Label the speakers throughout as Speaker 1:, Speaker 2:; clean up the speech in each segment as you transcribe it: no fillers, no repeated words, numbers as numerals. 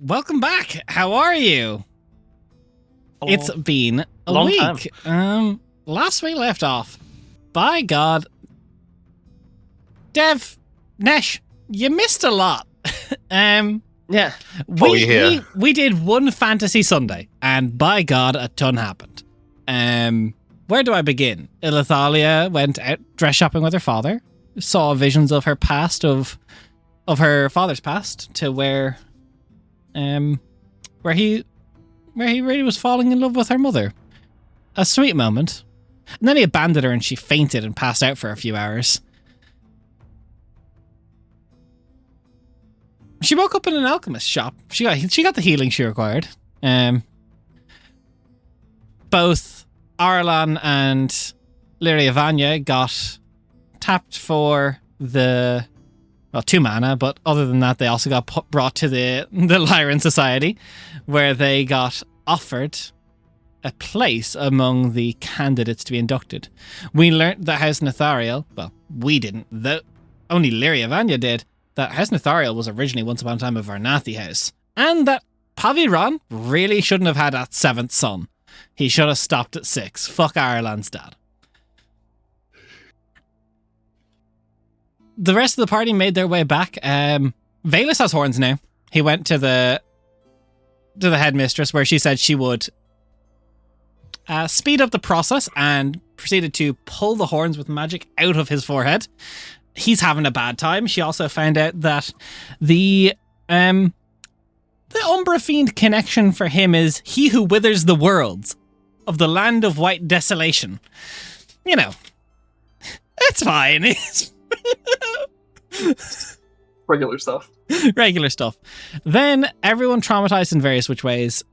Speaker 1: welcome back. How are you? It's been a
Speaker 2: long
Speaker 1: week.
Speaker 2: time.
Speaker 1: Last we left off, by God, Dev, Nesh, you missed a lot.
Speaker 2: Yeah.
Speaker 1: We did one Fantasy Sunday, and by God, a ton happened. Where do I begin? Ilithalia went out dress shopping with her father, saw visions of her past, of her father's past, to where he really was falling in love with her mother. A sweet moment. And then he abandoned her and she fainted and passed out for a few hours. She woke up in an alchemist shop. She got the healing she required. Both Arlan and Lirun'Kaar got tapped for the 2 mana, but other than that, they also got brought to the Lirun Society, where they got offered a place among the candidates to be inducted. We learnt that House Nethariel, well, we didn't, only Lirun'Kaar did, that House Nethariel was originally once upon a time a Varnathi house, and that Paviran really shouldn't have had that 7th son. He should have stopped at 6. Fuck Arlan's dad. The rest of the party made their way back. Valus has horns now. He went to the headmistress, where she said she would speed up the process, and proceeded to pull the horns with magic out of his forehead. He's having a bad time. She also found out that the Umbra Fiend connection for him is he who withers the worlds of the land of white desolation. You know, it's fine.
Speaker 2: Regular stuff.
Speaker 1: Regular stuff. Then everyone traumatized in various which ways.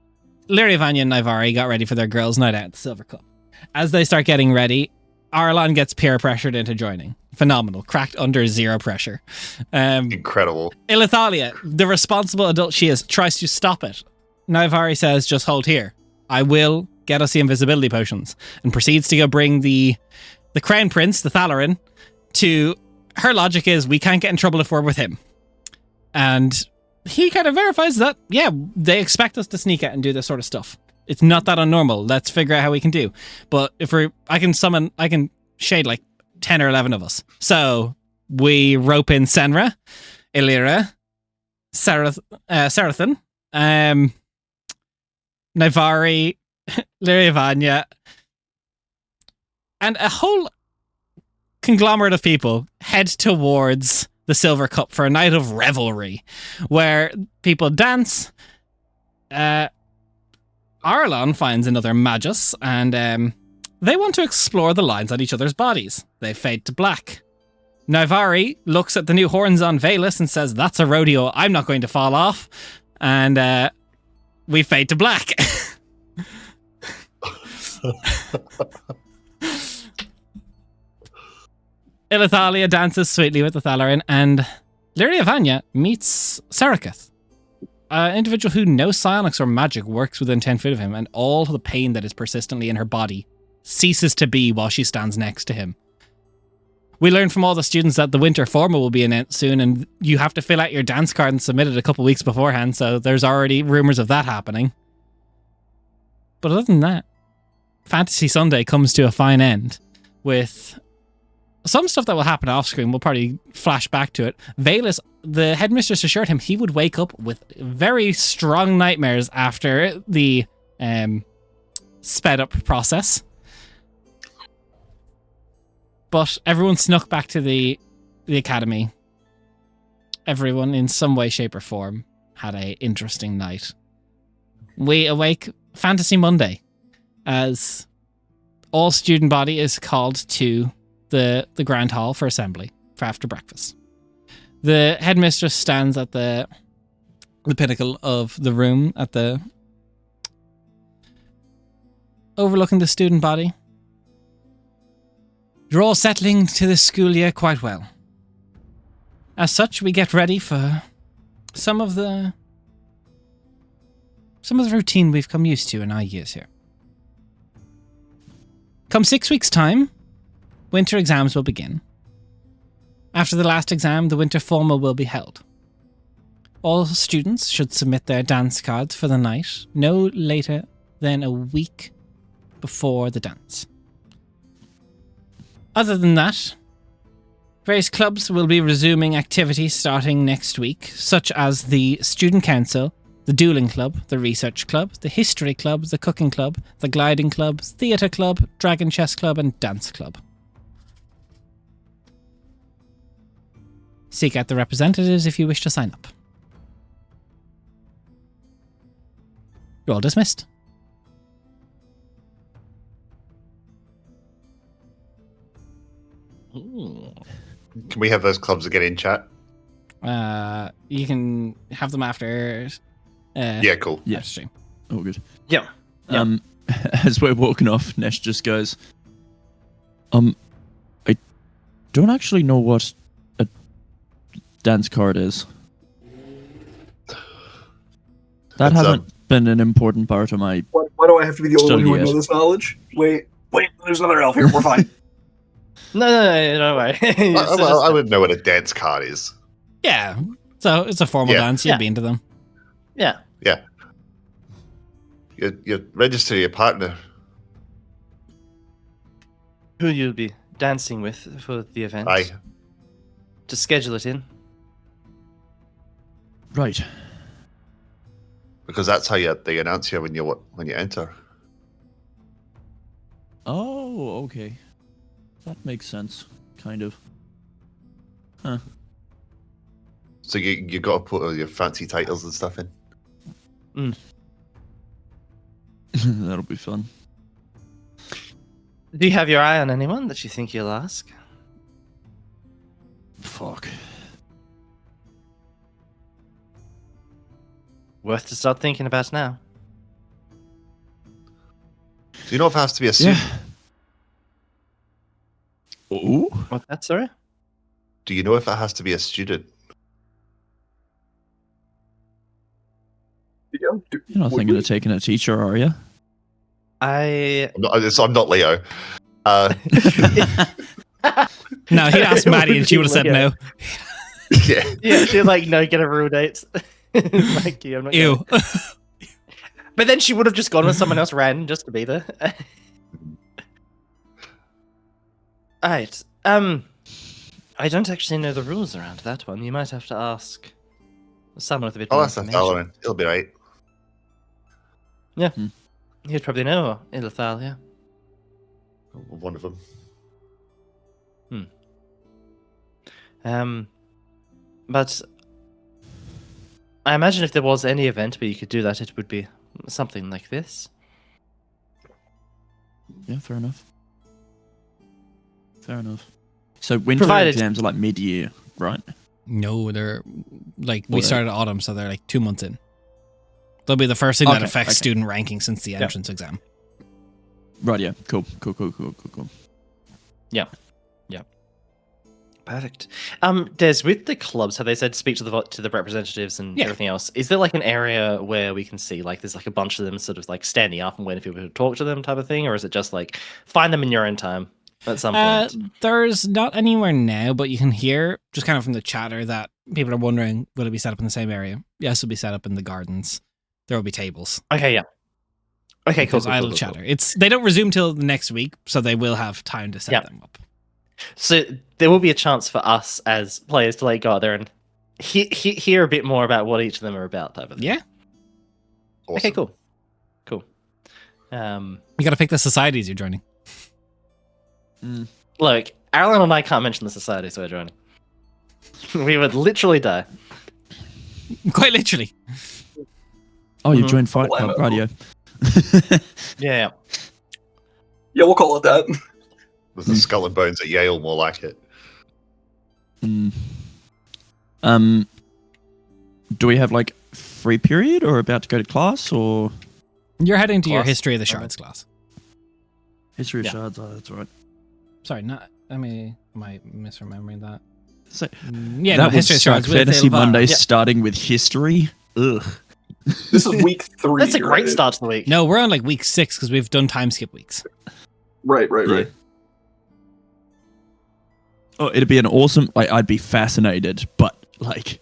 Speaker 1: Lirun'Kaar and Naivari got ready for their girls' night out at the Silver Cup. As they start getting ready, Arlan gets peer pressured into joining. Phenomenal. Cracked under 0 pressure.
Speaker 3: Incredible.
Speaker 1: Ilithalia, the responsible adult she is, tries to stop it. Naivari says, just hold here. I will get us the invisibility potions. And proceeds to go bring the Crown Prince, the Thalarin, to... Her logic is, we can't get in trouble if we're with him. And he kind of verifies that, yeah, they expect us to sneak out and do this sort of stuff. It's not that unnormal. Let's figure out how we can do. But I can shade like 10 or 11 of us. So we rope in Senra, Illyra, Sarathan, Naivari, Lirun'Kaar, and a whole conglomerate of people head towards the Silver Cup for a night of revelry, where people dance. Arlan finds another Magus, and they want to explore the lines on each other's bodies. They fade to black. Naivari looks at the new horns on Valus and says, that's a rodeo I'm not going to fall off. And we fade to black. Ilithalia dances sweetly with the Thalarin, and Lirun'Kaar meets Sarakath, an individual who no psionics or magic works within 10 feet of him, and all the pain that is persistently in her body ceases to be while she stands next to him. We learned from all the students that the winter formal will be announced soon, and you have to fill out your dance card and submit it a couple weeks beforehand, so there's already rumours of that happening. But other than that, Fantasy Sunday comes to a fine end, with some stuff that will happen off screen. We'll probably flash back to it. Valus, the headmistress, assured him he would wake up with very strong nightmares after the sped up process. But everyone snuck back to the academy. Everyone, in some way, shape, or form, had a interesting night. We awake Fantasy Monday, as all student body is called to the Grand Hall for assembly for after breakfast. The headmistress stands at the pinnacle of the room at the overlooking the student body. You're all settling to this school year quite well. As such, we get ready for some of the routine we've come used to in our years here. Come 6 weeks' time, winter exams will begin. After the last exam, the winter formal will be held. all students should submit their dance cards for the night no later than a week before the dance. Other than that, various clubs will be resuming activity starting next week, such as the Student Council, the Dueling Club, the Research Club, the History Club, the Cooking Club, the Gliding Club, Theatre Club, Dragon Chess Club, and Dance Club. Seek out the representatives if you wish to sign up. You're all dismissed.
Speaker 3: Can we have those clubs again in chat?
Speaker 1: You can have them after.
Speaker 3: Yeah, cool.
Speaker 4: Yeah.
Speaker 1: After stream.
Speaker 4: All good.
Speaker 2: Yeah.
Speaker 4: As we're walking off, Nesh just goes, I don't actually know what a dance card is. That
Speaker 3: It's,
Speaker 4: hasn't been an important part of my...
Speaker 2: Why do I have to be the only one who would
Speaker 4: Study
Speaker 2: know
Speaker 4: it.
Speaker 2: this knowledge? Wait, there's another elf here. We're fine.
Speaker 5: No, don't worry.
Speaker 3: I wouldn't know what a dance card is.
Speaker 1: Yeah. So it's a formal
Speaker 3: Yeah.
Speaker 1: dance. You've
Speaker 5: Yeah.
Speaker 1: been to them.
Speaker 5: Yeah.
Speaker 3: Yeah. You register your partner.
Speaker 5: Who you'll be dancing with for the event.
Speaker 3: Aye.
Speaker 5: To schedule it in.
Speaker 4: Right.
Speaker 3: Because that's how they announce you when you enter.
Speaker 4: Oh, okay. That makes sense. Kind of. Huh.
Speaker 3: So you got to put all your fancy titles and stuff in.
Speaker 4: That'll be fun.
Speaker 5: Do you have your eye on anyone that you think you'll ask?
Speaker 4: Fuck.
Speaker 5: Worth to start thinking about now.
Speaker 3: Do you know if it has to be a student?
Speaker 4: Yeah. Ooh.
Speaker 5: What's that, sorry?
Speaker 3: Do you know if it has to be a student?
Speaker 4: You're not thinking of taking a teacher, are you?
Speaker 5: I...
Speaker 3: I'm not Leo.
Speaker 1: No, he'd asked Maddie and she would have said no.
Speaker 3: Yeah.
Speaker 5: Yeah, she'd like, no, get a real date. Like, yeah, I'm not
Speaker 1: Ew.
Speaker 5: going. But then she would have just gone with someone else random just to be there. Alright, I don't actually know the rules around that one. You might have to ask someone with a bit
Speaker 3: Oh,
Speaker 5: more
Speaker 3: that's
Speaker 5: information.
Speaker 3: Valorant. It'll be right.
Speaker 5: Yeah. You'd probably know Ilithal, yeah.
Speaker 3: One of them.
Speaker 5: But I imagine if there was any event where you could do that, it would be something like this.
Speaker 4: Yeah, fair enough. Fair enough. So winter
Speaker 5: Provided-
Speaker 4: exams are like mid-year, right?
Speaker 1: No, they're like we
Speaker 4: Well,
Speaker 1: started autumn, so they're like 2 months in. They'll be the first thing that
Speaker 4: Okay,
Speaker 1: affects
Speaker 4: okay.
Speaker 1: student ranking since the entrance exam.
Speaker 4: Right, yeah. Cool.
Speaker 5: Perfect. Des, with the clubs, have they said speak to the representatives and
Speaker 1: Yeah.
Speaker 5: everything else? Is there like an area where we can see like there's like a bunch of them sort of like standing up and waiting for people to talk to them type of thing, or is it just like find them in your own time at some point?
Speaker 1: There's not anywhere now, but you can hear just kind of from the chatter that people are wondering, will it be set up in the same area? Yes, it'll be set up in the gardens. There will be tables.
Speaker 5: Okay, yeah. Okay, cool.
Speaker 1: There's idle chatter. They don't resume till the next week, so they will have time to set
Speaker 5: Yeah.
Speaker 1: them up.
Speaker 5: So there will be a chance for us as players to like go out there and hear a bit more about what each of them are about type of thing.
Speaker 1: Yeah.
Speaker 3: Awesome.
Speaker 5: Okay, cool.
Speaker 1: You got to pick the societies you're joining.
Speaker 5: Look, Alan and I can't mention the society, so we're joining. We would literally die.
Speaker 1: Quite literally.
Speaker 4: Oh, you
Speaker 5: Mhm.
Speaker 4: joined Fight
Speaker 2: Well,
Speaker 4: Club Radio.
Speaker 5: Yeah.
Speaker 2: Yeah, we'll call it that.
Speaker 3: There's the Skull and Bones at Yale, more like it.
Speaker 4: Do we have like free period or about to go to class or
Speaker 1: You're heading to your
Speaker 5: Class.
Speaker 1: history of the shards class.
Speaker 4: history of
Speaker 5: Yeah.
Speaker 4: shards? Oh, that's right.
Speaker 1: Sorry, not. Am I misremembering that?
Speaker 4: So,
Speaker 1: Yeah,
Speaker 4: that
Speaker 1: no,
Speaker 4: would
Speaker 1: history of
Speaker 4: suck.
Speaker 1: shards with
Speaker 4: Fantasy
Speaker 1: Ilvar.
Speaker 4: Monday
Speaker 5: Yeah.
Speaker 4: starting with history. Ugh.
Speaker 2: This is week 3.
Speaker 5: That's a great
Speaker 2: right?
Speaker 5: start to the week.
Speaker 1: No, we're on like week 6 because we've done time skip weeks.
Speaker 2: Right.
Speaker 4: Yeah. Oh, it'd be an awesome. Like, I'd be fascinated, but like,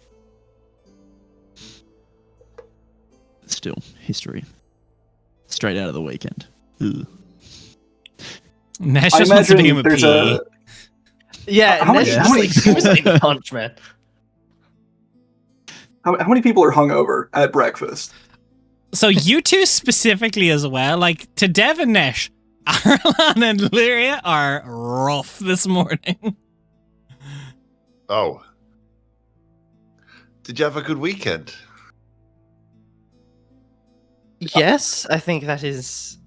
Speaker 4: still, history. Straight out of the weekend. Ugh.
Speaker 1: Nesh
Speaker 2: I
Speaker 1: just wants to
Speaker 2: imagine
Speaker 1: become a
Speaker 2: there's
Speaker 1: PE.
Speaker 2: a.
Speaker 5: Yeah,
Speaker 2: How
Speaker 5: Nesh
Speaker 2: many-
Speaker 5: just
Speaker 2: how many-
Speaker 5: like suicide punch, man.
Speaker 2: How many people are hungover at breakfast?
Speaker 1: So you two specifically as well, like to Dev and Nesh, Arlan and Lyria are rough this morning.
Speaker 3: Oh. Did you have a good weekend?
Speaker 5: Yes, I think that is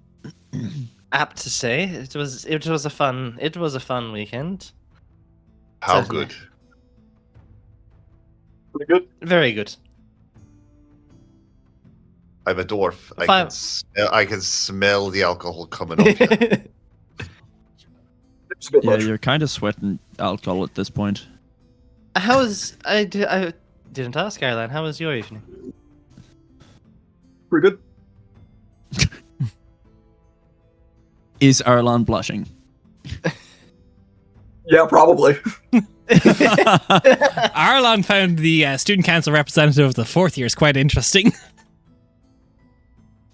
Speaker 5: apt to say. It was a fun weekend.
Speaker 3: How
Speaker 5: Certainly.
Speaker 3: good?
Speaker 2: Pretty good.
Speaker 5: Very good.
Speaker 3: I'm a dwarf.
Speaker 5: Fine.
Speaker 3: I can smell the alcohol coming up here.
Speaker 2: It's a bit
Speaker 4: Yeah,
Speaker 2: much.
Speaker 4: you're kind of sweating alcohol at this point.
Speaker 5: How was I didn't ask Caroline, how was your evening?
Speaker 2: Pretty good.
Speaker 4: Is Arlan blushing?
Speaker 2: Yeah, probably.
Speaker 1: Arlan found the student council representative of the fourth years quite interesting.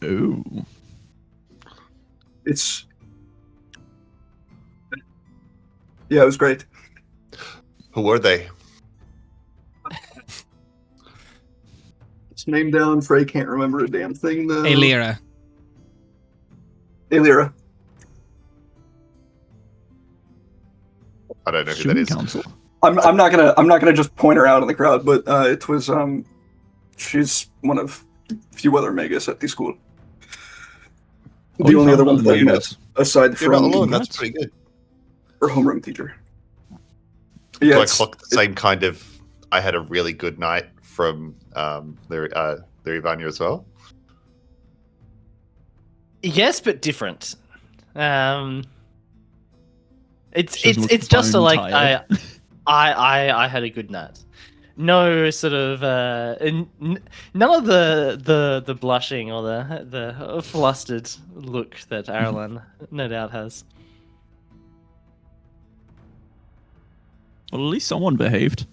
Speaker 4: Ooh.
Speaker 2: It's. Yeah, it was great.
Speaker 3: Who were they?
Speaker 2: It's named down. Frey can't remember a damn thing though.
Speaker 1: Hey, Lyra.
Speaker 2: Lyra.
Speaker 3: I don't know who that
Speaker 4: Student
Speaker 3: is.
Speaker 4: council.
Speaker 2: I'm not gonna just point her out in the crowd, but it was she's one of few other megas at the school.
Speaker 4: Oh,
Speaker 2: The
Speaker 4: you
Speaker 2: only
Speaker 4: found
Speaker 2: other one that I've
Speaker 4: another
Speaker 2: met, aside
Speaker 3: You're not
Speaker 2: from
Speaker 3: alone. That's
Speaker 4: Congrats.
Speaker 3: pretty good.
Speaker 2: her homeroom teacher.
Speaker 3: Do
Speaker 2: Yeah,
Speaker 3: I
Speaker 2: it's-
Speaker 3: clock the same kind of? I had a really good night from Vanya as well.
Speaker 5: Yes, but different. It's
Speaker 4: She doesn't
Speaker 5: it's
Speaker 4: look
Speaker 5: just a
Speaker 4: bone
Speaker 5: like
Speaker 4: tired.
Speaker 5: I had a good night. No sort of none of the blushing or the flustered look that Arlan no doubt has.
Speaker 4: Well, at least someone behaved.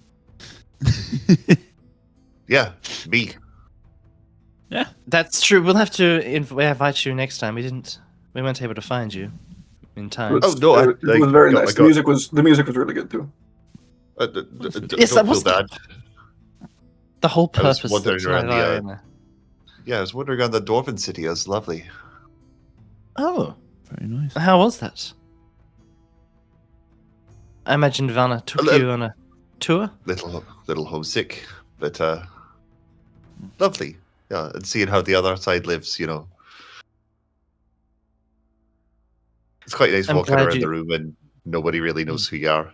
Speaker 3: Yeah, me.
Speaker 5: That's true. We'll have to invite you next time. We weren't able to find you in time.
Speaker 2: it was,
Speaker 3: Oh, no, I-
Speaker 2: it was very
Speaker 3: I
Speaker 2: nice.
Speaker 3: got-
Speaker 2: The music was really good too.
Speaker 5: Yes, that
Speaker 3: Don't
Speaker 5: was
Speaker 3: feel bad.
Speaker 5: The whole
Speaker 3: I was
Speaker 5: purpose.
Speaker 3: wondering
Speaker 5: of
Speaker 3: around
Speaker 5: tonight,
Speaker 3: the,
Speaker 5: Arena.
Speaker 3: Yeah, I was wandering around the Dwarven city. It was lovely.
Speaker 5: Oh,
Speaker 4: Very nice.
Speaker 5: how was that? I imagine Vanna took
Speaker 3: Hello.
Speaker 5: you on a tour.
Speaker 3: Little homesick, but lovely. Yeah, and seeing how the other side lives, you know. It's quite nice
Speaker 5: I'm
Speaker 3: walking
Speaker 5: glad
Speaker 3: around
Speaker 5: you-
Speaker 3: the room and nobody really knows who you are.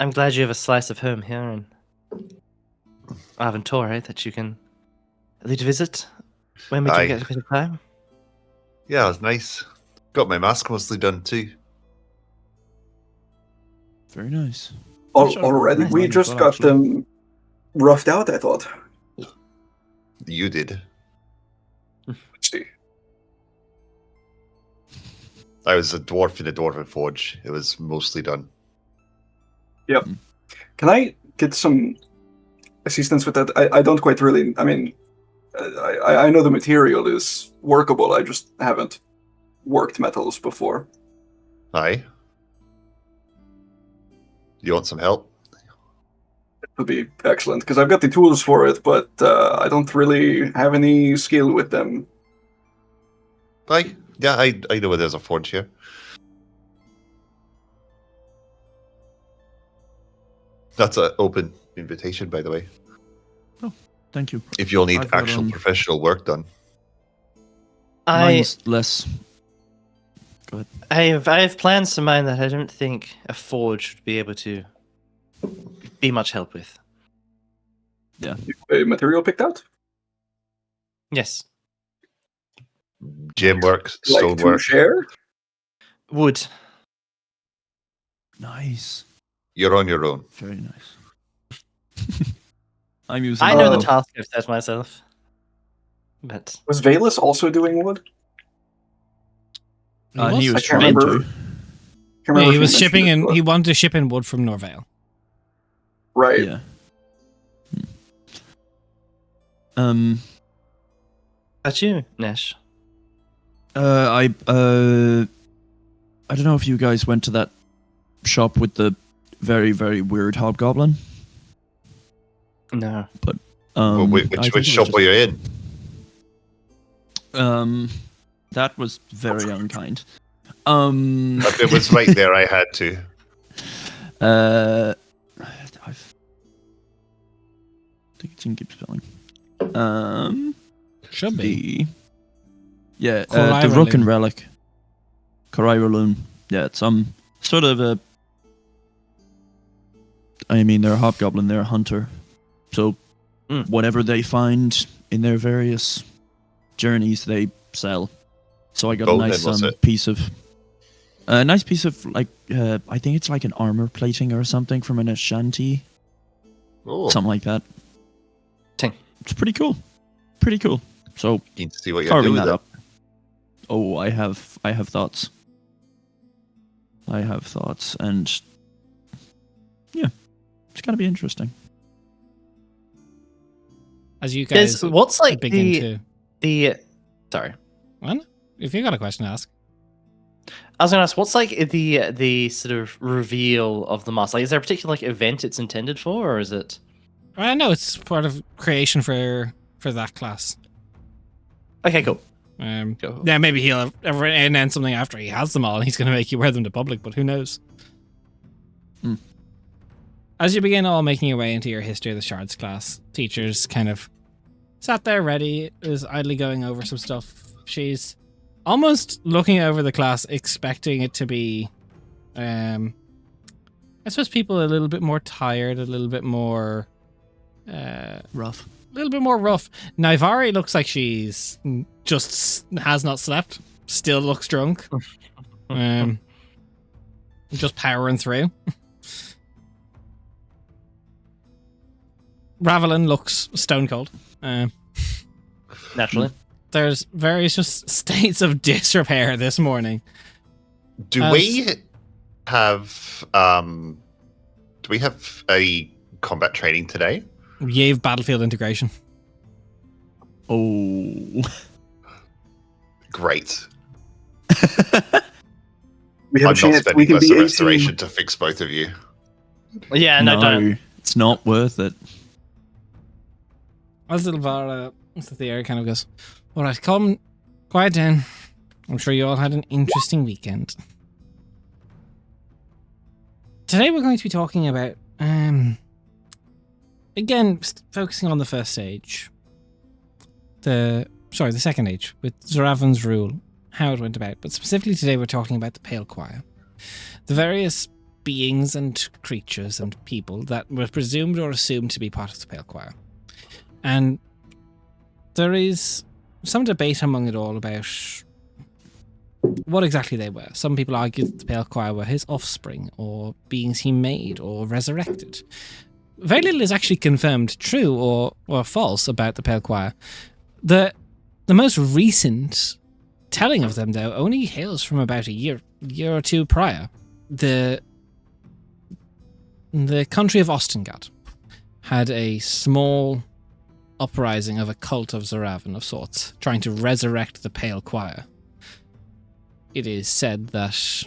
Speaker 5: I'm glad you have a slice of home here in Aventura that you can at least visit when we do
Speaker 3: Aye.
Speaker 5: get a bit of time.
Speaker 3: Yeah, it was nice. Got my mask mostly done too.
Speaker 4: Very nice.
Speaker 2: Already, we
Speaker 4: Mine
Speaker 2: just
Speaker 4: as well,
Speaker 2: got
Speaker 4: actually.
Speaker 2: them roughed out. I thought.
Speaker 3: You did.
Speaker 2: Let's see.
Speaker 3: I was a dwarf in a dwarven forge. It was mostly done.
Speaker 2: Can I get some assistance with that? I don't quite really. I mean, I know the material is workable. I just haven't worked metals before.
Speaker 3: Aye. You want some help?
Speaker 2: It would be excellent because I've got the tools for it, but I don't really have any skill with them.
Speaker 3: Aye. Yeah, I know there's a forge here. That's an open invitation, by the way.
Speaker 4: Thank you.
Speaker 3: If you'll need
Speaker 4: I've got,
Speaker 3: actual professional work done.
Speaker 5: I
Speaker 4: Mine's less.
Speaker 5: I have plans to mine that I don't think a forge would be able to be much help with.
Speaker 2: A material picked out,
Speaker 5: Yes,
Speaker 3: Gem work,
Speaker 2: like
Speaker 3: stone
Speaker 2: to
Speaker 3: work.
Speaker 2: share.
Speaker 5: wood.
Speaker 4: Nice.
Speaker 3: You're on your own.
Speaker 4: Very nice. I'm using.
Speaker 5: I know the
Speaker 2: Oh.
Speaker 5: task I've set myself, but
Speaker 2: Was Valus also doing wood?
Speaker 1: He
Speaker 4: He
Speaker 1: was?
Speaker 4: was
Speaker 2: I can't
Speaker 4: trying
Speaker 2: remember.
Speaker 4: to.
Speaker 2: Can't
Speaker 1: Yeah,
Speaker 2: remember
Speaker 1: he
Speaker 2: if
Speaker 1: was
Speaker 2: mentioned
Speaker 1: shipping
Speaker 2: it,
Speaker 1: in.
Speaker 2: but-
Speaker 1: He wanted to ship in wood from Norvale.
Speaker 2: Right.
Speaker 4: Yeah.
Speaker 5: That's you, Nash.
Speaker 4: I don't know if you guys went to that shop with the very, very weird hobgoblin.
Speaker 5: No.
Speaker 4: But
Speaker 3: Well,
Speaker 4: I
Speaker 3: which
Speaker 4: think it was
Speaker 3: shop
Speaker 4: just-
Speaker 3: were you in?
Speaker 4: That was very unkind.
Speaker 3: If it was right there, I had to.
Speaker 4: I think it's in keep spelling.
Speaker 1: Should be.
Speaker 4: The
Speaker 1: Corairaloon.
Speaker 4: Rook and Relic. Corairaloon. Yeah, it's sort of a. I mean, they're a hobgoblin, they're a hunter, so whatever they find in their various journeys, they sell. So I got
Speaker 3: Golden,
Speaker 4: a nice
Speaker 3: was it?
Speaker 4: piece of. A nice piece of like I think it's like an armor plating or something from an Ashanti,
Speaker 3: Oh,
Speaker 4: something like that.
Speaker 5: Ting.
Speaker 4: It's pretty cool. Pretty cool. So
Speaker 3: keen to see what you're doing
Speaker 4: carving
Speaker 3: with
Speaker 4: that
Speaker 3: it.
Speaker 4: up. Oh, I have thoughts. I have thoughts, and yeah, it's gonna be interesting.
Speaker 1: As you guys
Speaker 5: What's like
Speaker 1: begin
Speaker 5: the
Speaker 1: to.
Speaker 5: sorry.
Speaker 1: Well, if you got a question to ask.
Speaker 5: I was gonna ask, what's like the sort of reveal of the mask? Like, is there a particular like event it's intended for, or is it?
Speaker 1: I know it's part of creation for that class.
Speaker 5: Okay, cool.
Speaker 1: Yeah, maybe he'll ever end something after he has them all, and he's going to make you wear them to public. But who knows? As you begin all making your way into your history of the shards class, teachers kind of sat there ready, is idly going over some stuff. She's almost looking over the class, expecting it to be, I suppose, people a little bit more tired, a little bit more
Speaker 4: Rough.
Speaker 1: a little bit more rough. Naivari looks like she's just has not slept. Still looks drunk. Just powering through. Ravelin looks stone cold.
Speaker 5: Naturally.
Speaker 1: There's various just states of disrepair this morning.
Speaker 3: Do we have a combat training today?
Speaker 1: Yave battlefield integration.
Speaker 4: Oh.
Speaker 3: Great.
Speaker 2: We have
Speaker 3: I'm
Speaker 2: a chance.
Speaker 3: not
Speaker 2: We
Speaker 3: spending
Speaker 2: can
Speaker 3: most
Speaker 2: be
Speaker 3: of
Speaker 2: 18.
Speaker 3: restoration to fix both of you.
Speaker 5: Yeah, no, don't.
Speaker 4: It's not worth it.
Speaker 1: As Ilvara looks at the air, kind of goes, "All right, calm, quiet down. I'm sure you all had an interesting weekend. Today we're going to be talking about, again, focusing on the first stage. The second age, with Zoravan's rule, how it went about. But specifically today we're talking about the Pale Choir. The various beings and creatures and people that were presumed or assumed to be part of the Pale Choir. And there is some debate among it all about what exactly they were. Some people argue that the Pale Choir were his offspring, or beings he made, or resurrected. Very little is actually confirmed true or false about the Pale Choir. The most recent telling of them, though, only hails from about a year or two prior. The country of Ostengard had a small uprising of a cult of Zoravan of sorts, trying to resurrect the Pale Choir. It is said that,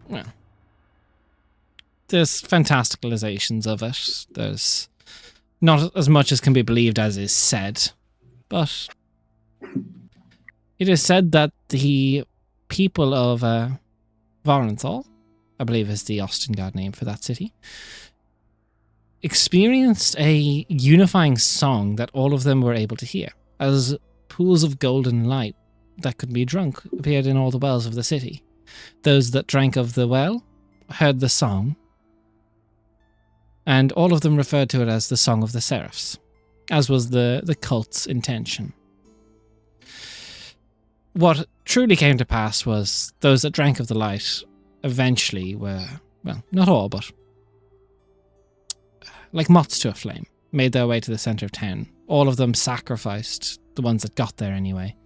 Speaker 1: well, there's fantasticalizations of it. There's not as much as can be believed as is said, but it is said that the people of Varenthal, I believe is the Ostengard name for that city, experienced a unifying song that all of them were able to hear, as pools of golden light that could be drunk appeared in all the wells of the city. Those that drank of the well heard the song, and all of them referred to it as the Song of the Seraphs, as was the cult's intention. What truly came to pass was those that drank of the light eventually were, well, not all, but like moths to a flame, made their way to the center of town. All of them sacrificed, the ones that got there anyway,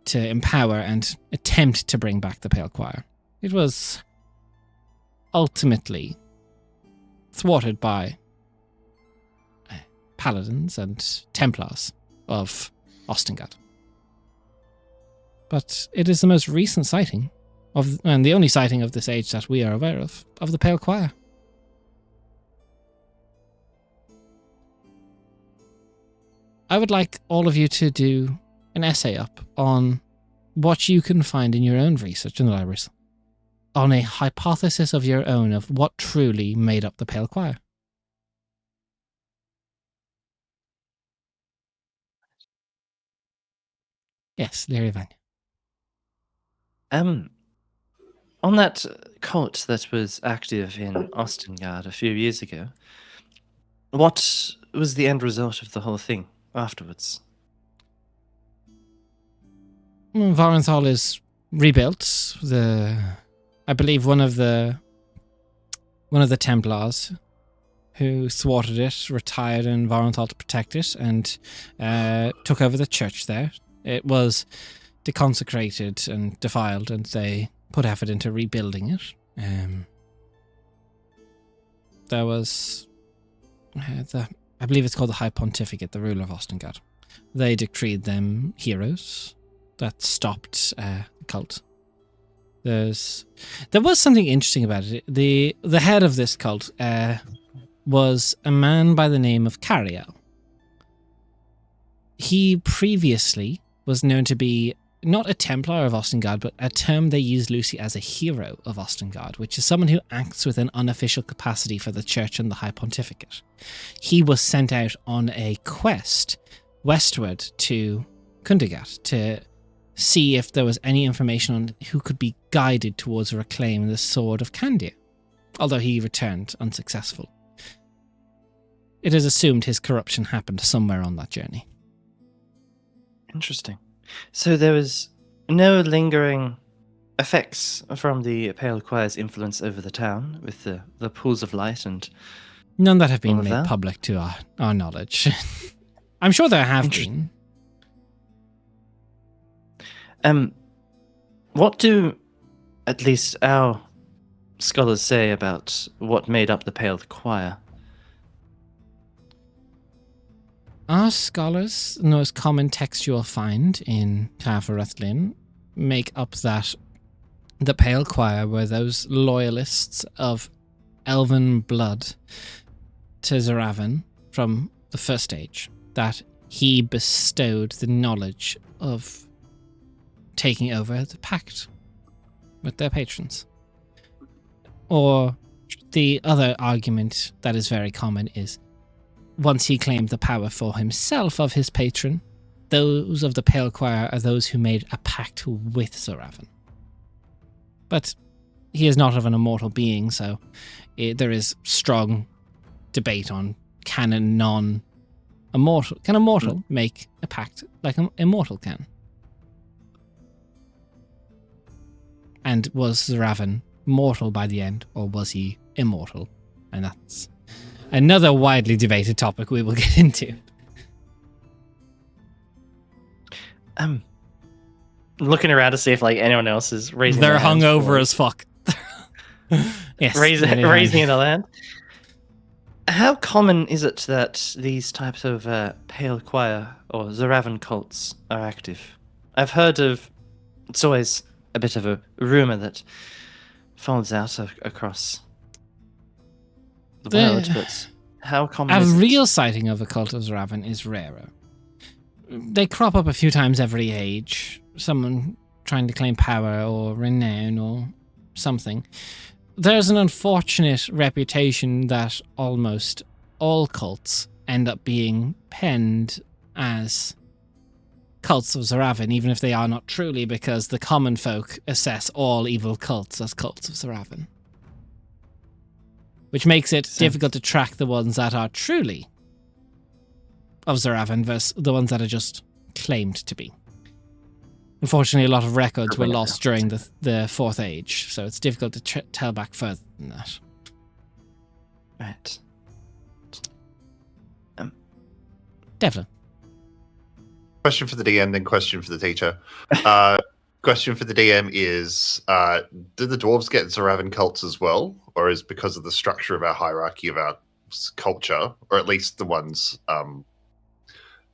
Speaker 1: to empower and attempt to bring back the Pale Choir. It was ultimately thwarted by paladins and Templars, of Ostengard. But it is the most recent sighting and the only sighting of this age that we are aware of the Pale Choir. I would like all of you to do an essay up on what you can find in your own research in the libraries, on a hypothesis of your own of what truly made up the Pale Choir. Yes, Lirun'Kaar.
Speaker 5: On that cult that was active in Ostengard a few years ago, what was the end result of the whole thing afterwards?
Speaker 1: Varenthal is rebuilt. I believe one of the Templars who thwarted it retired in Varenthal to protect it and took over the church there. It was deconsecrated and defiled, and they put effort into rebuilding it. There was I believe it's called the High Pontificate, the ruler of Ostengard. They decreed them heroes that stopped the cult. There was something interesting about it. The head of this cult was a man by the name of Cariel. He previously was known to be not a Templar of Ostengard, but a term they used loosely as a hero of Ostengard, which is someone who acts with an unofficial capacity for the church and the High Pontificate. He was sent out on a quest westward to Kundigat to see if there was any information on who could be guided towards reclaiming the Sword of Candia, although he returned unsuccessful. It is assumed his corruption happened somewhere on that journey.
Speaker 5: Interesting. So there was no lingering effects from the Pale Choir's influence over the town with the pools of light and
Speaker 1: none that have been
Speaker 5: all of
Speaker 1: made
Speaker 5: that?
Speaker 1: public to our knowledge. I'm sure there have
Speaker 5: Interesting.
Speaker 1: been.
Speaker 5: What do at least our scholars say about what made up the Pale Choir?
Speaker 1: Our scholars, the most common text you'll find in Tafarathlin, make up that the Pale Choir were those loyalists of elven blood to Zaravan from the first age, that he bestowed the knowledge of taking over the pact with their patrons. Or the other argument that is very common is once he claimed the power for himself of his patron, those of the Pale Choir are those who made a pact with Zaravan. But he is not of an immortal being, so there is strong debate on can a mortal make a pact like an immortal can? And was Zaravan mortal by the end, or was he immortal? And that's another widely debated topic we will get into.
Speaker 5: Looking around to see if anyone else is raising.
Speaker 1: They're
Speaker 5: their hands
Speaker 1: hungover
Speaker 5: for
Speaker 1: as fuck. Yes,
Speaker 5: raising in the land. How common is it that these types of Pale Choir or Zaravan cults are active? I've heard of. It's always a bit of a rumor that folds out across the world, but how common
Speaker 1: a
Speaker 5: is
Speaker 1: real
Speaker 5: it?
Speaker 1: sighting of a cult of Zaravan is rarer. They crop up a few times every age. Someone trying to claim power or renown or something. There's an unfortunate reputation that almost all cults end up being penned as cults of Zaravan, even if they are not truly, because the common folk assess all evil cults as cults of Zaravan. Which makes it difficult to track the ones that are truly of Zaravan versus the ones that are just claimed to be. Unfortunately, a lot of records were lost during the Fourth Age, so it's difficult to tell back further than that.
Speaker 5: Right.
Speaker 1: Devlin.
Speaker 3: Question for the DM, then question for the teacher. Question for the DM is, did the dwarves get Zaravan cults as well? Or is because of the structure of our hierarchy of our culture, or at least the ones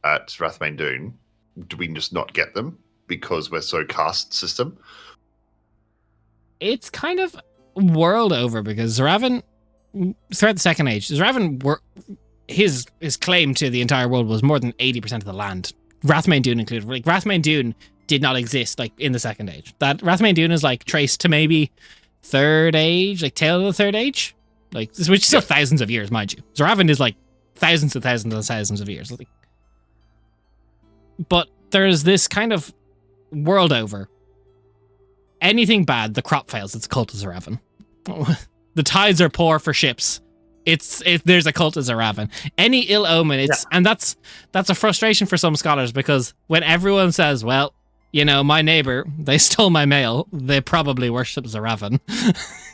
Speaker 3: at Rathmane Dune, do we just not get them because we're so caste system?
Speaker 1: It's kind of world over because Zaravan, throughout the Second Age, Zaravan his claim to the entire world was more than 80% of the land, Rathmane Dune included. Like Rathmane Dune did not exist like in the Second Age. That Rathmane Dune is like traced to maybe Third Age, like tail of the Third Age, like which is still thousands of years, mind you. Zaravan is like thousands and thousands and thousands of years. Like, but there's this kind of world over. Anything bad, the crop fails. It's a cult of Zaravan. The tides are poor for ships. There's a cult of Zaravan. Any ill omen, and that's a frustration for some scholars because when everyone says, well, you know, my neighbor, they stole my mail, they probably worship Zaravan.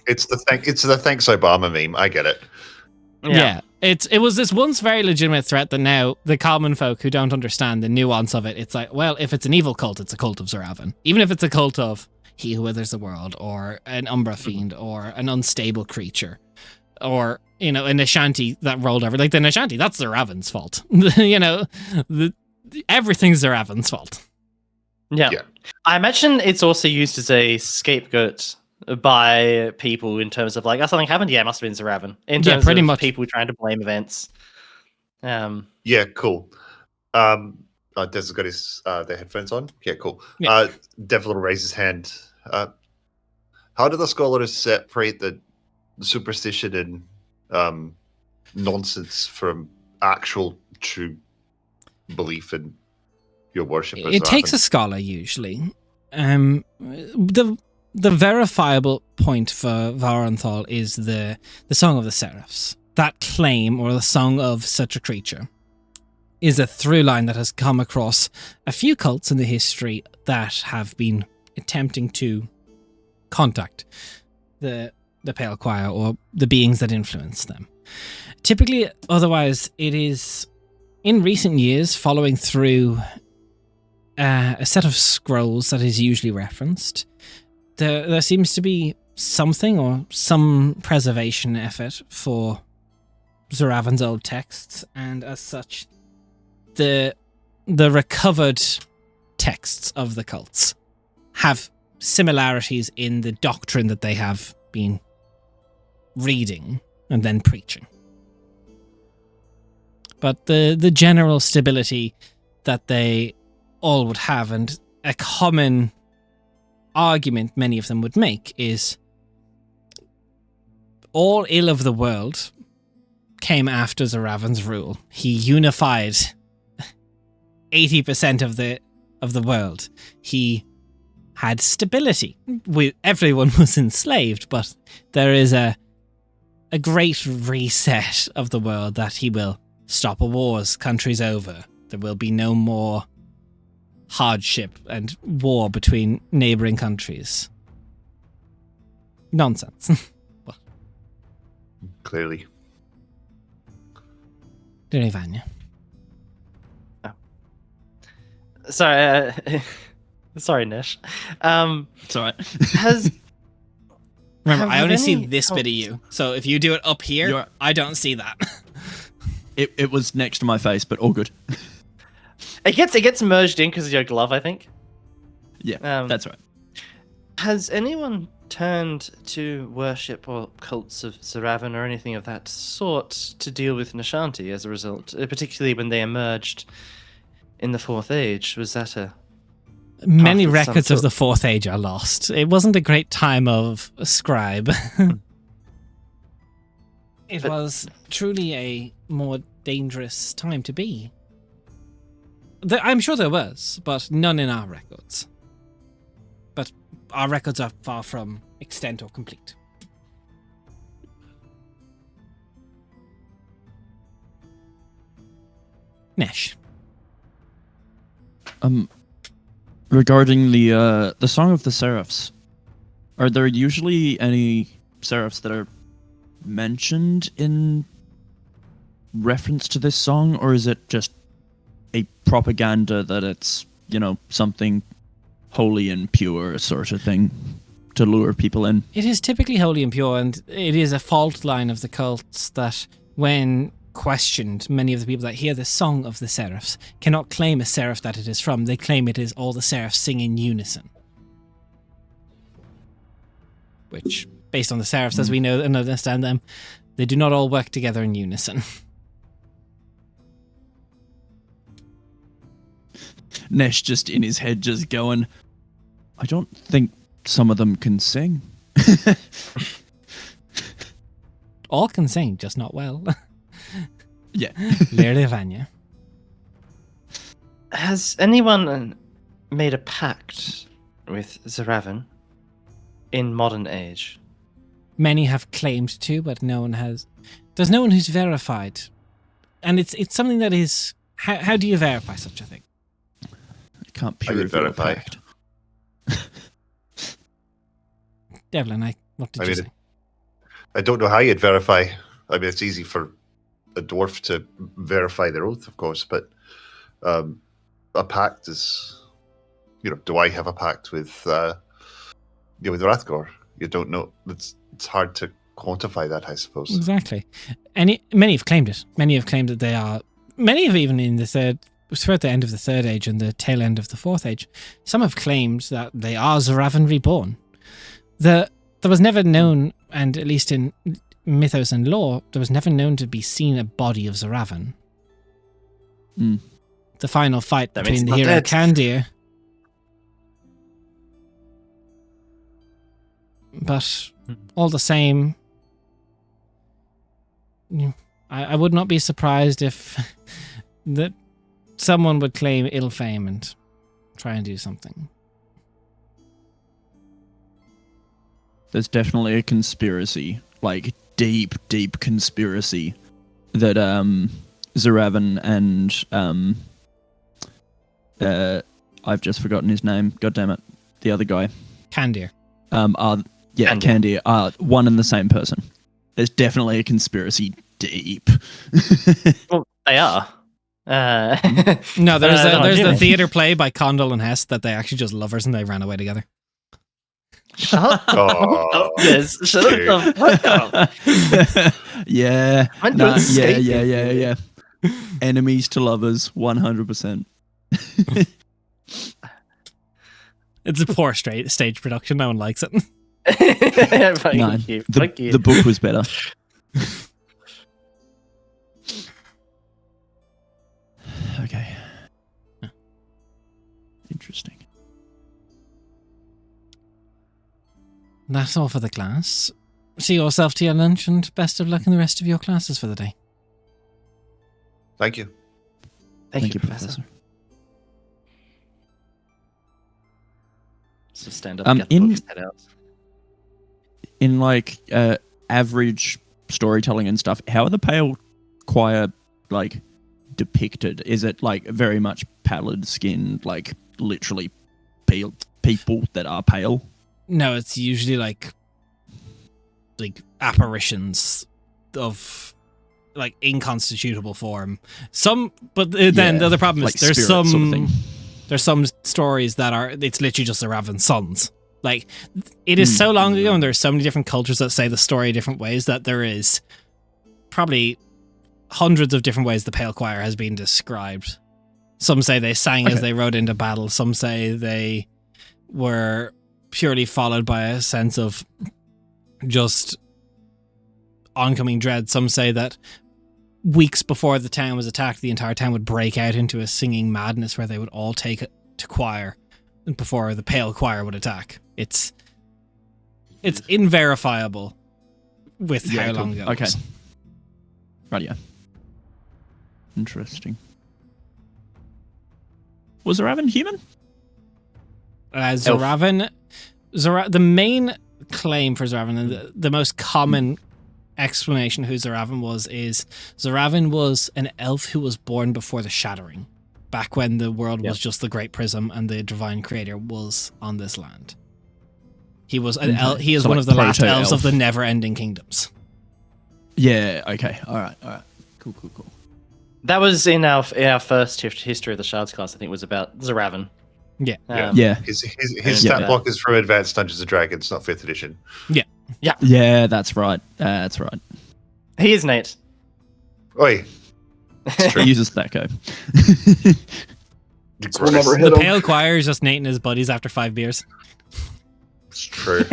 Speaker 3: It's the thanks Obama meme. I get it.
Speaker 1: Yeah. It was this once very legitimate threat that now the common folk who don't understand the nuance of it, it's like, well, if it's an evil cult, it's a cult of Zaravan. Even if it's a cult of He Who Withers the World, or an Umbra Fiend, or an unstable creature, or, you know, a Nashanti that rolled over. Like the Nashanti, that's Zaravan's fault. You know, everything's Zaravan's fault.
Speaker 5: Yeah. I imagine it's also used as a scapegoat by people in terms of like, oh, something happened. Yeah, it must have been Zaravan. In terms
Speaker 1: pretty
Speaker 5: of
Speaker 1: much.
Speaker 5: people trying to blame events.
Speaker 3: Yeah, cool. Des has got his the headphones on. Yeah, cool.
Speaker 1: Yeah.
Speaker 3: Devil will raise his hand. How do the scholars separate the superstition and nonsense from actual true belief in your worship?
Speaker 1: It takes a scholar usually. The verifiable point for Varanthal is the Song of the Seraphs. That claim, or the Song of Such a Creature, is a through line that has come across a few cults in the history that have been attempting to contact the Pale Choir or the beings that influence them. Typically, otherwise, it is in recent years following through a set of scrolls that is usually referenced. There seems to be something or some preservation effort for Zaravan's old texts, and as such, the recovered texts of the cults have similarities in the doctrine that they have been reading and then preaching. But the general stability that they all would have, and a common argument many of them would make, is all ill of the world came after Zaravan's rule. He unified 80% of the world. He had stability. Everyone was enslaved, but there is a great reset of the world that he will stop wars, countries over. There will be no more hardship and war between neighbouring countries. Nonsense. Well,
Speaker 3: clearly.
Speaker 1: Vanya.
Speaker 5: Sorry, sorry, Nish.
Speaker 4: It's alright.
Speaker 1: Remember, I only see
Speaker 5: any
Speaker 1: this bit of you, so if you do it up here, I don't see that.
Speaker 4: It was next to my face, but all good.
Speaker 5: It gets merged in because of your glove, I think.
Speaker 4: Yeah, that's right.
Speaker 5: Has anyone turned to worship or cults of Zaravan or anything of that sort to deal with Nashanti as a result, particularly when they emerged in the Fourth Age? Was that a...
Speaker 1: Many records of the Fourth Age are lost. It wasn't a great time of a scribe. It was truly a more dangerous time to be. I'm sure there was, but none in our records. But our records are far from extant or complete. Nesh.
Speaker 4: Regarding the Song of the Seraphs, are there usually any seraphs that are mentioned in reference to this song, or is it just a propaganda that it's, you know, something holy and pure sort of thing to lure people in?
Speaker 1: It is typically holy and pure, and it is a fault line of the cults that when questioned. Many of the people that hear the song of the seraphs cannot claim a seraph that it is from. They claim it is all the seraphs sing in unison. Which, based on the seraphs as we know and understand them, they do not all work together in unison.
Speaker 4: Nesh just in his head just going, I don't think some of them can sing.
Speaker 1: All can sing, just not well.
Speaker 4: Yeah.
Speaker 1: Lirun'Kaar.
Speaker 5: Has anyone made a pact with Zaravan in modern age?
Speaker 1: Many have claimed to, but no one has. There's no one who's verified. And it's something that is... How do you verify such a thing?
Speaker 4: You can't
Speaker 3: I would
Speaker 4: purify a
Speaker 3: verify.
Speaker 4: pact.
Speaker 1: Devlin, what did you say?
Speaker 3: I don't know how you'd verify. I mean, it's easy for a dwarf to verify their oath, of course, but a pact is, do I have a pact with Rathgor? You don't know. It's hard to quantify that, I suppose.
Speaker 1: Exactly. And many have claimed it. Many have claimed that they are. Many have even in the throughout the end of the Third Age and the tail end of the Fourth Age, some have claimed that they are Zaravan reborn. There was never known, and at least in mythos and lore, there was never known to be seen a body of Zaravan.
Speaker 4: Mm.
Speaker 1: The final fight
Speaker 5: That means
Speaker 1: between the
Speaker 5: it's
Speaker 1: hero
Speaker 5: not dead.
Speaker 1: Kandir. But all the same, I would not be surprised if that someone would claim ill fame and try and do something.
Speaker 4: There's definitely a conspiracy, like deep conspiracy, that Zaravan and I've just forgotten his name. God damn it, the other guy.
Speaker 1: Kandir.
Speaker 4: Kandir are one and the same person. There's definitely a conspiracy deep.
Speaker 5: Well, they are.
Speaker 1: No, there's
Speaker 5: Jimmy.
Speaker 1: the theatre play by Condell and Hess that they actually just lovers and they ran away together.
Speaker 5: Shut
Speaker 3: Oh,
Speaker 5: up, yes. Shut the fuck up.
Speaker 4: Yeah.
Speaker 5: I'm doing escaping.
Speaker 4: Yeah. Enemies to lovers, 100%.
Speaker 1: It's a poor stage production. No one likes it.
Speaker 5: Fuck
Speaker 4: No,
Speaker 5: you. Fuck you.
Speaker 4: the book was better. Okay. Interesting.
Speaker 1: That's all for the class. See yourself to your lunch and best of luck in the rest of your classes for the day.
Speaker 3: thank you.
Speaker 5: Thank you, Professor. So stand up, get the
Speaker 4: In-
Speaker 5: books, head out.
Speaker 4: In like average storytelling and stuff, how are the pale choir like depicted? Is it like very much pallid skinned, like literally pale people that are pale?
Speaker 1: No, it's usually like apparitions of like inconstitutable form. Some, but then
Speaker 4: Yeah,
Speaker 1: the other problem is
Speaker 4: like
Speaker 1: there's
Speaker 4: spirits
Speaker 1: some
Speaker 4: sort of thing.
Speaker 1: there's some stories that are it's literally just the Raven's sons. Like it is so long ago, and there's so many different cultures that say the story different ways that there is probably hundreds of different ways the Pale Choir has been described. Some say they sang as they rode into battle. Some say they were purely followed by a sense of just oncoming dread. Some say that weeks before the town was attacked, the entire town would break out into a singing madness where they would all take it to choir before the Pale Choir would attack. It's inverifiable with how long ago.
Speaker 4: Okay. Right, yeah. Interesting. Was Zaravan human?
Speaker 1: Zaravan, the main claim for Zaravan, and the most common explanation who Zaravan was, is Zaravan was an elf who was born before the Shattering, back when the world was just the Great Prism and the Divine Creator was on this land. He was an he is
Speaker 4: So
Speaker 1: one
Speaker 4: like
Speaker 1: of the last
Speaker 4: proto-elf.
Speaker 1: elves of the Never-Ending Kingdoms.
Speaker 4: Yeah, okay. All right. Cool.
Speaker 5: That was in our first history of the Shards class. I think was about Zaravan.
Speaker 1: Yeah.
Speaker 4: Yeah.
Speaker 3: His
Speaker 5: Yeah.
Speaker 3: stat block is from Advanced Dungeons and Dragons, not 5th edition.
Speaker 4: Yeah, that's right. That's right.
Speaker 5: He is Nate.
Speaker 3: Oi. It's true.
Speaker 4: He uses that guy.
Speaker 2: We'll never
Speaker 1: The
Speaker 2: hit him.
Speaker 1: pale choir is just Nate and his buddies after 5 beers.
Speaker 3: It's true.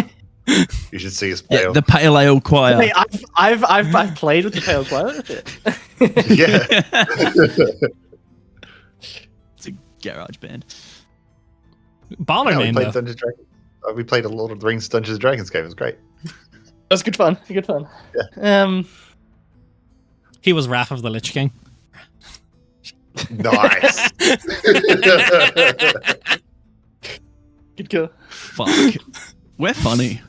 Speaker 3: You should see his pale.
Speaker 4: Yeah, the pale ale choir.
Speaker 5: Hey, I've played with the pale choir.
Speaker 3: Yeah.
Speaker 4: It's a garage band.
Speaker 1: Baller
Speaker 3: Yeah, we
Speaker 1: name,
Speaker 3: played
Speaker 1: though.
Speaker 3: Dungeons and Dragons. We played a Lord of the Rings Dungeons and Dragons game. It was great.
Speaker 5: That's good fun. Good fun.
Speaker 3: Yeah.
Speaker 1: He was Wrath of the Lich King.
Speaker 3: Nice.
Speaker 5: Good go.
Speaker 4: Fuck. We're funny.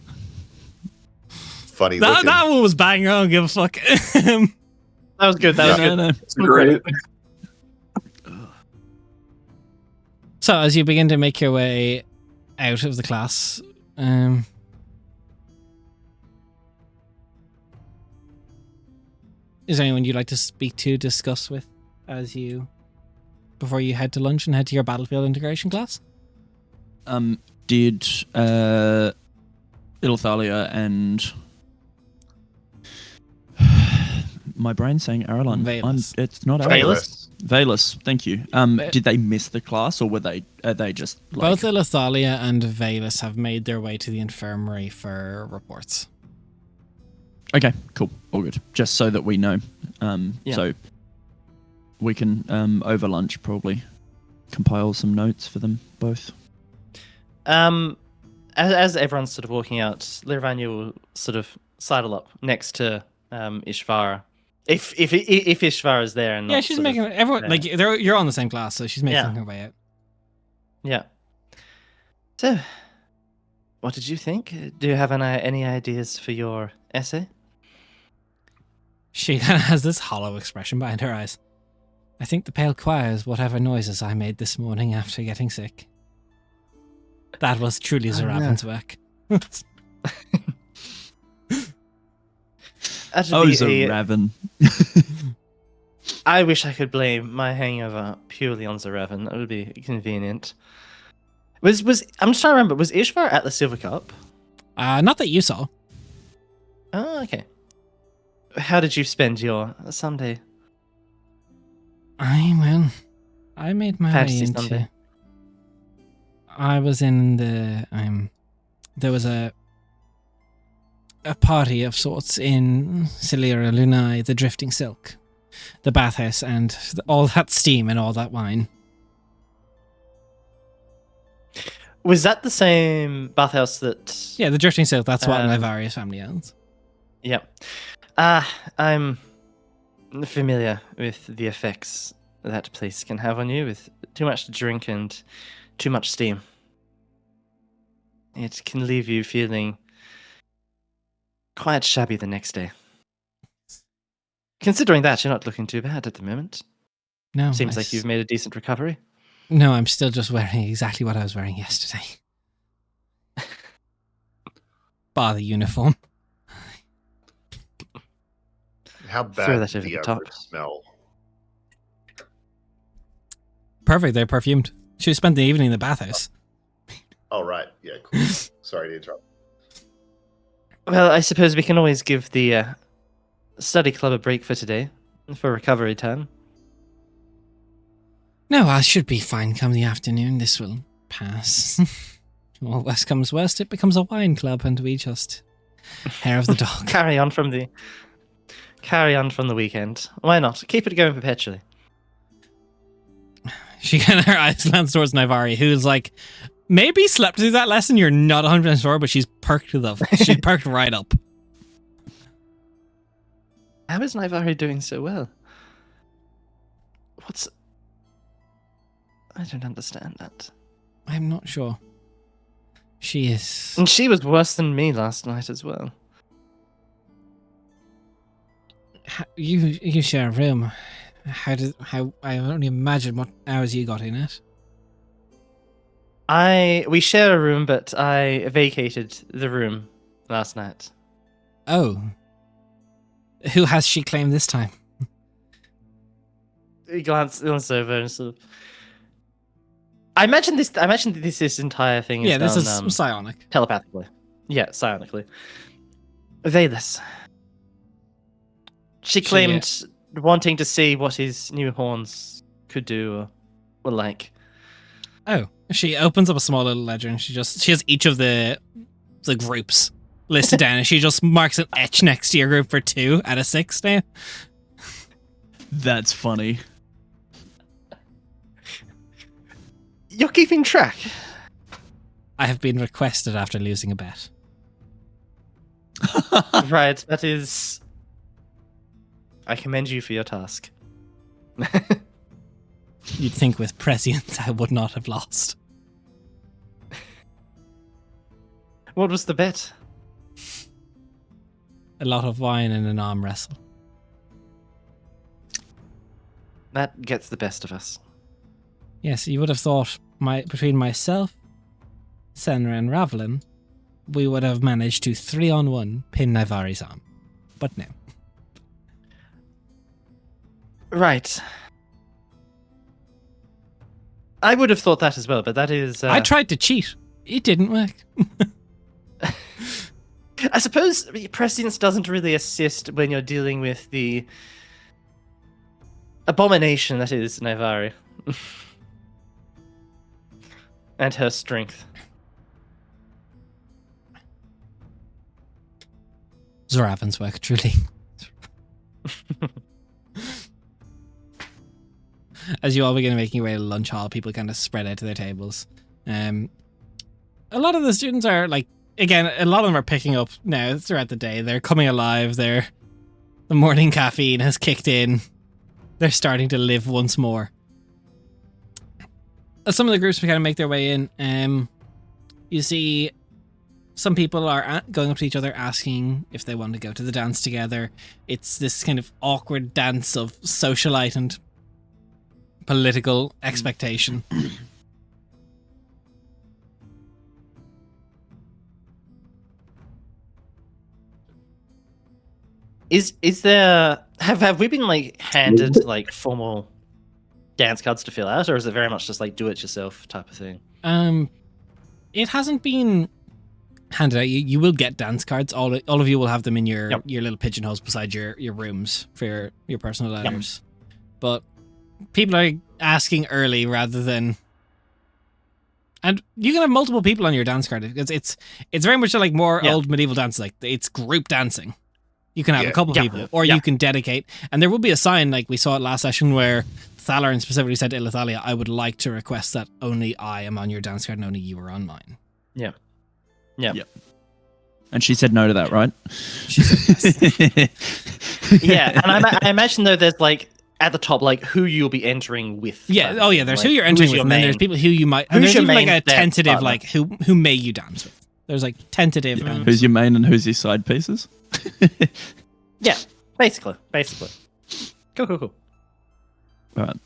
Speaker 3: Funny
Speaker 1: That,
Speaker 3: looking.
Speaker 1: that one was bang. I don't give a fuck.
Speaker 5: That was good. That was good.
Speaker 4: No.
Speaker 2: It's great.
Speaker 1: So, as you begin to make your way out of the class, is there anyone you'd like to speak to, discuss with, before you head to lunch and head to your battlefield integration class?
Speaker 4: Did Ilthalia and my brain saying Aralon?
Speaker 1: Valus.
Speaker 4: It's not
Speaker 5: Valus?
Speaker 4: Aralon. Valus, thank you. Did they miss the class, or are they just like,
Speaker 1: Both Ilithalia and Valus have made their way to the infirmary for reports.
Speaker 4: Okay, cool, all good. Just so that we know,
Speaker 5: Yeah.
Speaker 4: so we can over lunch compile some notes for them both.
Speaker 5: As everyone's sort of walking out, Lirvanya will sort of sidle up next to Ishvara. If Ishvara is there, and
Speaker 1: Yeah,
Speaker 5: not
Speaker 1: she's
Speaker 5: sort of-
Speaker 1: making everyone like you're on the same class, so she's making
Speaker 5: Yeah.
Speaker 1: her way out.
Speaker 5: Yeah. So, what did you think? Do you have any ideas for your essay?
Speaker 1: She kind of has this hollow expression behind her eyes. I think the pale choir is whatever noises I made this morning after getting sick. That was truly Zaravan's work.
Speaker 5: That would
Speaker 4: Oh,
Speaker 5: be
Speaker 4: Zaravan.
Speaker 5: I wish I could blame my hangover purely on Zaravan. That would be convenient. Was I'm just trying to remember. Was Ishvar at the Silver Cup?
Speaker 1: Not that you saw.
Speaker 5: Oh, okay. How did you spend your Sunday?
Speaker 1: I made my way
Speaker 5: Fantasy
Speaker 1: into.
Speaker 5: Sunday.
Speaker 1: I was in the there was a party of sorts in Lirun'Kaar, the Drifting Silk, the bathhouse, and all that steam and all that wine.
Speaker 5: Was that the same bathhouse that?
Speaker 1: Yeah, the Drifting Silk. That's what my
Speaker 5: Um,
Speaker 1: various family owns.
Speaker 5: Yeah. I'm familiar with the effects that place can have on you with too much to drink and too much steam. It can leave you feeling quite shabby the next day. Considering that, you're not looking too bad at the moment.
Speaker 1: No,
Speaker 5: Seems like you've made a decent recovery.
Speaker 1: No, I'm still just wearing exactly what I was wearing yesterday. Bar the uniform.
Speaker 3: How
Speaker 5: Throw
Speaker 3: bad
Speaker 5: that
Speaker 3: did
Speaker 5: over
Speaker 3: the
Speaker 5: the top.
Speaker 3: outfit smell?
Speaker 1: Perfect. They're perfumed. She spent the evening in the bathhouse.
Speaker 3: Oh, right. Yeah, cool. Sorry to interrupt.
Speaker 5: Well, I suppose we can always give the study club a break for today, for recovery time.
Speaker 1: No, I should be fine come the afternoon. This will pass. Well, worst comes worst, it becomes a wine club, and we just hair of the dog.
Speaker 5: Carry on from the weekend. Why not? Keep it going perpetually.
Speaker 1: She kind of her eyes glance towards Naivari, who's like, maybe slept through that lesson. You're not 100% sure, but she's perked she perked right up.
Speaker 5: How is Naivari doing so well? I don't understand that.
Speaker 1: I'm not sure. She is.
Speaker 5: And she was worse than me last night as well.
Speaker 1: You share a room. How I only imagine what hours you got in it.
Speaker 5: We share a room, but I vacated the room last night.
Speaker 1: Oh. Who has she claimed this time?
Speaker 5: He glanced over and sort of. I imagine this entire thing is
Speaker 1: Yeah, this
Speaker 5: done,
Speaker 1: is psionic.
Speaker 5: telepathically. Yeah, psionically. Valus. She claimed wanting to see what his new horns could do or were like.
Speaker 1: Oh, she opens up a small little ledger and she has each of the groups listed down and she just marks an etch next to your group for 2 out of 6 now.
Speaker 4: That's funny.
Speaker 5: You're keeping track.
Speaker 1: I have been requested after losing a bet.
Speaker 5: Right, that is... I commend you for your task.
Speaker 1: You'd think with prescience I would not have lost.
Speaker 5: What was the bet?
Speaker 1: A lot of wine and an arm wrestle.
Speaker 5: That gets the best of us.
Speaker 1: Yes, you would have thought between myself, Senra and Ravelin, we would have managed to 3-on-1 pin Nivari's arm. But no.
Speaker 5: Right. I would have thought that as well, but that is...
Speaker 1: I tried to cheat. It didn't work.
Speaker 5: I suppose prescience doesn't really assist when you're dealing with the abomination that is Naivari. And her strength.
Speaker 1: Zoravan's work, truly. As you all begin making your way to lunch hall, people kind of spread out to their tables. A lot of the students are like, again, a lot of them are picking up now throughout the day. They're coming alive. The morning caffeine has kicked in. They're starting to live once more. Some of the groups kind of make their way in. You see some people are going up to each other asking if they want to go to the dance together. It's this kind of awkward dance of socialite and political expectation.
Speaker 5: Is there have we been like handed like formal dance cards to fill out, or is it very much just like do it yourself type of thing?
Speaker 1: It hasn't been handed out. You will get dance cards. All of you will have them in your little pigeonholes beside your rooms for your personal letters. But people are asking early rather than, and you can have multiple people on your dance card because it's very much like more old medieval dances. Like it's group dancing. You can have a couple people, or you can dedicate. And there will be a sign, like we saw it last session, where Thalarin specifically said to Ilithalia, I would like to request that only I am on your dance card and only you are on mine.
Speaker 5: Yeah.
Speaker 4: And she said no to that, right?
Speaker 1: She said yes.
Speaker 5: Yeah, and I imagine though there's like at the top like who you'll be entering with.
Speaker 1: Yeah, oh yeah, there's
Speaker 5: like,
Speaker 1: who you're entering with, and then there's people who you might, and there's even like a tentative like who may you dance with. There's like tentative.
Speaker 4: Yeah. Who's your main and who's your side pieces?
Speaker 5: Yeah, basically. Cool.
Speaker 4: Right.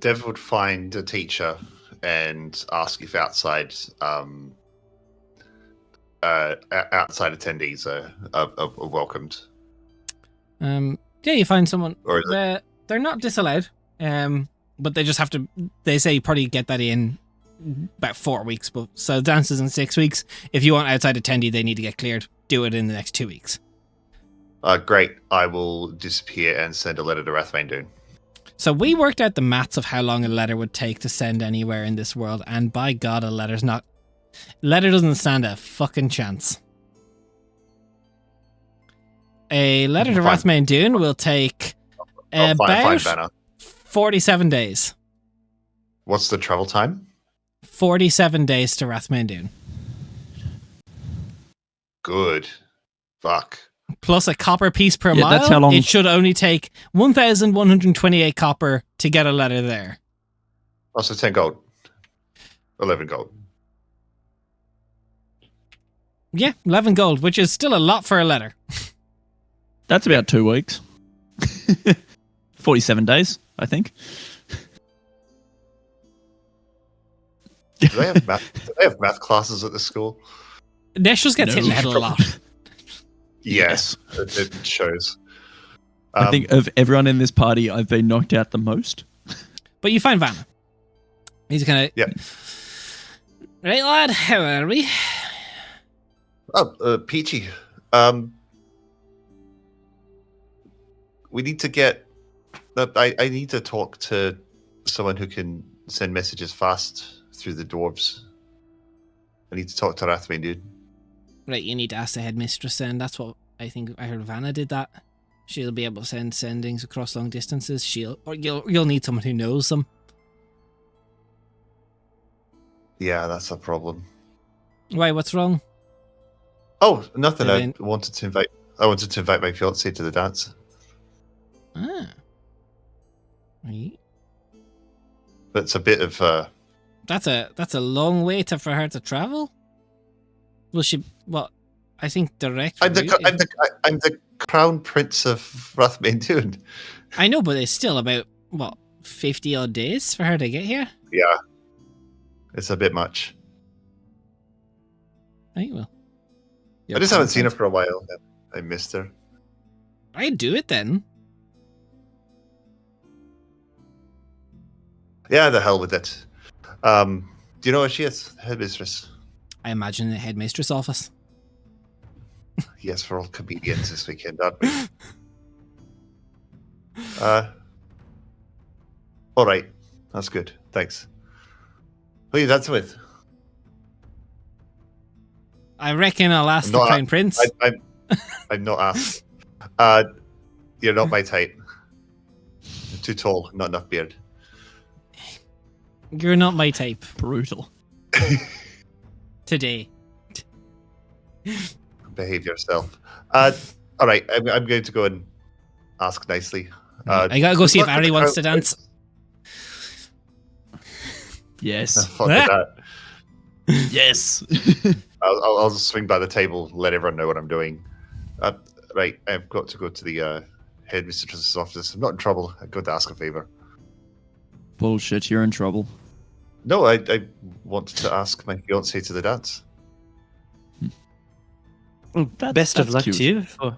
Speaker 3: Dev would find a teacher and ask if outside attendees are welcomed.
Speaker 1: Yeah, you find someone.
Speaker 3: Or is
Speaker 1: they're not disallowed. But they just have to. They say you probably get that in about 4 weeks. But so dances in 6 weeks. If you want outside attendee, they need to get cleared. Do it in the next 2 weeks.
Speaker 3: Great. I will disappear and send a letter to Rathbane Dune.
Speaker 1: So we worked out the maths of how long a letter would take to send anywhere in this world, and by God, a letter doesn't stand a fucking chance. A letter to Rathbane Dune will take about 47 days.
Speaker 3: What's the travel time?
Speaker 1: 47 days to Rathbane Dune.
Speaker 3: Good. Fuck.
Speaker 1: Plus a copper piece per mile.
Speaker 4: That's how long.
Speaker 1: It should only take 1,128 copper to get a letter there.
Speaker 3: Also 10 gold. 11 gold.
Speaker 1: Yeah, 11 gold, which is still a lot for a letter.
Speaker 4: That's about 2 weeks. 47 days, I think.
Speaker 3: Do they have math classes at this school?
Speaker 1: Nesh just gets hit in the head a lot.
Speaker 3: Yes, it shows.
Speaker 4: I think of everyone in this party, I've been knocked out the most.
Speaker 1: But you find Vanna. He's kind of...
Speaker 3: Yeah.
Speaker 1: Right, lad, how are we?
Speaker 3: Oh, Peachy. We need to get I need to talk to someone who can send messages fast through the dwarves. I need to talk to Rathmane, dude.
Speaker 1: Right, you need to ask the headmistress then. That's what I think I heard Vanna did that. She'll be able to send sendings across long distances. You'll need someone who knows them.
Speaker 3: Yeah, that's a problem.
Speaker 1: Why, what's wrong?
Speaker 3: Oh, nothing.
Speaker 1: Then-
Speaker 3: I wanted to invite my fiance to the dance.
Speaker 1: Ah. Right.
Speaker 3: But it's a bit of
Speaker 1: That's a long way for her to travel. Well, I think direct.
Speaker 3: I'm
Speaker 1: route is-
Speaker 3: I'm the crown prince of Rathmane, dude.
Speaker 1: I know, but it's still about 50 odd days for her to get here.
Speaker 3: Yeah, it's a bit much.
Speaker 1: Right, well.
Speaker 3: I just haven't seen her for a while. I missed her.
Speaker 1: I'd do it then.
Speaker 3: Yeah, the hell with it. Do you know where she is, headmistress?
Speaker 1: I imagine in the headmistress office.
Speaker 3: Yes, we're all comedians this weekend, aren't we? All right, that's good. Thanks. Who are you dancing with?
Speaker 1: I reckon I'll ask the
Speaker 3: No,
Speaker 1: Crown Prince.
Speaker 3: I'm not asked. You're not my type. You're too tall, not enough beard.
Speaker 1: You're not my type.
Speaker 4: Brutal.
Speaker 1: Today.
Speaker 3: Behave yourself. All right, I'm going to go and ask nicely.
Speaker 1: I gotta go see if
Speaker 3: good luck with
Speaker 1: Ari
Speaker 3: the
Speaker 1: wants to
Speaker 3: crown
Speaker 1: dance.
Speaker 4: Yes.
Speaker 3: Fuck with that.
Speaker 4: Yes.
Speaker 3: I'll just swing by the table, let everyone know what I'm doing. Right, I've got to go to the headmistress's office. I'm not in trouble. I've got to ask a favor.
Speaker 4: Bullshit, you're in trouble.
Speaker 3: No, I want to ask my fiance to the dance.
Speaker 5: Best of
Speaker 4: that's
Speaker 5: luck
Speaker 4: cute.
Speaker 5: to you for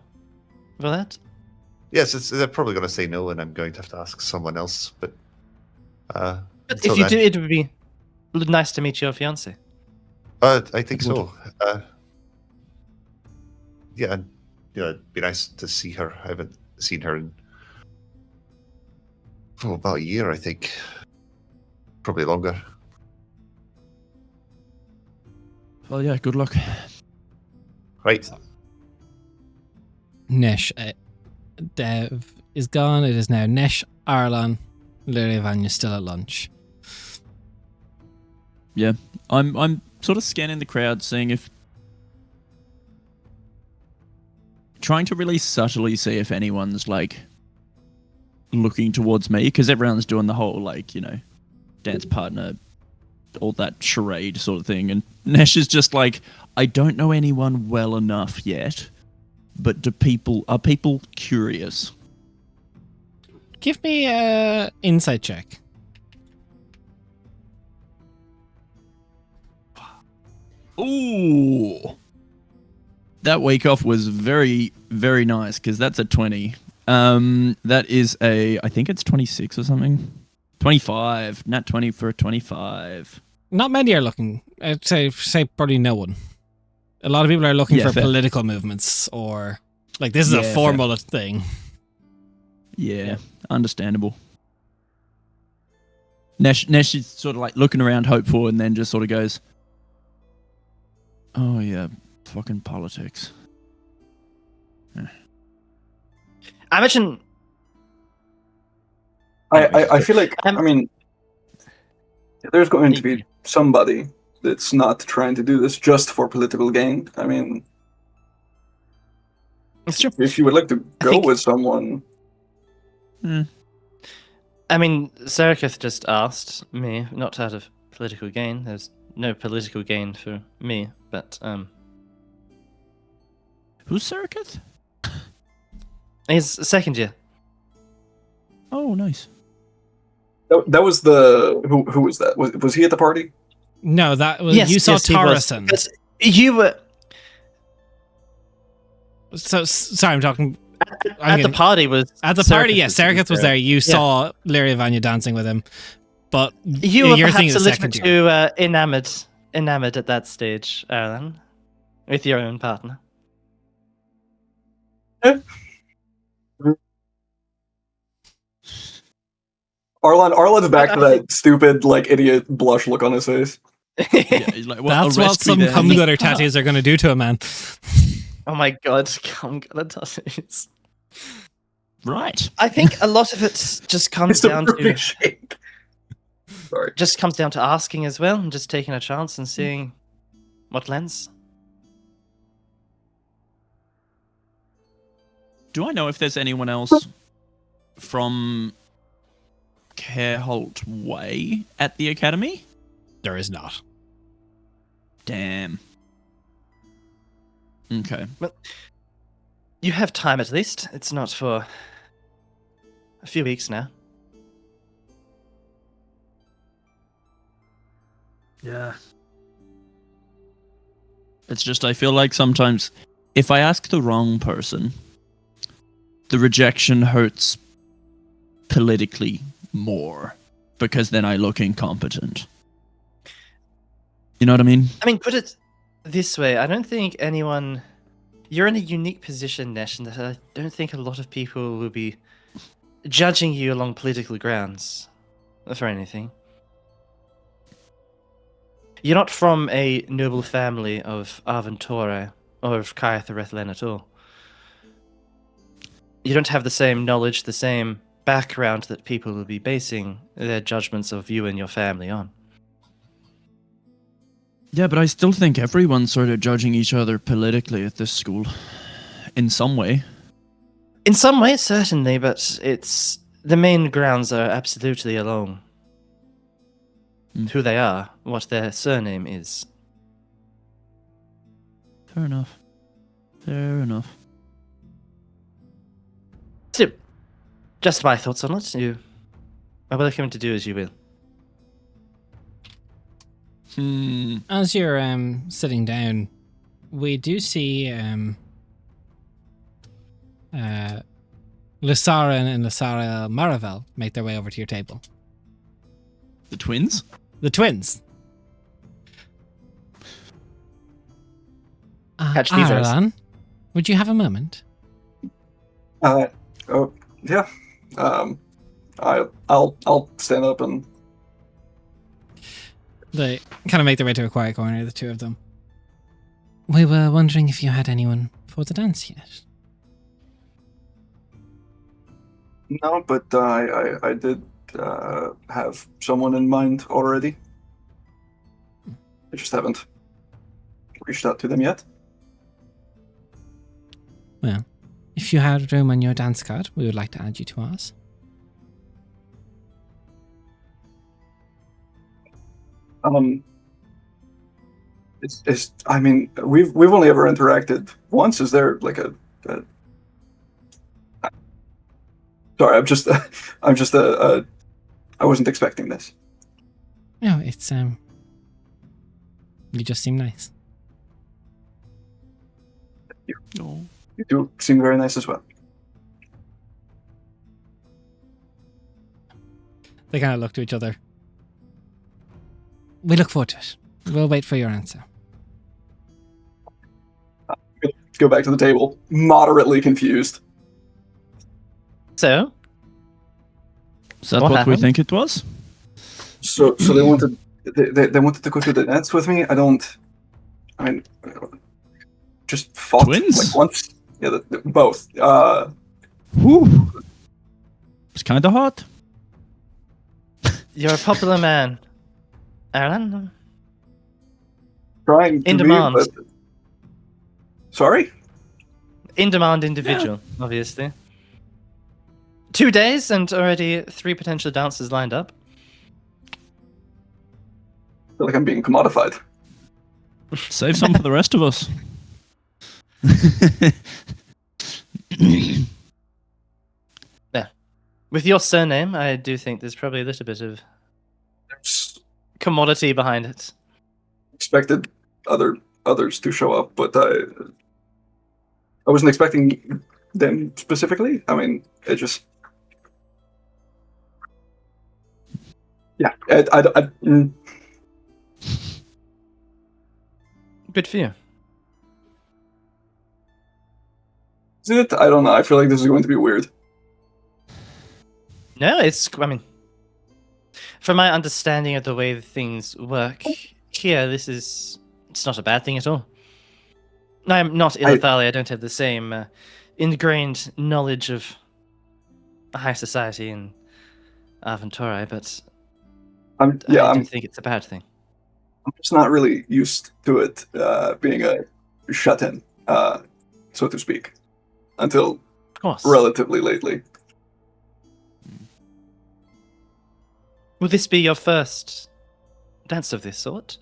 Speaker 5: that.
Speaker 3: Yes, they're probably going to say no, and I'm going to have to ask someone else. But
Speaker 5: But
Speaker 3: until
Speaker 5: if you
Speaker 3: then-
Speaker 5: do, it would be nice to meet your fiance.
Speaker 3: I think
Speaker 4: It would.
Speaker 3: so. Yeah, and, it'd be nice to see her. I haven't seen her in about a year, I think. Probably longer.
Speaker 4: Well, yeah, good luck.
Speaker 3: Right.
Speaker 1: Nesh, Dev is gone. It is now Nesh, Arlan, Lyria Vanya still at lunch.
Speaker 4: Yeah, I'm sort of scanning the crowd, seeing if, trying to really subtly see if anyone's like looking towards me, because everyone's doing the whole dance partner, all that charade sort of thing, and Nesh is just like, I don't know anyone well enough yet, but are people curious?
Speaker 1: Give me a insight check.
Speaker 4: Ooh. That week off was very, very nice, because that's a 20. That is I think it's 26 or something. 25. Nat 20 for a 25.
Speaker 1: Not many are looking. I'd say probably no one. A lot of people are looking
Speaker 4: Yeah,
Speaker 1: for
Speaker 4: fair.
Speaker 1: political movements or this is
Speaker 4: Yeah,
Speaker 1: a
Speaker 4: fair.
Speaker 1: formal thing.
Speaker 4: Yeah, understandable. Nesh is sort of like looking around hopeful, and then just sort of goes, oh yeah, fucking politics.
Speaker 5: I imagine.
Speaker 2: I feel like
Speaker 5: Um,
Speaker 2: I mean, there's going to be somebody that's not trying to do this just for political gain. I mean,
Speaker 5: It's true.
Speaker 2: if you would like to
Speaker 5: I
Speaker 2: go
Speaker 5: think-
Speaker 2: with someone,
Speaker 5: I mean, Seriketh just asked me, not out of political gain. There's no political gain for me, but
Speaker 4: Who's Seriketh?
Speaker 5: he's second year.
Speaker 4: Oh, nice.
Speaker 2: that was the who was that? Was he at the party?
Speaker 1: No, that was
Speaker 5: Yes,
Speaker 1: you saw
Speaker 5: yes, he was.
Speaker 1: Tarison.
Speaker 5: But you were
Speaker 1: So sorry, I'm talking
Speaker 5: at the party. Was
Speaker 1: at the party.
Speaker 5: Seriketh
Speaker 1: Yes, Seriketh was there. You saw Lyria Vanya dancing with him, but
Speaker 5: You were
Speaker 1: you're thinking
Speaker 5: perhaps
Speaker 1: the
Speaker 5: a little
Speaker 1: second
Speaker 5: bit
Speaker 1: year.
Speaker 5: too enamored at that stage, Alan, with your own partner.
Speaker 2: Arlen's back
Speaker 5: I
Speaker 2: to that
Speaker 5: think-
Speaker 2: stupid, like, idiot blush look on his face.
Speaker 4: Yeah, he's like, well,
Speaker 1: That's what
Speaker 4: arrest me
Speaker 1: some
Speaker 4: then.
Speaker 1: cum gutter tattoos are going to do to a man.
Speaker 5: Oh my god, come gonna tattoos.
Speaker 4: Right.
Speaker 5: I think a lot of it just comes
Speaker 2: It's a
Speaker 5: down
Speaker 2: perfect
Speaker 5: to
Speaker 2: shape. Sorry.
Speaker 5: asking as well, and just taking a chance and seeing what lands.
Speaker 4: Do I know if there's anyone else from Careholt Way at the academy?
Speaker 1: There is not.
Speaker 4: Damn. Okay.
Speaker 5: You have time at least. It's not for a few weeks now.
Speaker 4: Yeah. It's just I feel like sometimes if I ask the wrong person, the rejection hurts politically more because then I look incompetent. You know what I mean?
Speaker 5: I mean, put it this way, I don't think anyone... You're in a unique position, Nesh, in that I don't think a lot of people will be judging you along political grounds for anything. You're not from a noble family of Arventora or of Kaitha at all. You don't have the same knowledge, the same background that people will be basing their judgments of you and your family on.
Speaker 4: Yeah, but I still think everyone's sort of judging each other politically at this school. In some way.
Speaker 5: In some ways, certainly, but it's... The main grounds are absolutely along who they are, what their surname is.
Speaker 4: Fair enough. Fair enough.
Speaker 5: So, just my thoughts on it. You are welcome to do as you will.
Speaker 1: As you're sitting down, we do see Lysara and Lysara Maravel make their way over to your table.
Speaker 4: The twins?
Speaker 1: The twins.
Speaker 5: Catch these eyes.
Speaker 1: Arlan, would you have a moment?
Speaker 2: Oh, yeah. I'll stand up and...
Speaker 1: They kind of make their way to a quiet corner, the two of them. We were wondering if you had anyone for the dance yet.
Speaker 2: No, but I did have someone in mind already. I just haven't reached out to them yet.
Speaker 1: Well, if you had room on your dance card, we would like to add you to ours.
Speaker 2: It's I mean, we've only ever interacted once. Is there like a sorry, I wasn't expecting this.
Speaker 1: No, it's you just seem nice.
Speaker 4: No.
Speaker 2: You do seem very nice as well.
Speaker 1: They kind of look to each other. We look forward to it. We'll wait for your answer.
Speaker 2: Go back to the table, moderately confused.
Speaker 5: So,
Speaker 4: Is that
Speaker 5: What
Speaker 4: what we
Speaker 5: happened?
Speaker 4: think it was?
Speaker 2: So they wanted to go to the dance with me. I mean, just fought
Speaker 4: Twins?
Speaker 2: like once. Yeah, both.
Speaker 4: Whew. It's kind of hot.
Speaker 5: you're a popular man. Aaron?
Speaker 2: Trying to
Speaker 5: In
Speaker 2: be,
Speaker 5: demand.
Speaker 2: but... Sorry?
Speaker 5: In-demand individual, obviously. 2 days and already 3 potential dances lined up.
Speaker 2: I feel like I'm being commodified.
Speaker 4: Save some for the rest of us.
Speaker 5: With your surname, I do think there's probably a little bit of
Speaker 2: There's
Speaker 5: commodity behind it.
Speaker 2: expected others to show up, but I wasn't expecting them specifically. I mean, it just... Yeah,
Speaker 5: Good for you.
Speaker 2: Is it? I don't know. I feel like this is going to be weird.
Speaker 5: No, I mean, from my understanding of the way things work here, it's not a bad thing at all. I'm not Ilithali. I don't have the same ingrained knowledge of high society in Aventura, but I don't think it's a bad thing.
Speaker 2: I'm just not really used to it being a shut-in, so to speak, until
Speaker 5: Of course.
Speaker 2: relatively lately.
Speaker 5: Will this be your first dance of this sort?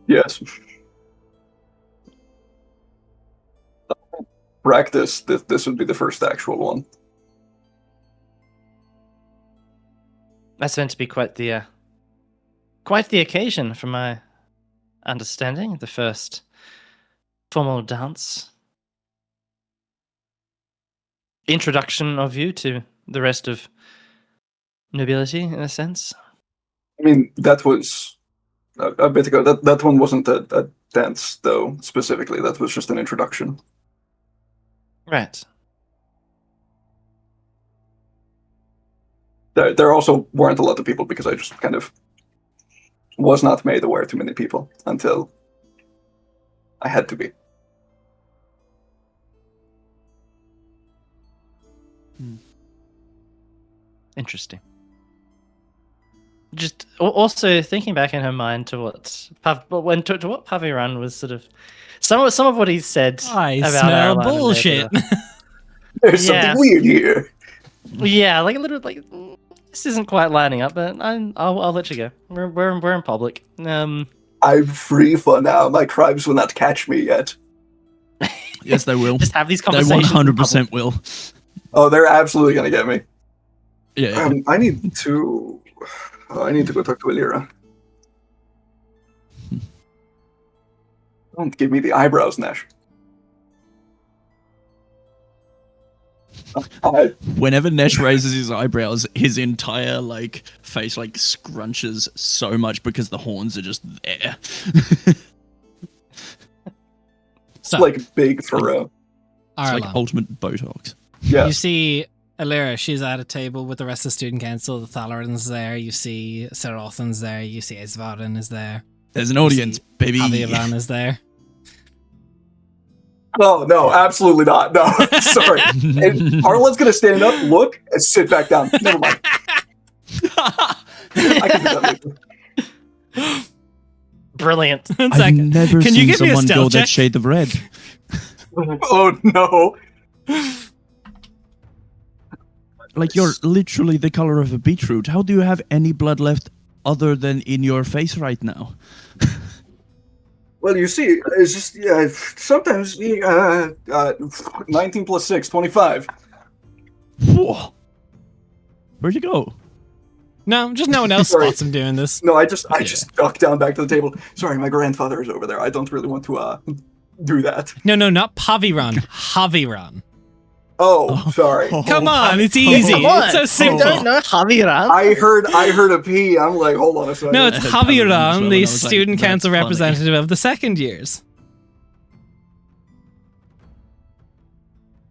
Speaker 2: Yes. Practice, this would be the first actual one.
Speaker 5: That's meant to be quite the occasion, from my understanding. The first formal dance. Introduction of you to the rest of nobility, in a sense.
Speaker 2: I mean, that was a bit ago. That one wasn't a dance, though, specifically. That was just an introduction.
Speaker 5: Right.
Speaker 2: There also weren't a lot of people because I just kind of was not made aware to many people until I had to be.
Speaker 5: Interesting. Just also thinking back in her mind to what Paviran was sort of some of what he said.
Speaker 1: I
Speaker 5: about
Speaker 1: smell
Speaker 5: Ireland and
Speaker 1: bullshit.
Speaker 2: There's
Speaker 5: Yeah.
Speaker 2: something weird here.
Speaker 5: Yeah, like a little like this isn't quite lining up, but I'll let you go. We're in public.
Speaker 2: I'm free for now. My crimes will not catch me yet.
Speaker 4: Yes, they will.
Speaker 5: Just have these
Speaker 4: They
Speaker 5: conversations.
Speaker 4: 100% will.
Speaker 2: Oh, they're absolutely gonna get me.
Speaker 4: Yeah.
Speaker 2: I need to go talk to Illyra. Don't give me the eyebrows, Nash.
Speaker 4: Whenever Nesh raises his eyebrows, his entire face scrunches so much because the horns are just there.
Speaker 1: So,
Speaker 2: like big furrow.
Speaker 4: It's
Speaker 1: Arlan,
Speaker 4: like ultimate Botox.
Speaker 2: Yeah.
Speaker 1: you see Illyra, she's at a table with the rest of the student council. The Thalaran's there. You see Serothan's there. You see Esvarin is there.
Speaker 4: There's an audience, baby.
Speaker 1: Javiavan is there.
Speaker 2: Oh no, absolutely not. No, sorry. And Arlen's gonna stand up, look, and sit back down. Never mind. I can do that later.
Speaker 5: Brilliant.
Speaker 1: One
Speaker 4: I've
Speaker 1: second.
Speaker 4: never
Speaker 1: Can you
Speaker 4: seen
Speaker 1: give me a
Speaker 4: someone go
Speaker 1: stealth
Speaker 4: that
Speaker 1: check?
Speaker 4: shade of red.
Speaker 2: Oh no.
Speaker 4: Like, you're literally the color of a beetroot. How do you have any blood left other than in your face right now?
Speaker 2: Well, you see, it's just sometimes 19 plus 6, 25.
Speaker 4: Whoa. Where'd you go?
Speaker 1: No, just no one else
Speaker 2: Sorry.
Speaker 1: spots him doing this.
Speaker 2: No, I just duck down back to the table. Sorry, my grandfather is over there. I don't really want to do that.
Speaker 1: No, not Paviran. Javiran.
Speaker 2: Oh, sorry.
Speaker 1: Come on, it's easy.
Speaker 5: Come on.
Speaker 1: It's so
Speaker 5: You
Speaker 1: simple.
Speaker 5: don't know Javiran?
Speaker 2: I heard a P. I'm like, hold on a second.
Speaker 1: No, it's
Speaker 4: I had Paviran as well,
Speaker 1: Javiran,
Speaker 4: and
Speaker 1: the
Speaker 4: I was like,
Speaker 1: student
Speaker 4: that's
Speaker 1: council
Speaker 4: funny.
Speaker 1: representative of the second years.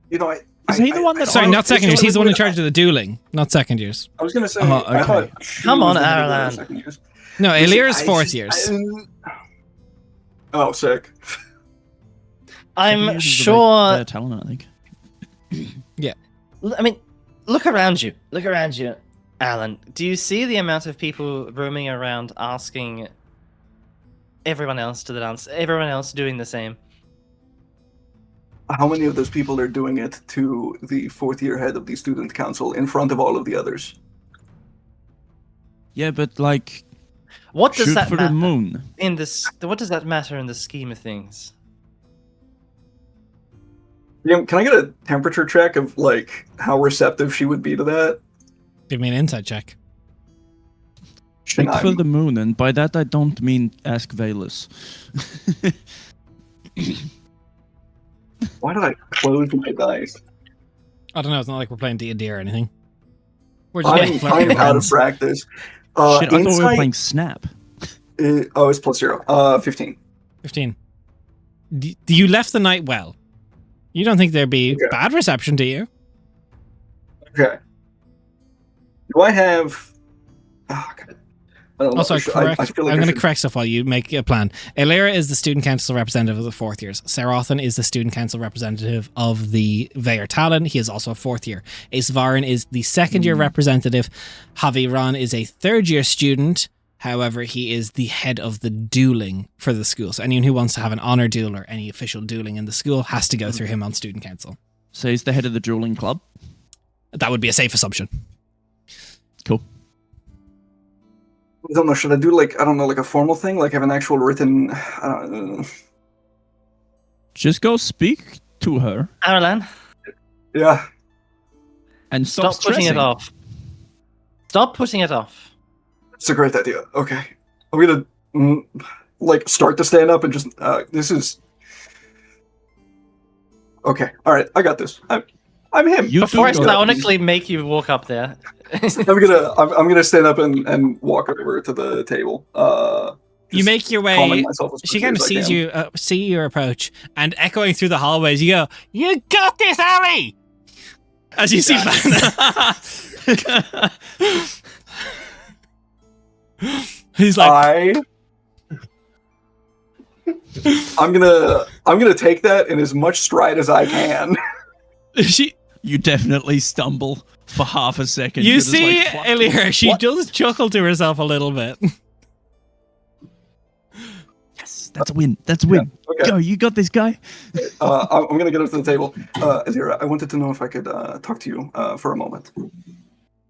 Speaker 2: You know,
Speaker 4: Is he the one that-
Speaker 1: Sorry,
Speaker 4: Oh,
Speaker 1: not second years. He's the one in charge
Speaker 2: of.
Speaker 1: of the dueling, not second years.
Speaker 2: I was gonna say.
Speaker 4: Oh,
Speaker 2: I
Speaker 4: okay.
Speaker 2: thought she
Speaker 5: Come
Speaker 2: was
Speaker 5: on,
Speaker 2: the one who did
Speaker 5: Ireland.
Speaker 2: the second years.
Speaker 1: No,
Speaker 2: You see,
Speaker 1: Illyra's
Speaker 2: I
Speaker 1: fourth
Speaker 2: just-
Speaker 1: years.
Speaker 2: Oh, sick.
Speaker 5: I'm
Speaker 4: Second years is
Speaker 5: sure.
Speaker 4: their talent, I think.
Speaker 5: I mean, look around you. Look around you, Alan. Do you see the amount of people roaming around asking everyone else to the dance? Everyone else doing the same.
Speaker 2: How many of those people are doing it to the fourth year head of the student council in front of all of the others?
Speaker 4: Yeah, but like,
Speaker 5: What does
Speaker 4: shoot
Speaker 5: that
Speaker 4: for
Speaker 5: matter
Speaker 4: the moon.
Speaker 5: in this? What does that matter in the scheme of things?
Speaker 2: Yeah, can I get a temperature check of like how receptive she would be to that?
Speaker 1: Give me an insight check.
Speaker 4: Shoot
Speaker 2: And
Speaker 4: for
Speaker 2: I'm-
Speaker 4: the moon, and by that I don't mean ask Valus.
Speaker 2: Why did I close my dice?
Speaker 1: I don't know. It's not like we're playing D&D or anything. We're just getting
Speaker 2: I'm
Speaker 1: flirty with
Speaker 2: out of
Speaker 1: friends.
Speaker 2: practice.
Speaker 4: Shit, I thought we were
Speaker 2: Insight-
Speaker 4: playing Snap.
Speaker 2: Oh, it's plus 0. 15.
Speaker 1: 15. You left the night well. You don't think there'd be
Speaker 2: Okay.
Speaker 1: bad reception, do you?
Speaker 2: Okay. Do I have? Oh, God. I don't know.
Speaker 1: Also,
Speaker 2: I feel like
Speaker 1: I'm
Speaker 2: I
Speaker 1: going to
Speaker 2: should-
Speaker 1: correct stuff while you make a plan. Elira is the student council representative of the fourth years. Serothan is the student council representative of the Vaer Talon. He is also a fourth year. Ace Varan is the second year representative. Javi Ron is a third year student. However, he is the head of the dueling for the school. So anyone who wants to have an honor duel or any official dueling in the school has to go through him on student council.
Speaker 4: So he's the head of the dueling club.
Speaker 1: That would be a safe assumption.
Speaker 4: Cool.
Speaker 2: I don't know. Should I do like a formal thing, like have an actual written? I don't know.
Speaker 4: Just go speak to her
Speaker 5: Aralan,
Speaker 2: Yeah.
Speaker 4: and
Speaker 5: stop putting
Speaker 4: stressing.
Speaker 5: it off. Stop putting it off.
Speaker 2: It's a great idea. Okay, I'm gonna like start to stand up and just. This is. Okay. All right. I got this. I'm him.
Speaker 4: You
Speaker 5: Before I
Speaker 4: do go.
Speaker 5: psionically make you walk up there.
Speaker 2: I'm gonna stand up and walk over to the table.
Speaker 1: You
Speaker 2: just
Speaker 1: make your way.
Speaker 2: calming myself as
Speaker 1: She
Speaker 2: quickly
Speaker 1: kind of
Speaker 2: as I
Speaker 1: sees
Speaker 2: can.
Speaker 1: you, see your approach, and echoing through the hallways, you go, "You got this, Ali!" As you see Vanna. He's like,
Speaker 2: I'm gonna take that in as much stride as I can.
Speaker 1: she.
Speaker 4: You definitely stumble for half a second.
Speaker 1: You
Speaker 4: You're just
Speaker 1: see,
Speaker 4: like, "Fuck."
Speaker 1: Elira, she
Speaker 4: What?
Speaker 1: does chuckle to herself a little bit.
Speaker 4: Yes, that's a win. That's a win.
Speaker 2: Okay.
Speaker 4: Go, you got this, guy.
Speaker 2: I'm gonna get up to the table. Azira, I wanted to know if I could talk to you for a moment.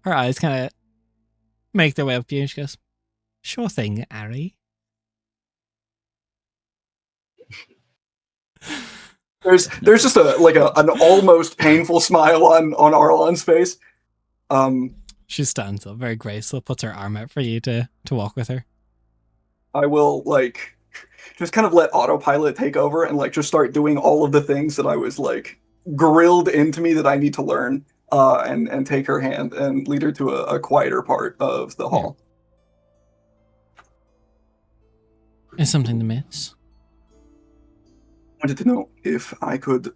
Speaker 1: Her eyes kind of make their way up to you, and she goes, "Sure thing, Ari."
Speaker 2: There's just an almost painful smile on Arlon's face.
Speaker 1: She stands up, very graceful, puts her arm out for you to walk with her.
Speaker 2: I will like just kind of let autopilot take over and like just start doing all of the things that I was like grilled into me that I need to learn. And take her hand and lead her to a quieter part of the hall.
Speaker 1: Is something to miss?
Speaker 2: I wanted to know if I could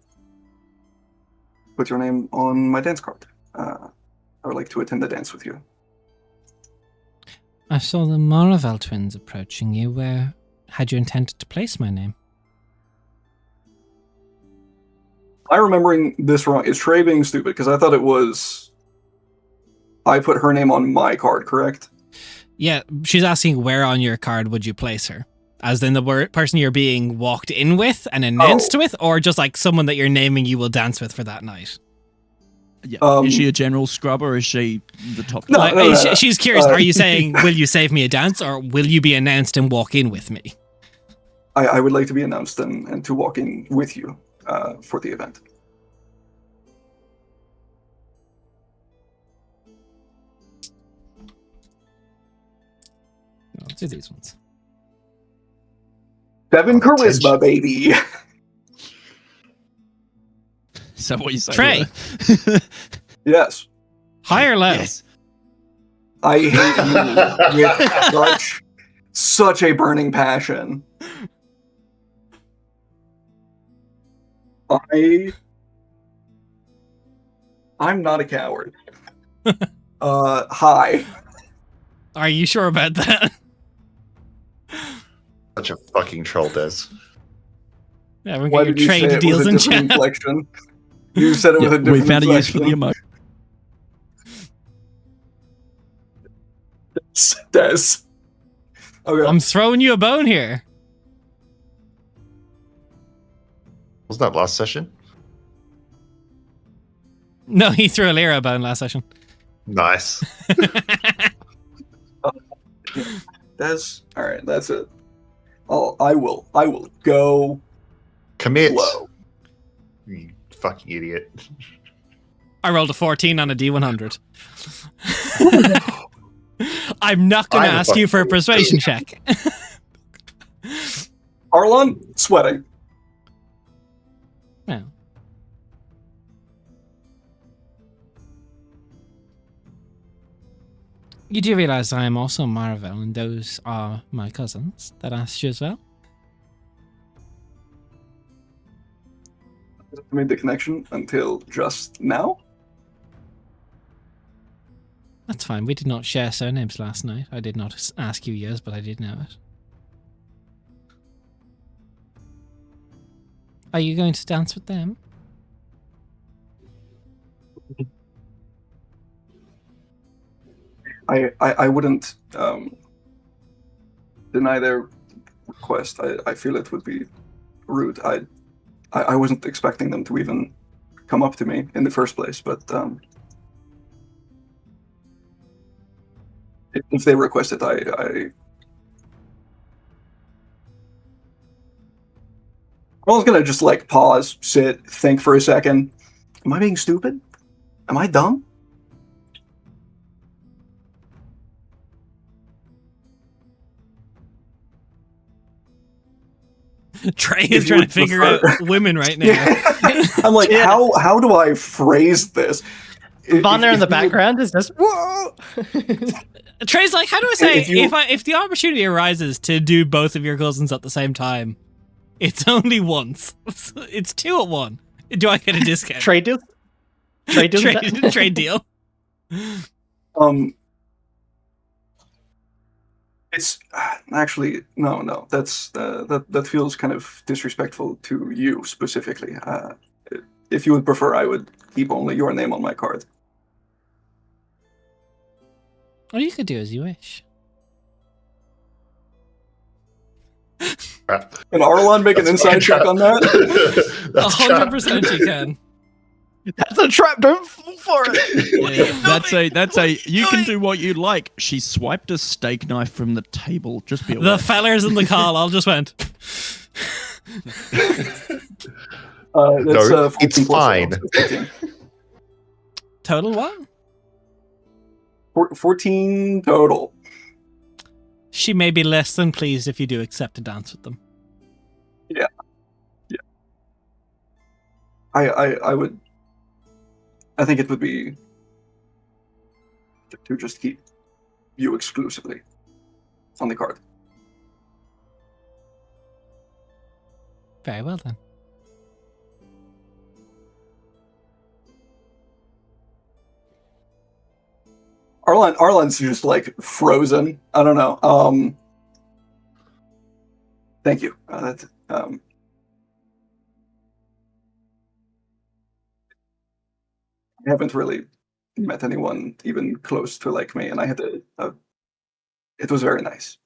Speaker 2: put your name on my dance card. I would like to attend the dance with you.
Speaker 1: I saw the Maravel twins approaching you. Where had you intended to place my name?
Speaker 2: Am I remembering this wrong? Is Trey being stupid? Because I thought it was... I put her name on my card, correct?
Speaker 1: Yeah, she's asking where on your card would you place her? As in the person you're being walked in with and announced with, or just like someone that you're naming you will dance with for that night?
Speaker 4: Yeah. Is she a general scrub or is she the top?
Speaker 2: No,
Speaker 1: Like, she's curious. Are you
Speaker 2: Uh,
Speaker 1: saying, will you save me a dance, or will you be announced and walk in with me?
Speaker 2: I would like to be announced and to walk in with you for the event.
Speaker 1: Let's do these ones.
Speaker 2: 7 charisma,
Speaker 3: Attention.
Speaker 2: baby!
Speaker 4: Is that what you say?
Speaker 1: Trey.
Speaker 2: Yes.
Speaker 1: High or low?
Speaker 4: Yes.
Speaker 2: I hate you with such a burning passion. I'm not a coward. Hi.
Speaker 1: Are you sure about that?
Speaker 3: Such a fucking troll, Des.
Speaker 1: Yeah, we're
Speaker 2: Why
Speaker 1: getting
Speaker 2: did
Speaker 1: your
Speaker 2: you say
Speaker 1: trade
Speaker 2: it
Speaker 1: deals
Speaker 2: with a
Speaker 1: in
Speaker 2: different
Speaker 1: chat.
Speaker 2: inflection? You said it with a
Speaker 4: Yeah,
Speaker 2: different
Speaker 4: we found a use for the
Speaker 2: inflection.
Speaker 4: emotion.
Speaker 2: Des. Okay.
Speaker 1: I'm throwing you a bone here.
Speaker 3: Wasn't that last session?
Speaker 1: No, he threw a Lyra a bone last session.
Speaker 3: Nice.
Speaker 2: Des. Alright, that's it. I will go
Speaker 3: Commit.
Speaker 2: low.
Speaker 3: You fucking idiot.
Speaker 1: I rolled a 14 on a D100. I'm not going to
Speaker 3: I'm a
Speaker 1: ask you for a
Speaker 3: fucking
Speaker 1: persuasion check.
Speaker 2: Arlon, sweating.
Speaker 1: Well. You do realize I am also Maravel, and those are my cousins that asked you as well?
Speaker 2: I made the connection until just now.
Speaker 1: That's fine. We did not share surnames last night. I did not ask you yours, but I did know it. Are you going to dance with them?
Speaker 2: I wouldn't deny their request. I feel it would be rude. I wasn't expecting them to even come up to me in the first place, but if they request it, I was gonna just like pause, sit, think for a second. Am I being stupid? Am I dumb?
Speaker 1: Trey
Speaker 2: If
Speaker 1: is
Speaker 2: you
Speaker 1: trying to
Speaker 2: would
Speaker 1: figure
Speaker 2: prefer-
Speaker 1: out women right now.
Speaker 2: Yeah. I'm like,
Speaker 5: Yeah.
Speaker 2: how do I phrase this?
Speaker 5: Vanna in the
Speaker 2: you would-
Speaker 5: background is just whoa.
Speaker 1: Trey's like, how do I say
Speaker 2: If you-
Speaker 1: if the opportunity arises to do both of your cousins at the same time, it's only once. It's 2 at 1. Do I get a discount?
Speaker 5: Trade deal. Trade deal.
Speaker 1: Trade deal.
Speaker 2: It's actually no. That's that feels kind of disrespectful to you specifically. If you would prefer, I would keep only your name on my card.
Speaker 1: Or you could do as you wish.
Speaker 3: Crap.
Speaker 2: Can Arlon make an
Speaker 3: That's
Speaker 2: inside check
Speaker 3: fucking
Speaker 2: on that?
Speaker 3: That's crap.
Speaker 1: 100% you can.
Speaker 5: That's a trap. Don't fall for it.
Speaker 4: Yeah, that's a. You can do what you like. She swiped a steak knife from the table. Just be aware.
Speaker 1: The fellers in the call all just went.
Speaker 2: That's,
Speaker 3: No,
Speaker 2: 14
Speaker 3: it's
Speaker 2: plus
Speaker 3: fine.
Speaker 2: 14.
Speaker 1: Total what?
Speaker 2: 14 total.
Speaker 1: She may be less than pleased if you do accept to dance with them.
Speaker 2: I would. I think it would be to just keep you exclusively on the card.
Speaker 1: Very well then.
Speaker 2: Arlen's just like frozen. I don't know. Thank you. That's I haven't really met anyone even close to like me, and I had to. It was very nice.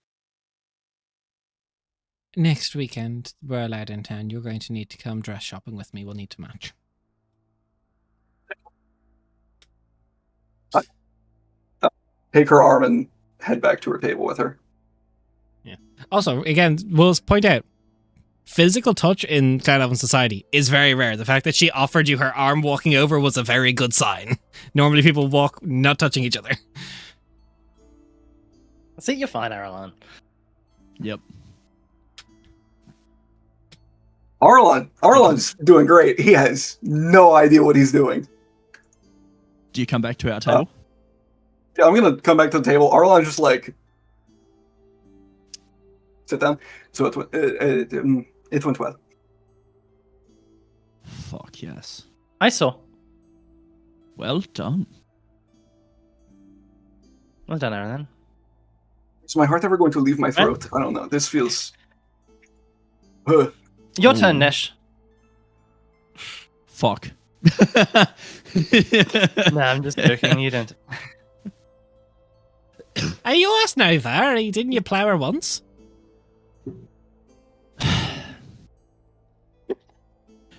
Speaker 1: Next weekend, we're allowed in town. You're going to need to come dress shopping with me. We'll need to match.
Speaker 2: Take her arm and head back to her table with her.
Speaker 1: Also, again, we'll point out, physical touch in Cloud Elven society is very rare. The fact that she offered you her arm walking over was a very good sign. Normally people walk not touching each other.
Speaker 5: See, you're fine, Arlan.
Speaker 4: Yep.
Speaker 2: Arlen's doing great. He has no idea what he's doing.
Speaker 4: Do you come back to our table?
Speaker 2: Yeah, I'm gonna come back to the table. Arlen's just like sit down. So it went well.
Speaker 4: Fuck yes.
Speaker 5: I saw.
Speaker 4: Well done.
Speaker 5: Well done, Arlan.
Speaker 2: Is my heart ever going to leave my throat? I don't know. This feels. Ugh.
Speaker 5: Your turn, Nesh.
Speaker 4: Fuck.
Speaker 5: No, I'm just joking. You don't.
Speaker 1: Are you asked now, Var? Didn't you plow her once?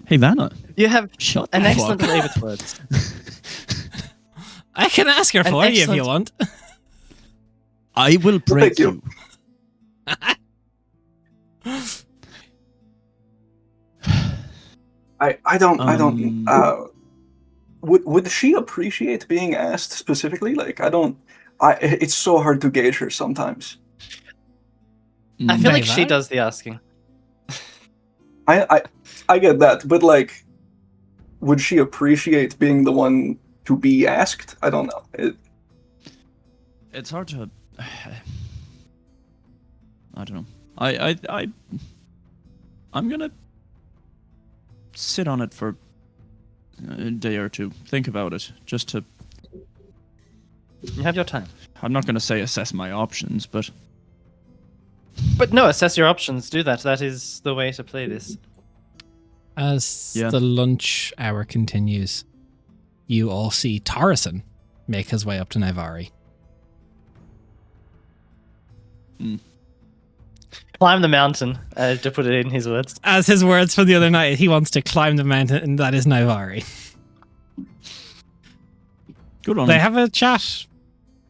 Speaker 4: Hey Vanna,
Speaker 5: You have
Speaker 4: shut
Speaker 5: an
Speaker 4: the
Speaker 5: excellent
Speaker 4: fuck
Speaker 5: way
Speaker 4: up.
Speaker 5: with words.
Speaker 1: I can ask her
Speaker 5: An
Speaker 1: for you if you
Speaker 5: excellent-
Speaker 1: want.
Speaker 4: I will break
Speaker 2: Thank you.
Speaker 4: you.
Speaker 2: I don't. Would she appreciate being asked specifically? Like I don't. It's so hard to gauge her sometimes.
Speaker 5: I feel like
Speaker 1: Maybe.
Speaker 5: she does the asking.
Speaker 2: I get that, but like, would she appreciate being the one to be asked? I don't know.
Speaker 4: It's hard to. I don't know. I'm gonna sit on it for a day or two. Think about it, just to
Speaker 5: You have your time.
Speaker 4: I'm not going to say assess my options, but
Speaker 5: But no, assess your options. Do that. That is the way to play this.
Speaker 1: As
Speaker 4: Yeah.
Speaker 1: the lunch hour continues, you all see Torreson make his way up to Naivari.
Speaker 5: Climb the mountain, to put it in his words.
Speaker 1: As his words from the other night, he wants to climb the mountain, and that is Naivari.
Speaker 4: good on
Speaker 1: They
Speaker 4: him.
Speaker 1: have a chat.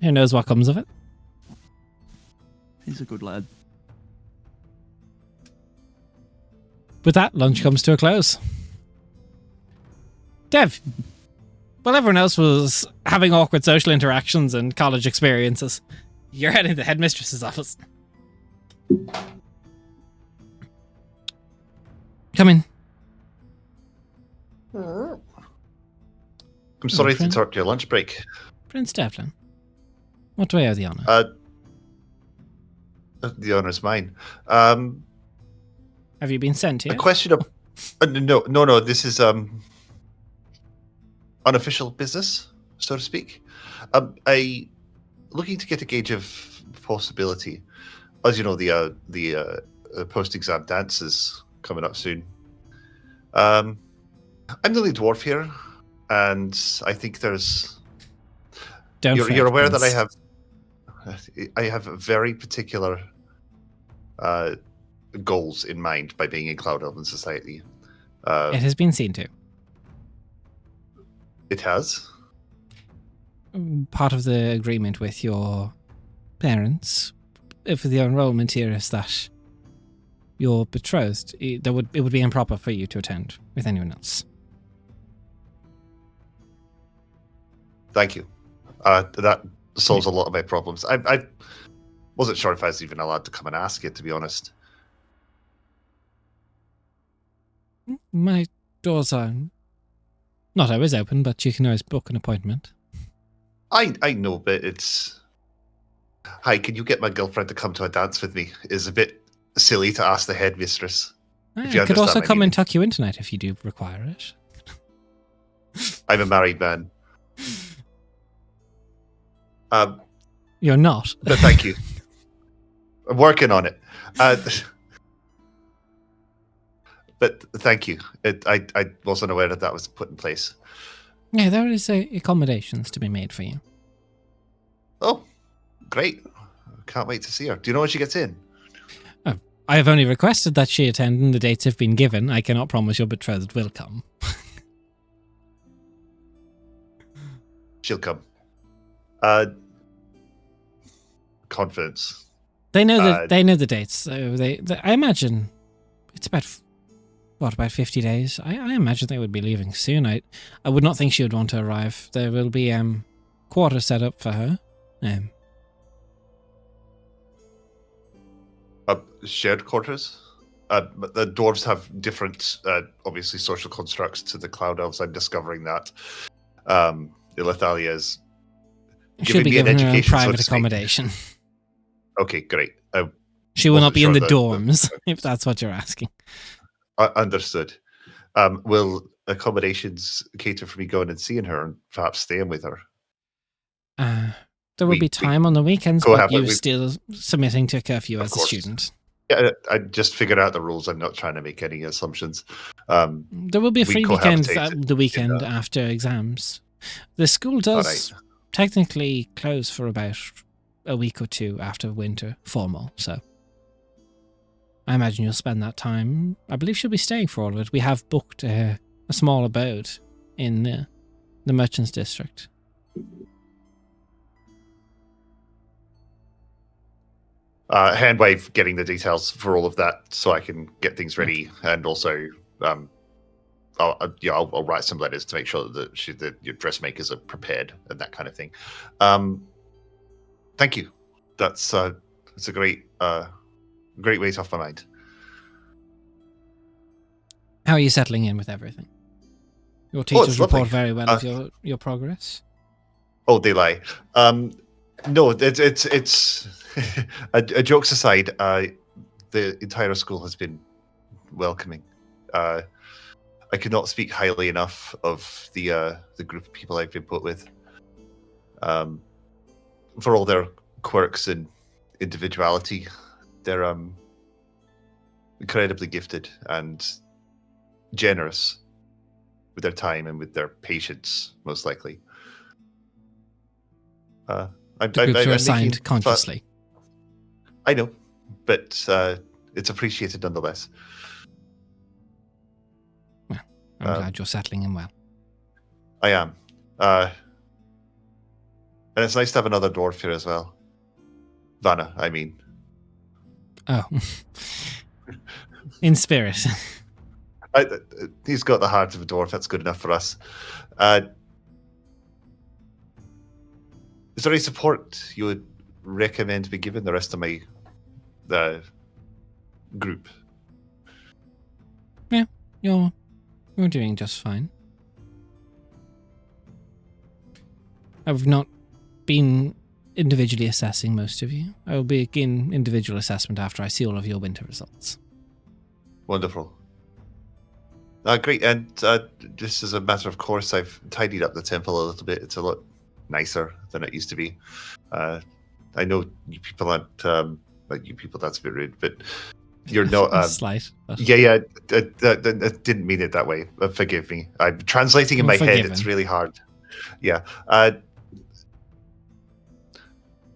Speaker 1: Who knows what comes of it?
Speaker 4: He's a good lad.
Speaker 1: With that, lunch comes to a close. Dev, while everyone else was having awkward social interactions and college experiences, you're heading to the headmistress's office. Come in.
Speaker 3: I'm sorry to
Speaker 1: friend.
Speaker 3: interrupt your lunch break.
Speaker 1: Prince Devlin. What do I owe the honour?
Speaker 3: The honor's mine.
Speaker 1: Have you been sent
Speaker 3: A
Speaker 1: here?
Speaker 3: question of no. This is unofficial business, so to speak. I looking to get a gauge of possibility. As you know, the post-exam dance is coming up soon. I'm the only dwarf here, and I think there's.
Speaker 1: Don't
Speaker 3: You're
Speaker 1: fret,
Speaker 3: aware that I
Speaker 1: Prince.
Speaker 3: have very particular goals in mind by being in Cloud Elven Society.
Speaker 1: It has been seen to.
Speaker 3: It has.
Speaker 1: Part of the agreement with your parents for the enrollment here is that you're betrothed. It would be improper for you to attend with anyone else.
Speaker 3: Thank you. That solves a lot of my problems. I wasn't sure if I was even allowed to come and ask it, to be honest.
Speaker 1: My doors are not always open, but you can always book an appointment.
Speaker 3: I know, but it's. Hi, can you get my girlfriend to come to a dance with me? Is a bit silly to ask the headmistress. If you
Speaker 1: I could
Speaker 3: understand
Speaker 1: also
Speaker 3: my
Speaker 1: come
Speaker 3: meaning.
Speaker 1: and tuck you in tonight if you do require it.
Speaker 3: I'm a married man.
Speaker 1: You're not.
Speaker 3: But thank you. I'm working on it. But thank you. I wasn't aware that was put in place.
Speaker 1: Yeah, there is accommodations to be made for you.
Speaker 3: Oh, great. Can't wait to see her. Do you know when she gets in?
Speaker 1: I have only requested that she attend, and the dates have been given. I cannot promise your betrothed will come.
Speaker 3: She'll come. Confidence.
Speaker 1: They know the dates. So I imagine it's about 50 days. I imagine they would be leaving soon. I would not think she would want to arrive. There will be quarters set up for her.
Speaker 3: Shared quarters. But the dwarves have different, obviously, social constructs to the cloud elves. I'm discovering that. Ilathalia is
Speaker 1: She'll be
Speaker 3: me an
Speaker 1: given her own
Speaker 3: education, so
Speaker 1: private
Speaker 3: to speak.
Speaker 1: accommodation.
Speaker 3: Okay, great.
Speaker 1: She will not
Speaker 3: wasn't
Speaker 1: be in
Speaker 3: sure
Speaker 1: the
Speaker 3: that-
Speaker 1: dorms, if that's what you're asking.
Speaker 3: Understood. Will accommodations cater for me going and seeing her and perhaps staying with her?
Speaker 1: There will
Speaker 3: We-
Speaker 1: be time on the weekends,
Speaker 3: go
Speaker 1: but
Speaker 3: have it.
Speaker 1: you're
Speaker 3: We-
Speaker 1: still submitting to curfew
Speaker 3: Of
Speaker 1: as a
Speaker 3: course.
Speaker 1: student.
Speaker 3: Yeah, I just figured out the rules. I'm not trying to make any assumptions.
Speaker 1: There will be a
Speaker 3: We
Speaker 1: free weekend
Speaker 3: cohabitate
Speaker 1: the weekend
Speaker 3: in,
Speaker 1: after exams. The school does technically close for about a week or two after winter formal, so I imagine you'll spend that time. I believe she'll be staying for all of it. We have booked a small abode in the Merchants District.
Speaker 3: Hand wave getting the details for all of that so I can get things ready, and also I'll write some letters to make sure that your dressmakers are prepared and that kind of thing. Thank you. That's a great weight off my mind.
Speaker 1: How are you settling in with everything? Your
Speaker 3: it's
Speaker 1: teachers report
Speaker 3: lovely.
Speaker 1: very well of your progress.
Speaker 3: Oh, they lie. No, it's a jokes aside. The entire school has been welcoming. I could not speak highly enough of the group of people I've been put with. for all their quirks and individuality, they're incredibly gifted and generous with their time and with their patience, most likely.
Speaker 1: The groups are assigned consciously.
Speaker 3: I know, but it's appreciated nonetheless.
Speaker 1: Well, I'm glad you're settling in well.
Speaker 3: I am. And it's nice to have another dwarf here as well. Vanna, I mean.
Speaker 1: Oh. In spirit.
Speaker 3: He's got the heart of a dwarf. That's good enough for us. Is there any support you would recommend be given the rest of my group?
Speaker 1: Yeah, you're doing just fine. I've not been individually assessing most of you. I will begin individual assessment after I see all of your winter results.
Speaker 3: Wonderful. Great, and just as a matter of course, I've tidied up the temple a little bit. It's a lot nicer than it used to be. I know you people aren't, like you people, that's a bit rude, but you're not...
Speaker 1: Slight. But...
Speaker 3: Yeah, I didn't mean it that way. Forgive me. I'm translating in my head. It's really hard. Yeah.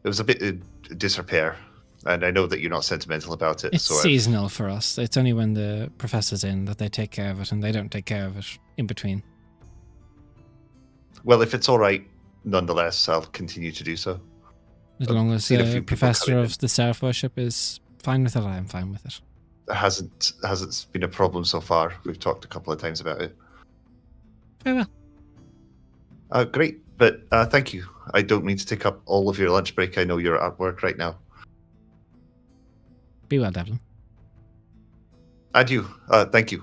Speaker 3: It was a bit disrepair, and I know that you're not sentimental about it.
Speaker 1: It's seasonal for us. It's only when the professor's in that they take care of it, and they don't take care of it in between.
Speaker 3: Well, if it's all right, nonetheless, I'll continue to do so.
Speaker 1: As long as the professor of the Seraph Worship is fine with it, I am fine with it.
Speaker 3: It hasn't been a problem so far. We've talked a couple of times about it.
Speaker 1: Very well.
Speaker 3: Great, but thank you. I don't mean to take up all of your lunch break. I know you're at work right now.
Speaker 1: Be well, Devlin.
Speaker 3: And you. Thank you.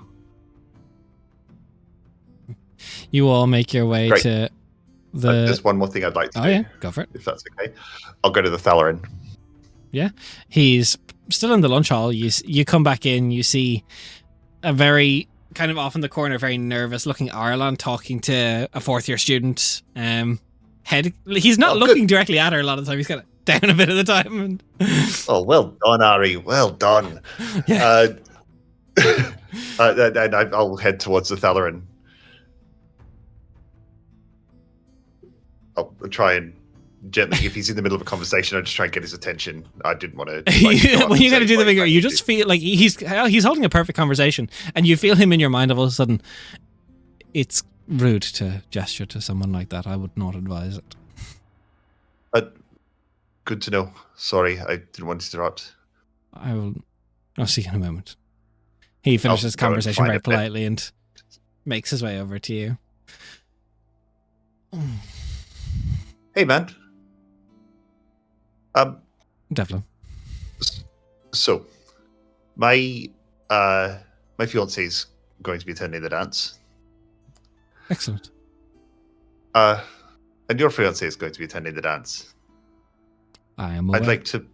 Speaker 1: You all make your way to the...
Speaker 3: There's one more thing I'd like to do.
Speaker 1: Oh, yeah. Go for it.
Speaker 3: If that's okay. I'll go to the Thalarin.
Speaker 1: Yeah. He's still in the lunch hall. You come back in, you see a very... kind of off in the corner, very nervous looking Arlan talking to a fourth year student. He's not looking directly at her a lot of the time. He's kind of down a bit of the time. And...
Speaker 3: Oh, well done, Ari. Well done.
Speaker 1: Yeah.
Speaker 3: And I'll head towards the Thalarin. I'll try and gently, if he's in the middle of a conversation, I'll just try and get his attention. I didn't want to...
Speaker 1: when you got to do the finger, you just feel like he's holding a perfect conversation, and you feel him in your mind all of a sudden. It's rude to gesture to someone like that. I would not advise it.
Speaker 3: Good to know. Sorry, I didn't want to interrupt.
Speaker 1: I'll see you in a moment. He finishes conversation very politely and makes his way over to you.
Speaker 3: Hey, man.
Speaker 1: Devlin.
Speaker 3: So, my fiance is going to be attending the dance.
Speaker 1: Excellent.
Speaker 3: And your fiance is going to be attending the dance.
Speaker 1: I am aware.
Speaker 3: I'd like to...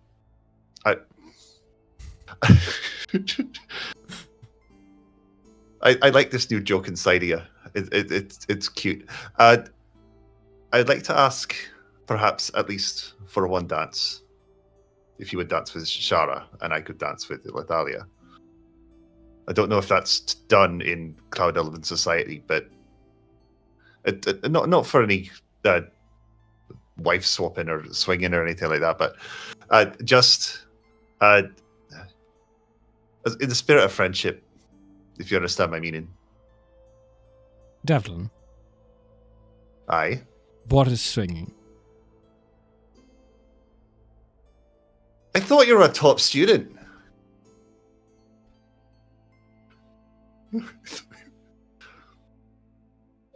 Speaker 3: I like this new joke inside you. It's cute. I'd like to ask, perhaps at least for one dance, if you would dance with Shara and I could dance with Lethalia. I don't know if that's done in Cloud Eleven Society, but not for any wife swapping or swinging or anything like that, but just in the spirit of friendship, if you understand my meaning.
Speaker 1: Devlin.
Speaker 3: Aye.
Speaker 1: What is swinging?
Speaker 3: I thought you were a top student.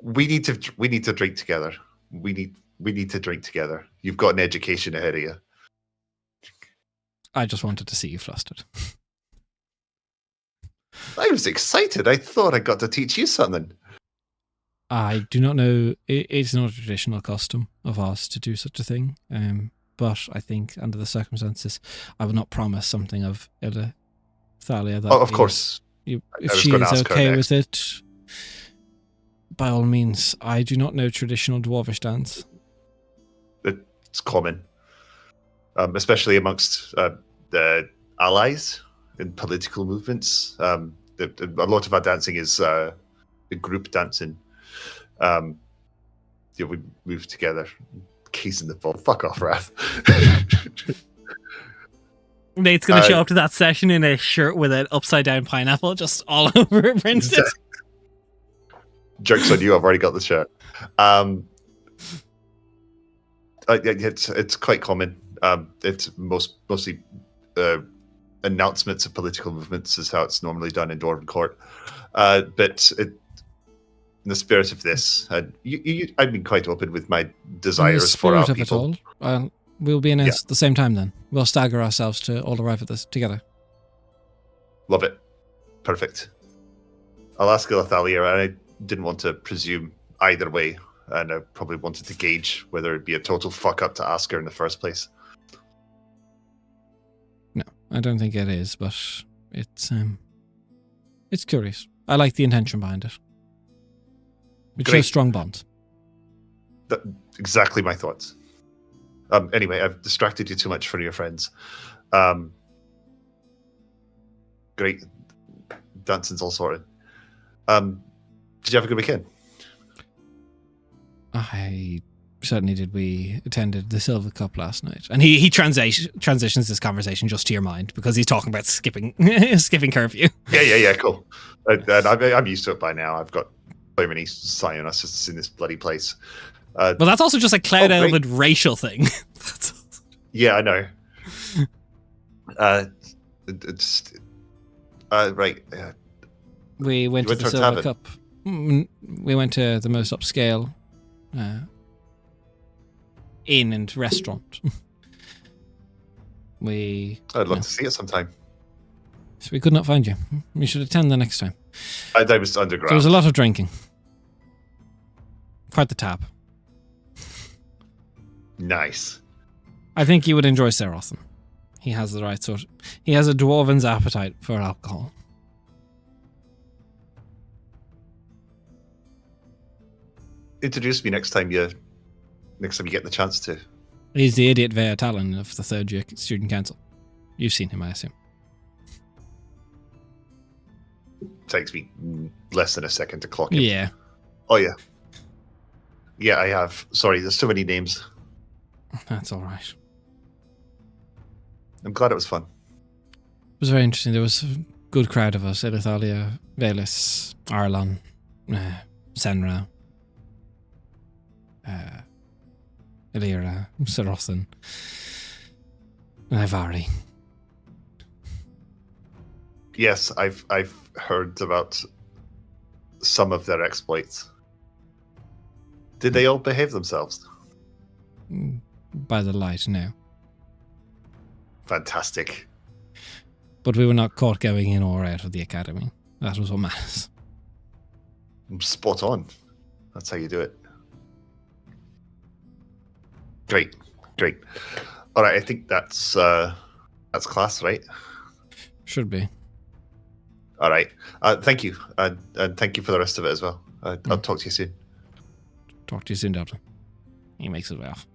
Speaker 3: We need to drink together. We need to drink together. You've got an education ahead of you.
Speaker 1: I just wanted to see you flustered.
Speaker 3: I was excited. I thought I got to teach you something.
Speaker 1: I do not know. It's not a traditional custom of ours to do such a thing. But I think under the circumstances, I would not promise something of Thalia. That
Speaker 3: of course.
Speaker 1: If she is okay with it, by all means. I do not know traditional dwarvish dance.
Speaker 3: It's common. especially amongst the allies in political movements. A lot of our dancing is group dancing. We move together. Keys in the ball. Fuck off, Raph.
Speaker 1: Nate's going to show up to that session in a shirt with an upside down pineapple just all over it printed.
Speaker 3: Joke's on you, I've already got the shirt. It's quite common. It's mostly announcements of political movements is how it's normally done in Dwarven Court. But in the spirit of this, I've been quite open with my desires for our people.
Speaker 1: We'll be announced at the same time then. We'll stagger ourselves to all arrive at this together.
Speaker 3: Love it. Perfect. I'll ask Ilathalia, and I didn't want to presume either way, and I probably wanted to gauge whether it'd be a total fuck up to ask her in the first place.
Speaker 1: No, I don't think it is, but it's curious. I like the intention behind it. It shows strong bonds.
Speaker 3: Exactly my thoughts. Anyway, I've distracted you too much from your friends. Great. Dancing's all sorted. Did you have a good weekend?
Speaker 1: I certainly did. We attended the Silver Cup last night. And he transitions this conversation just to your mind because he's talking about skipping curfew.
Speaker 3: Yeah, cool. And I'm used to it by now. I've got so many Psionists in this bloody place.
Speaker 1: But that's also just a Cloud Elven racial thing.
Speaker 3: Yeah, I know. Right.
Speaker 1: We went to the Silver Cup. We went to the most upscale inn and restaurant.
Speaker 3: I'd love to see it sometime.
Speaker 1: So we could not find you. We should attend the next time.
Speaker 3: I was underground.
Speaker 1: There was a lot of drinking. Quite the tab.
Speaker 3: Nice.
Speaker 1: I think you would enjoy Serothan. He has the right sort. He has a dwarven's appetite for alcohol.
Speaker 3: Introduce me next time you get the chance to.
Speaker 1: He's the idiot Vea Talon of the third year student council. You've seen him, I assume.
Speaker 3: Takes me less than a second to clock him.
Speaker 1: Yeah.
Speaker 3: Oh yeah. Yeah, I have. Sorry, there's so many names.
Speaker 1: That's all right.
Speaker 3: I'm glad it was fun.
Speaker 1: It was very interesting. There was a good crowd of us. Edathalia, Velis, Arlon, Senra, Elira, Serothan, and Ivari.
Speaker 3: Yes, I've heard about some of their exploits. Did they all behave themselves?
Speaker 1: By the light, no.
Speaker 3: Fantastic.
Speaker 1: But we were not caught going in or out of the academy. That was what matters.
Speaker 3: Spot on. That's how you do it. Great. All right, I think that's class, right?
Speaker 1: Should be.
Speaker 3: All right. Thank you, and thank you for the rest of it as well. I'll talk to you soon.
Speaker 1: Talk to you soon, Delta. He makes his way off.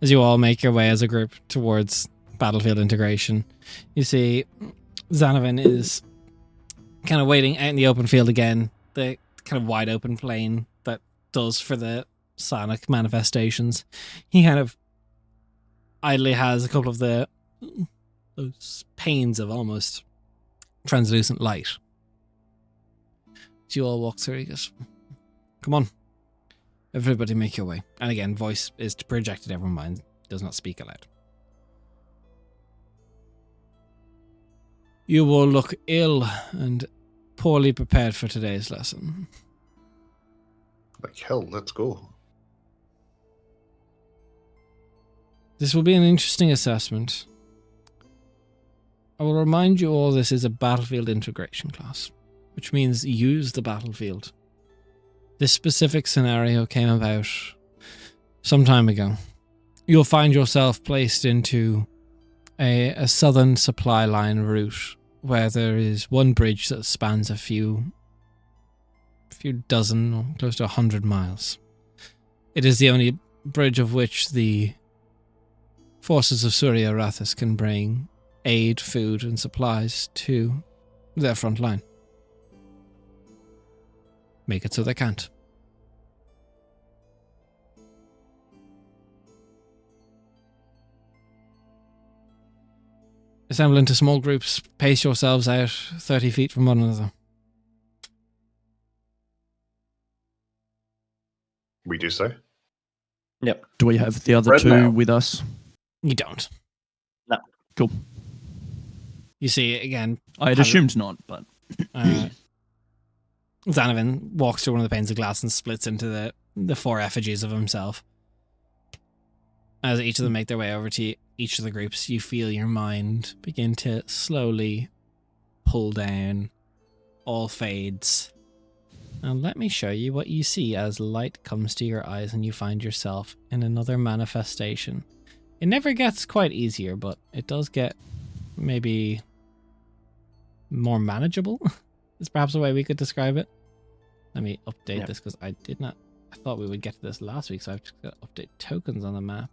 Speaker 1: As you all make your way as a group towards battlefield integration, you see Xanavan is kind of waiting out in the open field again, the kind of wide open plain that does for the sonic manifestations. He kind of idly has a couple of those panes of almost translucent light. As you all walk through, he goes, "Come on. Everybody make your way." And again, voice is projected in everyone's mind, does not speak aloud. You will look ill and poorly prepared for today's lesson.
Speaker 3: Like hell, let's go.
Speaker 1: This will be an interesting assessment. I will remind you all this is a battlefield integration class, which means use the battlefield. This specific scenario came about some time ago. You'll find yourself placed into a southern supply line route where there is one bridge that spans a few dozen or close to 100 miles. It is the only bridge of which the forces of Surya Rathis can bring aid, food, and supplies to their front line. Make it so they can't. Assemble into small groups. Pace yourselves out 30 feet from one another.
Speaker 3: We do so.
Speaker 5: Yep.
Speaker 4: Do we have the other
Speaker 2: Red
Speaker 4: two
Speaker 2: now.
Speaker 4: with us?
Speaker 1: You don't.
Speaker 5: No.
Speaker 4: Cool.
Speaker 1: You see, again,
Speaker 4: I had assumed not, but
Speaker 1: Xanavan walks through one of the panes of glass and splits into the four effigies of himself. As each of them make their way over to each of the groups, you feel your mind begin to slowly pull down. All fades. And let me show you what you see as light comes to your eyes and you find yourself in another manifestation. It never gets quite easier, but it does get maybe more manageable, is perhaps a way we could describe it. Let me update this because I thought we would get to this last week, so I've just got to update tokens on the map.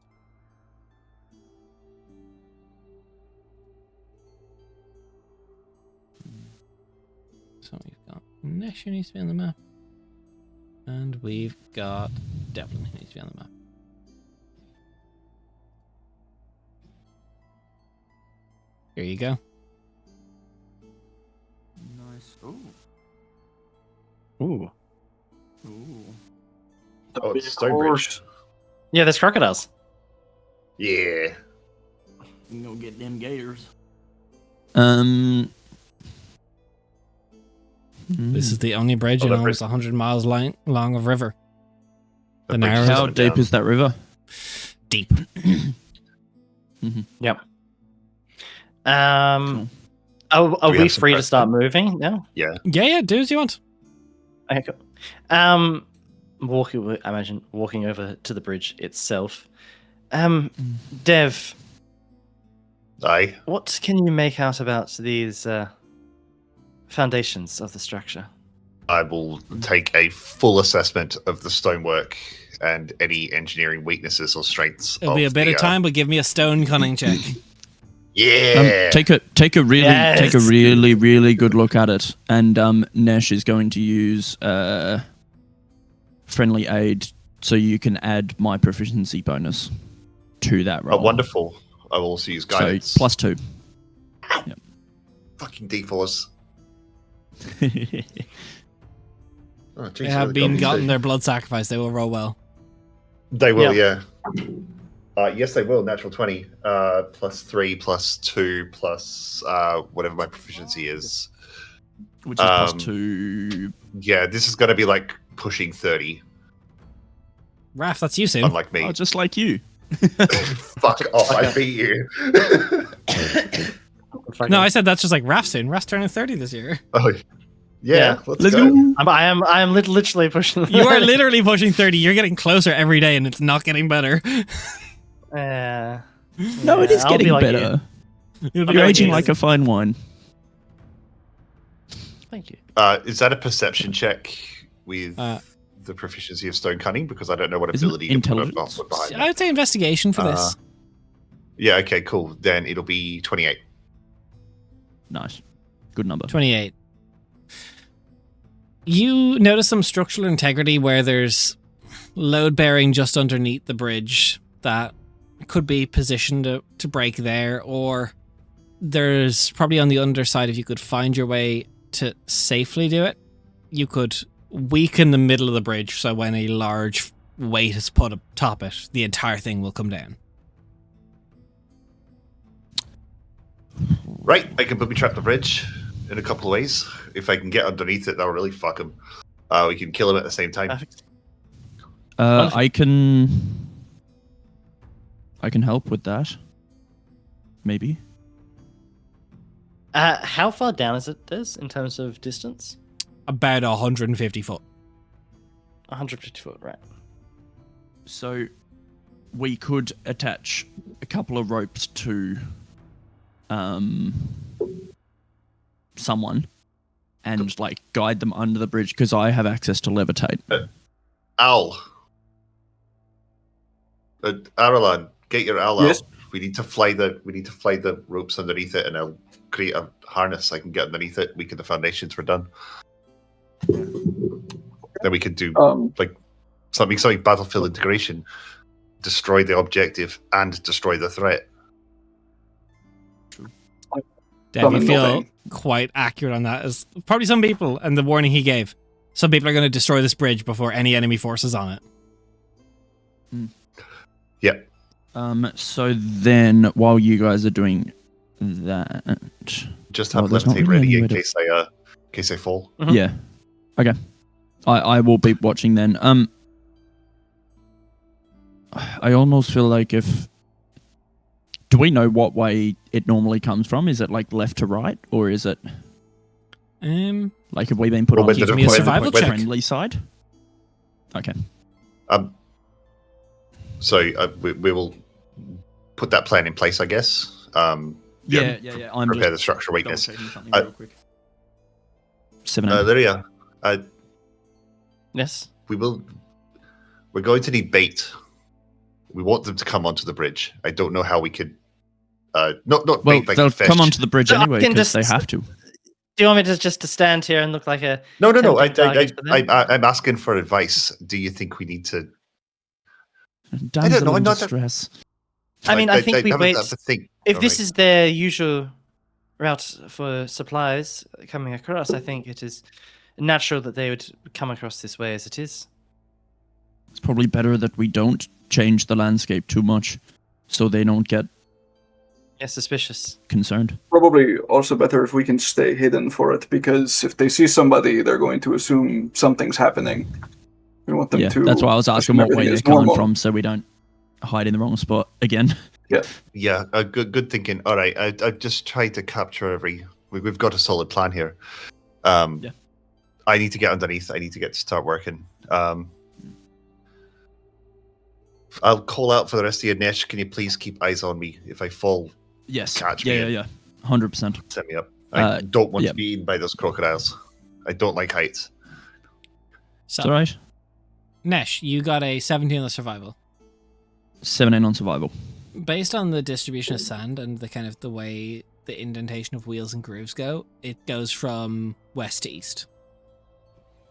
Speaker 1: So we've got Nesh who needs to be on the map. And we've got Devlin who needs to be on the map. Here you go.
Speaker 4: nice. Ooh.
Speaker 5: Ooh.
Speaker 4: Ooh.
Speaker 3: Oh, it's Stonebridge.
Speaker 5: Yeah, there's crocodiles.
Speaker 3: Yeah.
Speaker 4: You go get them gators.
Speaker 1: This is the only bridge in
Speaker 3: that
Speaker 1: almost
Speaker 3: bridge-
Speaker 1: 100 miles long of river.
Speaker 3: The
Speaker 1: The
Speaker 3: bridge
Speaker 1: narrow-
Speaker 3: is
Speaker 4: How
Speaker 3: coming
Speaker 4: deep
Speaker 3: down.
Speaker 4: is that river?
Speaker 1: Deep.
Speaker 5: Yep.
Speaker 4: Cool.
Speaker 5: Are
Speaker 3: we
Speaker 5: we
Speaker 3: have some
Speaker 5: free to
Speaker 3: press
Speaker 5: start
Speaker 3: then?
Speaker 5: moving now?
Speaker 3: Yeah.
Speaker 1: Yeah, do as you want.
Speaker 5: Okay, cool. I imagine walking over to the bridge itself. Dev,
Speaker 3: Aye.
Speaker 5: what can you make out about these foundations of the structure?
Speaker 3: I will take a full assessment of the stonework and any engineering weaknesses or strengths.
Speaker 1: It'll be a bit of time, but give me a stone cunning check.
Speaker 3: Yeah.
Speaker 4: Take a
Speaker 5: Yes.
Speaker 4: really good look at it, and Nesh is going to use friendly aid, so you can add my proficiency bonus to that
Speaker 3: Oh,
Speaker 4: roll.
Speaker 3: wonderful. I will also use guidance.
Speaker 4: So +2.
Speaker 3: Fucking D4s. Oh, geez,
Speaker 1: They
Speaker 3: I
Speaker 1: have
Speaker 3: really
Speaker 1: been
Speaker 3: got
Speaker 1: gotten
Speaker 3: these
Speaker 1: their blood sacrifice. They will roll well.
Speaker 3: They will, yeah. Yes, they will. Natural 20. +3, +2, plus whatever my proficiency is.
Speaker 4: Which is +2.
Speaker 3: Yeah, this is going to be like pushing 30,
Speaker 1: Raph, that's you soon.
Speaker 3: unlike me.
Speaker 4: Oh, just like you.
Speaker 3: Fuck off, I beat you.
Speaker 1: No, I said that's just like Raph soon. Raph's turning 30 this year.
Speaker 3: Oh, yeah,
Speaker 4: Let's go.
Speaker 5: I am literally pushing.
Speaker 1: You are literally pushing 30. You're getting closer every day, and it's not getting better.
Speaker 4: No, it is
Speaker 5: I'll be
Speaker 4: getting
Speaker 5: like
Speaker 4: better.
Speaker 1: You'll be
Speaker 4: You're
Speaker 5: like
Speaker 4: aging
Speaker 5: you.
Speaker 4: like a fine wine.
Speaker 5: Thank you.
Speaker 3: Is that a perception check with the proficiency of stone cunning? Because I don't know what
Speaker 4: Isn't
Speaker 3: ability
Speaker 4: it
Speaker 3: to put
Speaker 4: intelligence?
Speaker 3: behind
Speaker 1: I
Speaker 3: it.
Speaker 1: would say investigation for this.
Speaker 3: Yeah, okay, cool. Then it'll be 28.
Speaker 4: Nice. Good number.
Speaker 1: 28. You notice some structural integrity where there's load bearing just underneath the bridge that could be positioned to break there, or there's probably on the underside, if you could find your way to safely do it, you could weaken the middle of the bridge so when a large weight is put atop it, the entire thing will come down.
Speaker 3: Right, I can booby trap the bridge in a couple of ways. If I can get underneath it, that'll really fuck him. We can kill him at the same time.
Speaker 5: Perfect.
Speaker 4: I can help with that. Maybe.
Speaker 5: How far down is it, Des, in terms of distance?
Speaker 1: About 150 foot.
Speaker 5: 150 foot, right?
Speaker 4: So we could attach a couple of ropes to someone and like guide them under the bridge because I have access to levitate.
Speaker 3: Owl. Aralan, get your owl
Speaker 2: Yes.
Speaker 3: out. We need to fly the ropes underneath it, and I'll create a harness I can get underneath it. We can the foundations were done. Then we could do like something battlefield integration, destroy the objective and destroy the threat.
Speaker 1: Dev, you feel quite accurate on that. As probably some people, and the warning he gave, some people are going to destroy this bridge before any enemy forces on it.
Speaker 3: Yeah.
Speaker 4: So then, while you guys are doing that,
Speaker 3: Just have
Speaker 4: there's not
Speaker 3: levitate
Speaker 4: really
Speaker 3: ready
Speaker 4: any
Speaker 3: in
Speaker 4: way to-
Speaker 3: case I fall.
Speaker 5: Mhm.
Speaker 4: Yeah. Okay. I will be watching then. I almost feel like if... Do we know what way it normally comes from? Is it like left to right, or is it like have we been put
Speaker 3: Well,
Speaker 4: on
Speaker 3: when
Speaker 4: the
Speaker 3: the-
Speaker 1: me a survival check.
Speaker 4: friendly side? Okay.
Speaker 3: So we will put that plan in place, I guess.
Speaker 4: Yeah. I'm
Speaker 3: Prepare
Speaker 4: just
Speaker 3: the structure weakness.
Speaker 4: double-checking something real quick. 7
Speaker 3: Lyria,
Speaker 5: Yes.
Speaker 3: we're going to need bait. We want them to come onto the bridge. I don't know how we could. Not
Speaker 4: Well,
Speaker 3: bait like
Speaker 4: they'll
Speaker 3: fish.
Speaker 4: come onto the bridge
Speaker 5: So I
Speaker 4: anyway
Speaker 5: can
Speaker 4: because they
Speaker 5: just-
Speaker 4: have to.
Speaker 5: Do you want me to just to stand here and look like a?
Speaker 3: No.
Speaker 5: tempting target for them?
Speaker 3: I'm asking for advice. Do you think we need to?
Speaker 4: Damsel
Speaker 3: know,
Speaker 4: in
Speaker 3: I'm not that-
Speaker 4: distress.
Speaker 5: I mean, I think we wait.
Speaker 3: have to think.
Speaker 5: If
Speaker 3: All
Speaker 5: this
Speaker 3: right.
Speaker 5: is their usual route for supplies coming across, I think it is natural that they would come across this way as it is.
Speaker 4: It's probably better that we don't change the landscape too much so they don't get
Speaker 5: Yeah, suspicious.
Speaker 4: concerned.
Speaker 2: Probably also better if we can stay hidden for it, because if they see somebody, they're going to assume something's happening. We want them
Speaker 4: Yeah,
Speaker 2: to.
Speaker 4: that's why I was asking
Speaker 2: assume
Speaker 4: what way
Speaker 2: everything
Speaker 4: they're
Speaker 2: is
Speaker 4: coming
Speaker 2: normal.
Speaker 4: from so we don't hide in the wrong spot again.
Speaker 3: Yeah, good thinking. All right, I just tried to capture We've got a solid plan here.
Speaker 4: Yeah.
Speaker 3: I need to get underneath. I need to get to start working. I'll call out for the rest of you. Nesh, can you please keep eyes on me? If I fall,
Speaker 4: Yes.
Speaker 3: Catch me
Speaker 4: Yeah.
Speaker 3: in.
Speaker 4: 100%.
Speaker 3: set me up. I don't want
Speaker 4: yeah.
Speaker 3: to be eaten by those crocodiles. I don't like heights.
Speaker 4: It's
Speaker 1: So,
Speaker 4: alright.
Speaker 1: Nesh, you got a 17 on the survival.
Speaker 4: 7-8 on survival.
Speaker 1: Based on the distribution of sand and the kind of the way the indentation of wheels and grooves go, it goes from west to east.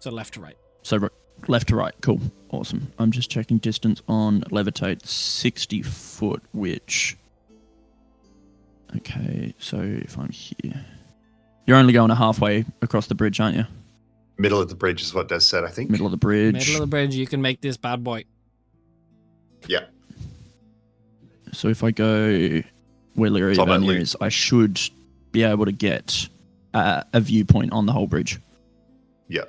Speaker 1: So left to right.
Speaker 4: So left to right. Cool. Awesome. I'm just checking distance on levitate 60 foot, which... Okay, so if I'm here... You're only going a halfway across the bridge, aren't you?
Speaker 3: Middle of the bridge is what Des said, I think.
Speaker 4: Middle of the bridge.
Speaker 1: Middle of the bridge, you can make this bad boy.
Speaker 3: Yeah.
Speaker 4: So if I go where Lyria
Speaker 3: Top at least.
Speaker 4: is, I should be able to get a viewpoint on the whole bridge.
Speaker 3: Yeah.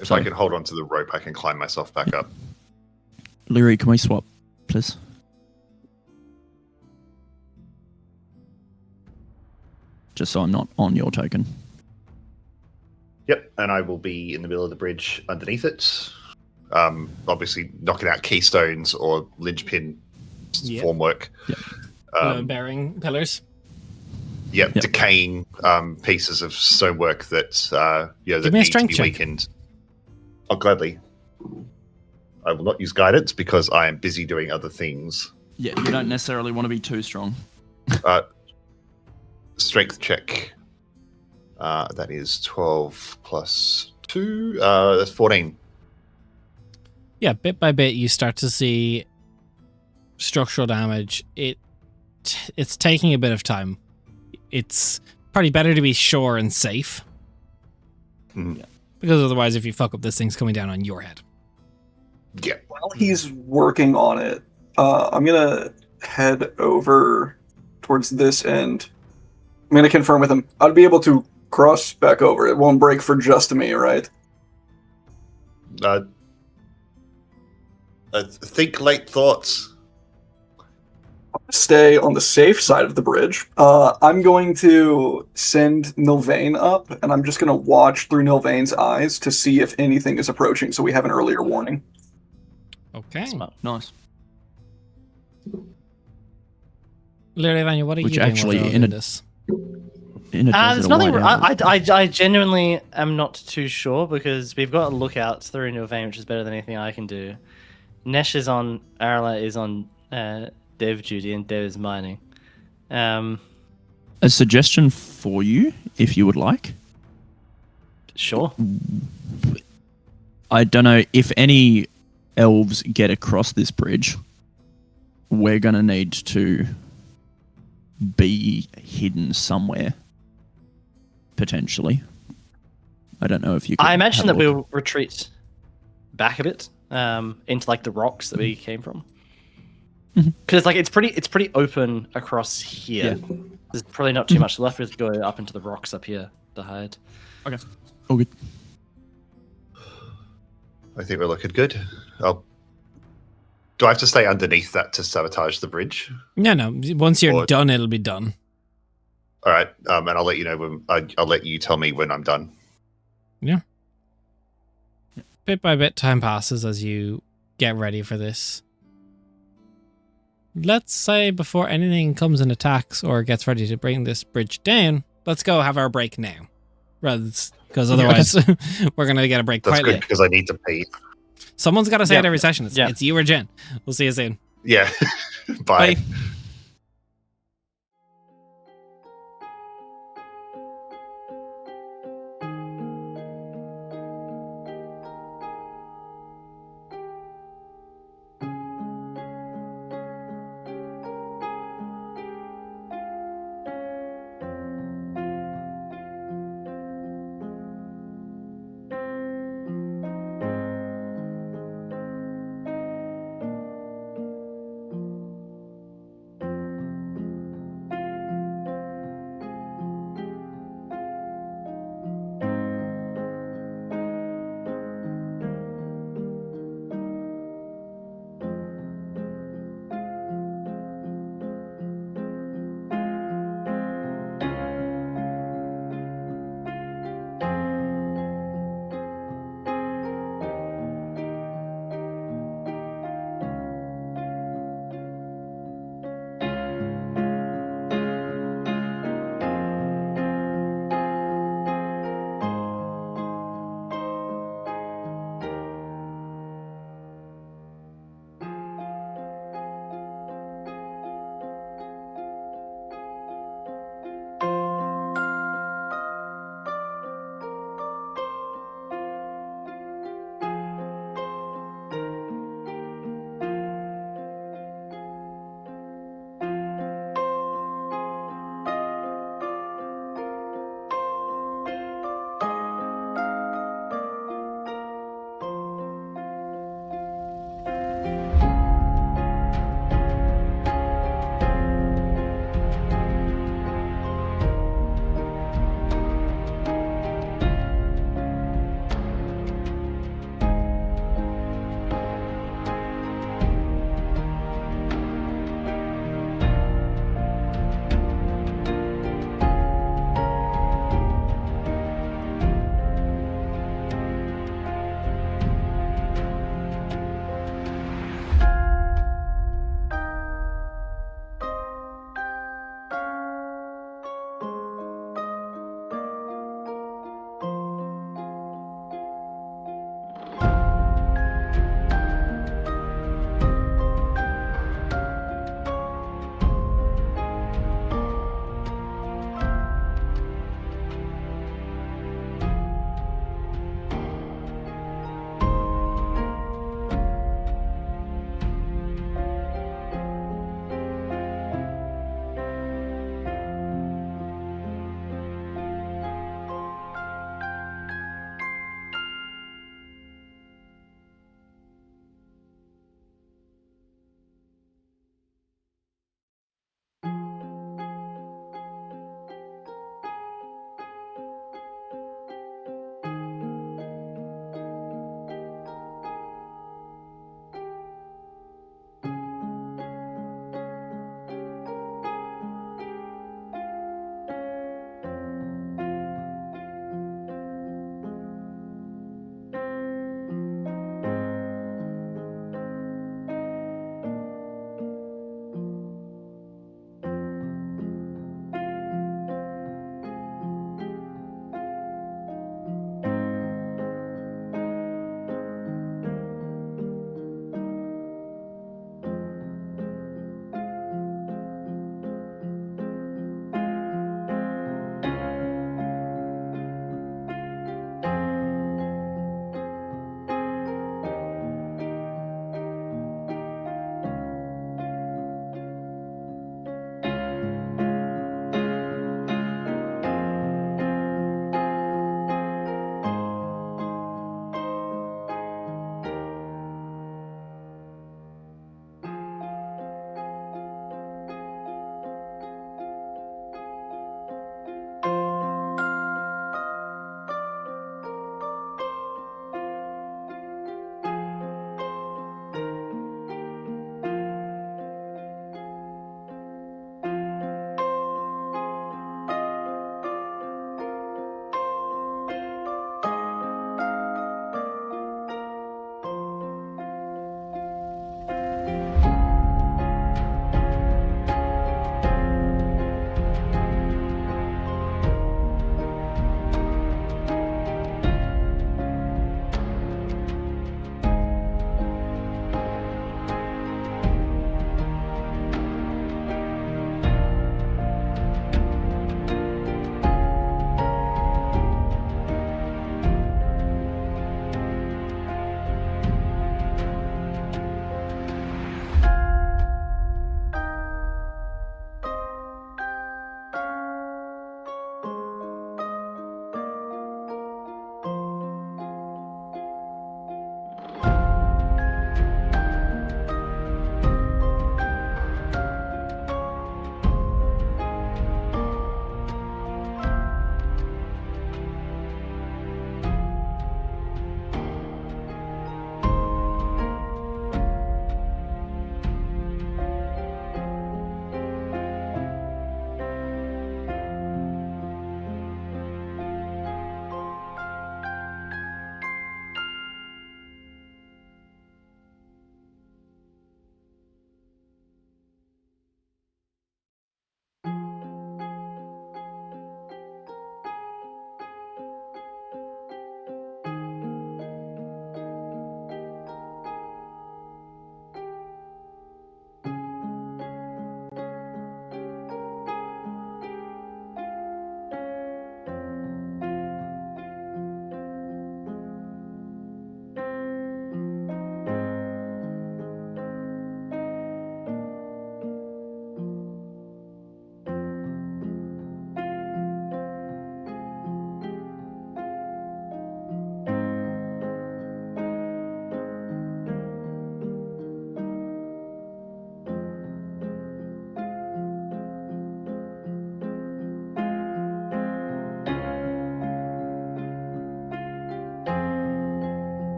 Speaker 3: If
Speaker 4: So-
Speaker 3: I can hold on to the rope, I can climb myself back up.
Speaker 4: Lyria, can we swap, please? Just so I'm not on your token.
Speaker 3: Yep, and I will be in the middle of the bridge underneath it. Obviously, knocking out keystones or linchpin
Speaker 1: Yep.
Speaker 3: formwork.
Speaker 4: Yep.
Speaker 1: Bearing pillars.
Speaker 3: Yep,
Speaker 4: Yep.
Speaker 3: decaying pieces of stonework that that
Speaker 1: me a
Speaker 3: need to
Speaker 1: strength
Speaker 3: be
Speaker 1: check.
Speaker 3: weakened. Oh, gladly. I will not use guidance because I am busy doing other things.
Speaker 4: Yeah, you don't necessarily want to be too strong.
Speaker 3: Strength check. That is 12 plus 2. That's 14.
Speaker 1: Yeah, bit by bit, you start to see structural damage. It's taking a bit of time. It's probably better to be sure and safe.
Speaker 3: Mhm.
Speaker 4: Yeah.
Speaker 1: Because otherwise, if you fuck up, this thing's coming down on your head.
Speaker 3: Yeah.
Speaker 2: While he's working on it, I'm gonna head over towards this end. I'm gonna confirm with him. I'd be able to cross back over. It won't break for just me, right?
Speaker 3: Think light thoughts.
Speaker 2: Stay on the safe side of the bridge. I'm going to send Nilvain up, and I'm just going to watch through Nilvain's eyes to see if anything is approaching, so we have an earlier warning.
Speaker 1: Okay.
Speaker 5: Smart.
Speaker 4: Nice.
Speaker 1: Larry Vanya, what are
Speaker 4: Which
Speaker 1: you doing
Speaker 4: actually,
Speaker 1: while they're
Speaker 4: in
Speaker 1: all
Speaker 4: a-
Speaker 1: doing this?
Speaker 4: In a
Speaker 5: There's
Speaker 4: desert, a
Speaker 5: nothing.
Speaker 4: white owl.
Speaker 5: I genuinely am not too sure because we've got a lookout through into a vein, which is better than anything I can do. Nesh is on. Arla is on dev duty, and Dev is mining.
Speaker 4: A suggestion for you, if you would like.
Speaker 5: Sure.
Speaker 4: I don't know if any elves get across this bridge. We're gonna need to be hidden somewhere, potentially. I don't know if you.
Speaker 5: I imagine that
Speaker 4: have a look.
Speaker 5: we'll retreat back a bit into like the rocks that we came from.
Speaker 4: Mhm.
Speaker 5: Because like it's pretty open across here.
Speaker 4: Yeah.
Speaker 5: There's probably not too much left. We have to go up into the rocks up here to hide.
Speaker 4: Okay. All good.
Speaker 3: I think we're looking good. Do I have to stay underneath that to sabotage the bridge?
Speaker 1: No. Once you're
Speaker 3: Or-
Speaker 1: done, it'll be done.
Speaker 3: All right, and I'll let you know when I'll let you tell me when I'm done.
Speaker 1: Bit by bit, time passes as you get ready for this. Let's say before anything comes and attacks or gets ready to bring this bridge down, let's go have our break now. Because otherwise, we're going to get a break
Speaker 3: That's
Speaker 1: quite
Speaker 3: good
Speaker 1: late.
Speaker 3: because I need to pee.
Speaker 1: Someone's got to say
Speaker 5: Yeah.
Speaker 1: it every session.
Speaker 5: Yeah.
Speaker 1: It's you or Jen. We'll see you soon.
Speaker 3: Yeah. Bye.
Speaker 1: Bye.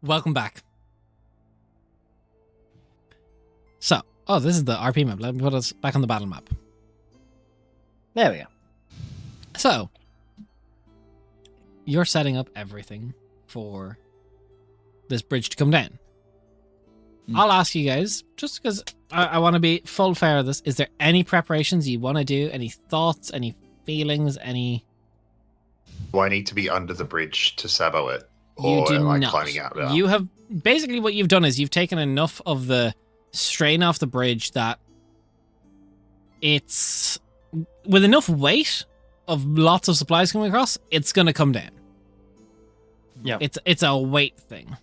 Speaker 1: Welcome back. So, this is the RP map. Let me put us back on the battle map.
Speaker 5: There we go.
Speaker 1: So, you're setting up everything for this bridge to come down. I'll ask you guys, just because I want to be full fair of this, is there any preparations you want to do? Any thoughts, any feelings, any...
Speaker 3: Do I need to be under the bridge to sabo it?
Speaker 1: You
Speaker 3: Or
Speaker 1: do
Speaker 3: am I
Speaker 1: not.
Speaker 3: climbing out there?
Speaker 1: You have... Basically what you've done is you've taken enough of the strain off the bridge that it's... With enough weight of lots of supplies coming across, it's going to come down.
Speaker 5: Yeah.
Speaker 1: It's a weight thing.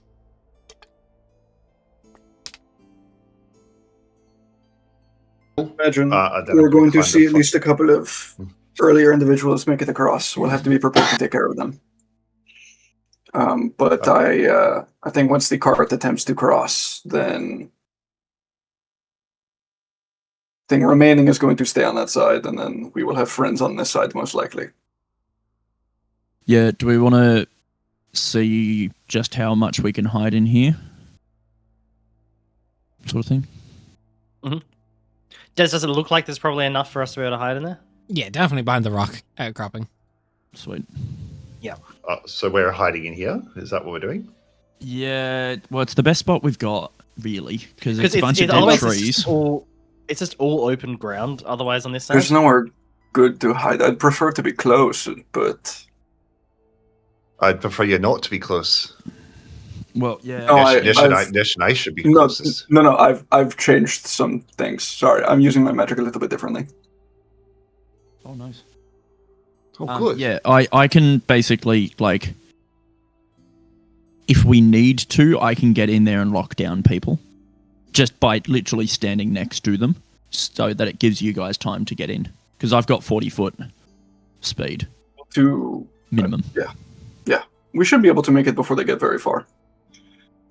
Speaker 2: Imagine
Speaker 3: then
Speaker 2: we're
Speaker 3: I'm
Speaker 2: going to
Speaker 3: climb
Speaker 2: see
Speaker 3: the
Speaker 2: at least a couple of earlier individuals make it across. We'll have to be prepared to take care of them. But I think once the cart attempts to cross, then I think remaining is going to stay on that side, and then we will have friends on this side most likely.
Speaker 4: Yeah, do we want to see just how much we can hide in here? Sort of thing?
Speaker 5: Does it look like there's probably enough for us to be able to hide in there?
Speaker 1: Yeah, definitely behind the rock outcropping.
Speaker 4: Sweet.
Speaker 3: So we're hiding in here? Is that what we're doing?
Speaker 4: Yeah, well, it's the best spot we've got, really, because it's a bunch of dead
Speaker 5: otherwise
Speaker 4: trees.
Speaker 5: It's just all open ground. Otherwise, on this side,
Speaker 2: There's nowhere good to hide. I'd prefer to be close, but
Speaker 3: I'd prefer you not to be close.
Speaker 4: Well, yeah.
Speaker 2: No,
Speaker 3: Nesh and I should be closest.
Speaker 2: no. I've changed some things. Sorry, I'm using my magic a little bit differently.
Speaker 4: Oh, nice.
Speaker 3: Oh, good.
Speaker 4: Yeah, I can basically, like, if we need to, I can get in there and lock down people. Just by literally standing next to them, so that it gives you guys time to get in. Because I've got 40-foot speed. Minimum.
Speaker 2: Yeah. We should be able to make it before they get very far.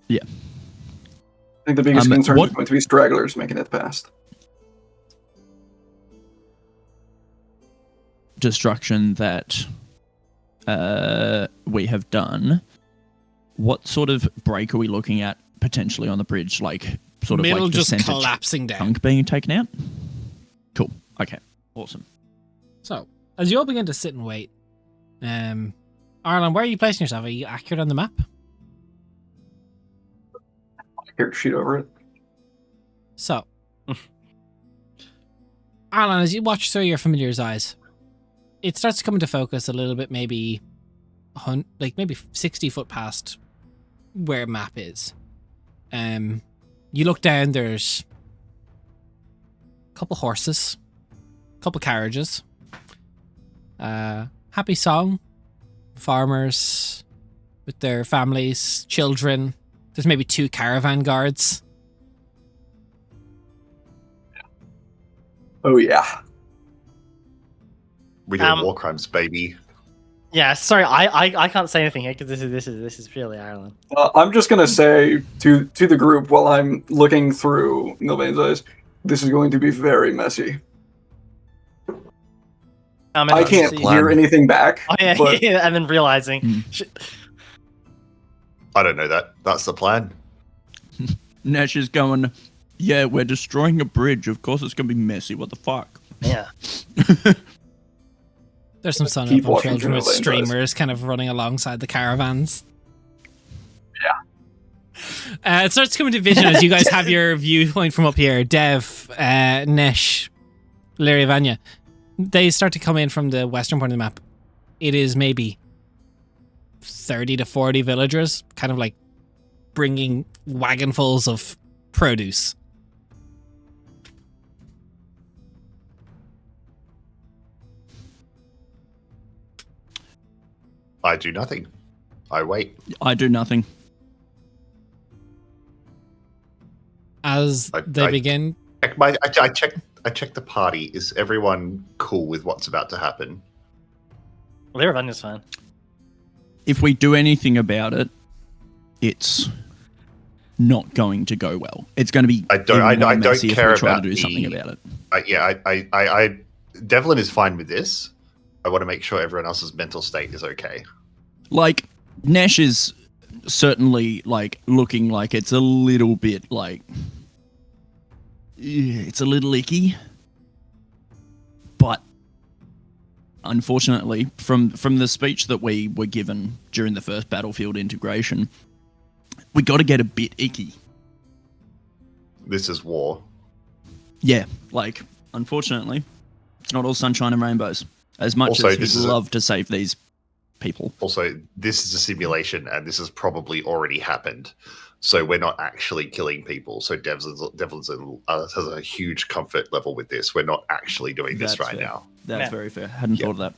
Speaker 4: Yeah.
Speaker 2: I think the biggest concern is going to be stragglers making it past.
Speaker 4: Destruction that we have done. What sort of break are we looking at potentially on the bridge? Like, sort of
Speaker 1: Middle
Speaker 4: like the
Speaker 1: just
Speaker 4: center
Speaker 1: collapsing down.
Speaker 4: chunk being taken out? Cool. Okay. Awesome.
Speaker 1: So, as you all begin to sit and wait, Arlen, where are you placing yourself? Are you accurate on the map?
Speaker 2: Here, sheet over it.
Speaker 1: So, Arlen, as you watch through your familiar's eyes, it starts to come into focus a little bit, maybe 60 foot past where map is. You look down, there's a couple horses, a couple carriages, happy song, farmers with their families, children. There's maybe 2 caravan guards.
Speaker 2: Oh yeah.
Speaker 3: We do war crimes, baby.
Speaker 5: Yeah, sorry, I can't say anything here because this is purely Ireland.
Speaker 2: I'm just gonna say to the group while I'm looking through Milvain's eyes, this is going to be very messy. I can't hear anything back.
Speaker 5: Oh yeah,
Speaker 2: but
Speaker 5: and then realizing.
Speaker 3: I don't know that. That's the plan.
Speaker 4: Nash is going, yeah, we're destroying a bridge. Of course it's going to be messy. What the fuck?
Speaker 5: Yeah.
Speaker 1: There's some sun
Speaker 2: Keep
Speaker 1: up and
Speaker 2: watching
Speaker 1: children with
Speaker 2: Milvain's eyes.
Speaker 1: streamers kind of running alongside the caravans.
Speaker 2: Yeah.
Speaker 1: It starts coming to vision as you guys have your viewpoint from up here. Dev, Nesh, Larry, Vanya. They start to come in from the western part of the map. It is maybe 30 to 40 villagers, kind of like bringing wagonfuls of produce.
Speaker 3: I do nothing. I wait.
Speaker 4: I do nothing.
Speaker 1: As they begin...
Speaker 3: I check the party. Is everyone cool with what's about to happen?
Speaker 5: Well, Vanya's fine.
Speaker 4: If we do anything about it, it's not going to go well. It's going to be
Speaker 3: I don't
Speaker 4: messy
Speaker 3: care
Speaker 4: if we try
Speaker 3: about
Speaker 4: to do something about
Speaker 3: I
Speaker 4: it.
Speaker 3: Devlin is fine with this. I want to make sure everyone else's mental state is okay.
Speaker 4: Like, Nash is certainly like looking like it's a little bit like it's a little icky. But unfortunately, from the speech that we were given during the first battlefield integration, we got to get a bit icky.
Speaker 3: This is war.
Speaker 4: Yeah, like, unfortunately, it's not all sunshine and rainbows. As much
Speaker 3: Also,
Speaker 4: as
Speaker 3: this
Speaker 4: we'd
Speaker 3: is
Speaker 4: love to save these people.
Speaker 3: Also, this is a simulation, and this has probably already happened. So we're not actually killing people. So Devlin has a huge comfort level with this. We're not actually doing this
Speaker 4: That's
Speaker 3: right
Speaker 4: fair.
Speaker 3: now.
Speaker 4: That's very fair. Hadn't thought of that.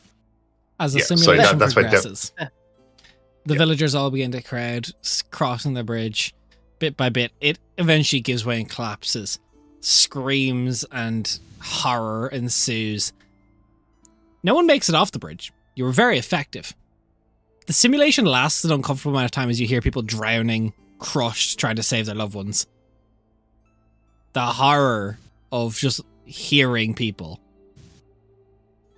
Speaker 1: As the
Speaker 3: Yeah, so
Speaker 1: simulation
Speaker 3: that's why
Speaker 1: progresses, the villagers all begin to crowd, crossing the bridge. Bit by bit, it eventually gives way and collapses. Screams and horror ensues. No one makes it off the bridge. You were very effective. The simulation lasts an uncomfortable amount of time as you hear people drowning, crushed, trying to save their loved ones. The horror of just hearing people.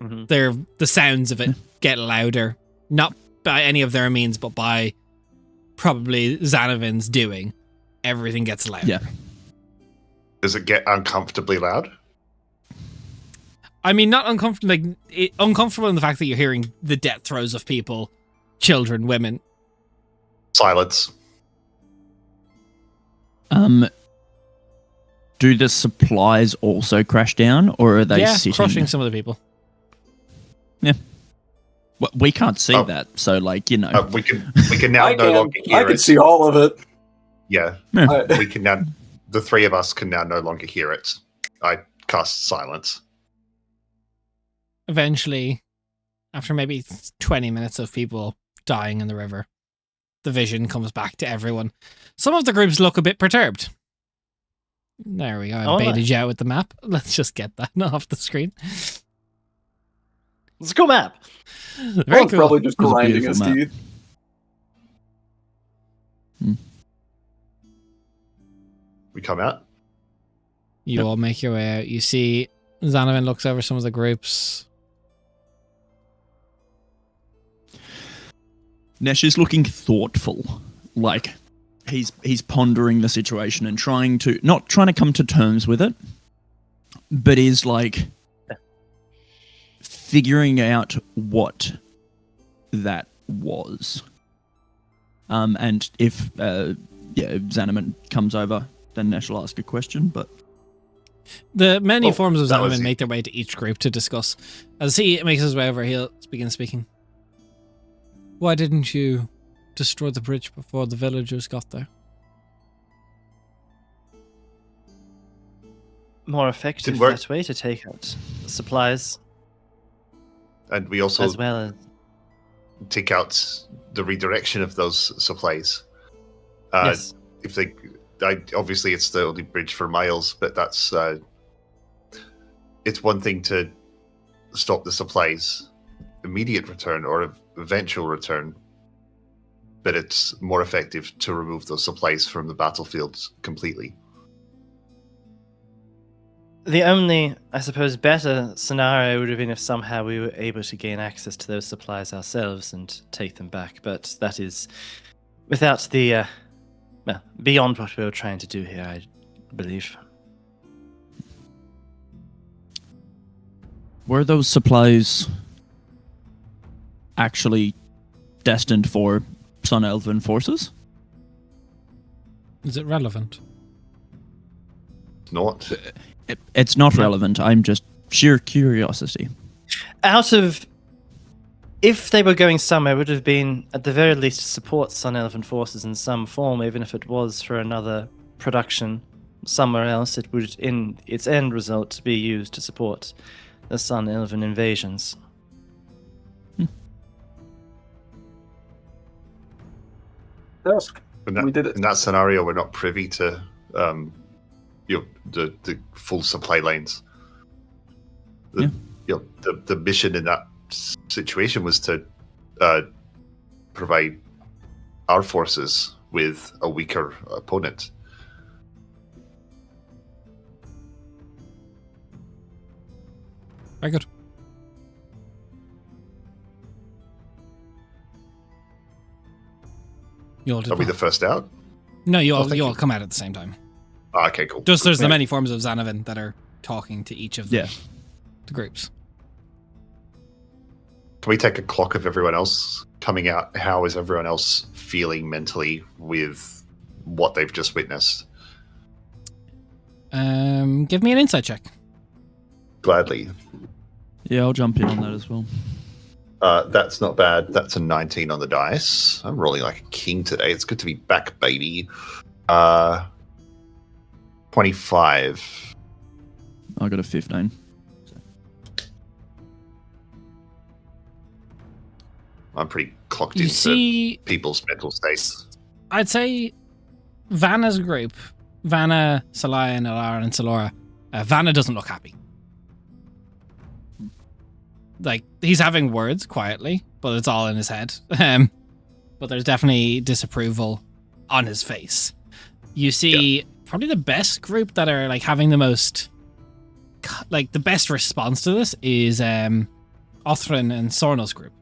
Speaker 1: The sounds of it get louder. Not by any of their means, but by probably Xanovin's doing. Everything gets louder.
Speaker 4: Yeah.
Speaker 3: Does it get uncomfortably loud?
Speaker 1: I mean, not uncomfortable, uncomfortable in the fact that you're hearing the death throes of people, children, women.
Speaker 3: Silence.
Speaker 4: Do the supplies also crash down, or are they sitting?
Speaker 1: Crushing some of the people.
Speaker 4: Yeah. Well, we can't see that, so like, you know.
Speaker 3: We can now no longer hear
Speaker 2: I
Speaker 3: it.
Speaker 2: can see all of it.
Speaker 3: Yeah. We can now. The three of us can now no longer hear it. I cast silence.
Speaker 1: Eventually, after maybe 20 minutes of people dying in the river, the vision comes back to everyone. Some of the groups look a bit perturbed. There we go. I baited you out with the map. Let's just get that off the screen.
Speaker 5: It's a cool map.
Speaker 1: Very cool.
Speaker 2: Probably just
Speaker 4: It was a
Speaker 2: grinding
Speaker 4: beautiful
Speaker 2: his
Speaker 4: map.
Speaker 2: teeth.
Speaker 3: We come out.
Speaker 1: You all make your way out. You see Xanovin looks over some of the groups.
Speaker 4: Nesh is looking thoughtful. Like, he's pondering the situation and not trying to come to terms with it, but is like figuring out what that was. And if Xanomin comes over, then Nesh will ask a question, but
Speaker 1: The many forms of
Speaker 3: that was
Speaker 1: Xanomin make their way to each group to discuss. As he makes his way over, he'll begin speaking. Why didn't you destroy the bridge before the villagers got there?
Speaker 5: More effective
Speaker 3: Didn't work.
Speaker 5: that way to take out supplies
Speaker 3: And we also
Speaker 5: as well as
Speaker 3: take out the redirection of those supplies.
Speaker 5: yes.
Speaker 3: If they, obviously it's the only bridge for miles, but that's it's one thing to stop the supplies immediate return or eventual return, but it's more effective to remove those supplies from the battlefields completely.
Speaker 5: The only, I suppose, better scenario would have been if somehow we were able to gain access to those supplies ourselves and take them back, but that is without the, beyond what we were trying to do here, I believe.
Speaker 4: were those supplies actually destined for Sun Elven forces?
Speaker 1: Is it relevant?
Speaker 3: Not.
Speaker 4: It's not relevant. I'm just sheer curiosity.
Speaker 5: If they were going somewhere, it would have been, at the very least, to support Sun Elven forces in some form, even if it was for another production somewhere else. It would, in its end result, be used to support the Sun Elven invasions.
Speaker 3: In
Speaker 2: We did it.
Speaker 3: In that scenario, we're not privy to the full supply lanes. The mission in that situation was to provide our forces with a weaker opponent.
Speaker 1: Very good. You all did
Speaker 3: Are we
Speaker 1: well.
Speaker 3: the first out?
Speaker 1: No, you all
Speaker 3: thank
Speaker 1: you
Speaker 3: you.
Speaker 1: all come out at the same time.
Speaker 3: Oh, okay, cool.
Speaker 1: Just there's the
Speaker 2: Yeah.
Speaker 1: many forms of Xanavan that are talking to each of the groups.
Speaker 3: Can we take a clock of everyone else coming out? How is everyone else feeling mentally with what they've just witnessed?
Speaker 1: Give me an insight check.
Speaker 3: Gladly.
Speaker 4: Yeah, I'll jump in on that as well.
Speaker 3: That's not bad. That's a 19 on the dice. I'm rolling like a king today. It's good to be back, baby. 25.
Speaker 4: I got a 15.
Speaker 3: I'm pretty clocked
Speaker 1: You
Speaker 3: into
Speaker 1: see,
Speaker 3: people's mental states.
Speaker 1: I'd say Vanna's group, Vanna, Salaya, Nalara, and Salora. Vanna doesn't look happy. Like, he's having words quietly, but it's all in his head. But there's definitely disapproval on his face. You see, probably the best group that are like having the most, like the best response to this is Othrin and Sorno's group,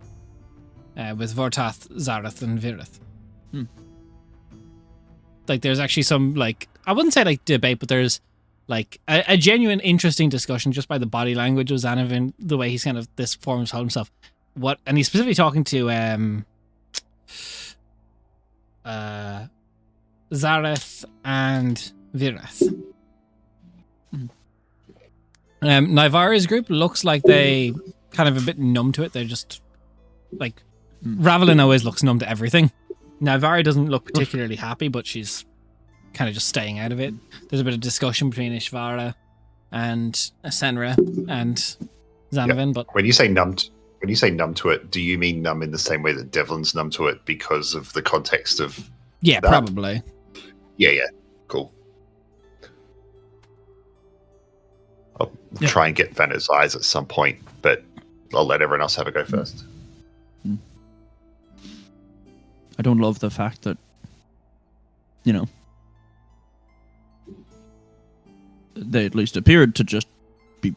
Speaker 1: with Vortath, Zareth, and Virith. Like, there's actually some, like, I wouldn't say like debate, but there's like a genuine interesting discussion just by the body language of Xanavan, the way he's kind of this form of himself. And he's specifically talking to Zareth and Virith. Naivari's group looks like they kind of a bit numb to it. They're just like Ravelin always looks numb to everything. Naivari doesn't look particularly happy, but she's kind of just staying out of it. There's a bit of discussion between Ishvara and Senra and Xanavan, but
Speaker 3: When you say numb to it, do you mean numb in the same way that Devlin's numb to it because of the context of?
Speaker 1: yeah,
Speaker 3: that?
Speaker 1: probably.
Speaker 3: Yeah, cool. I'll try and get Vanna's eyes at some point, but I'll let everyone else have a go first.
Speaker 4: I don't love the fact that, you know, they at least appeared to just be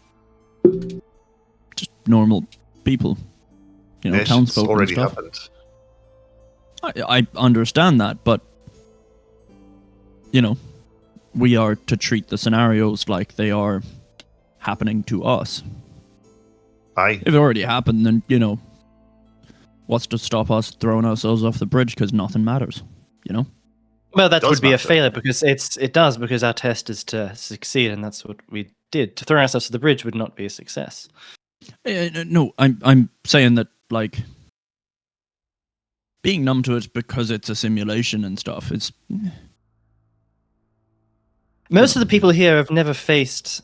Speaker 4: just normal people, you know,
Speaker 3: It's
Speaker 4: townsfolk and
Speaker 3: already
Speaker 4: stuff.
Speaker 3: happened.
Speaker 4: I understand that, but, you know, we are to treat the scenarios like they are happening to us. If it already happened, then, you know, what's to stop us throwing ourselves off the bridge because nothing matters, you know?
Speaker 5: Well, that
Speaker 3: Does
Speaker 5: would be a
Speaker 3: matter.
Speaker 5: failure because it does because our test is to succeed, and that's what we did. To throw ourselves to the bridge would not be a success.
Speaker 4: No, I'm saying that, like, being numb to it because it's a simulation and stuff, it's...
Speaker 5: Most of the people here have never faced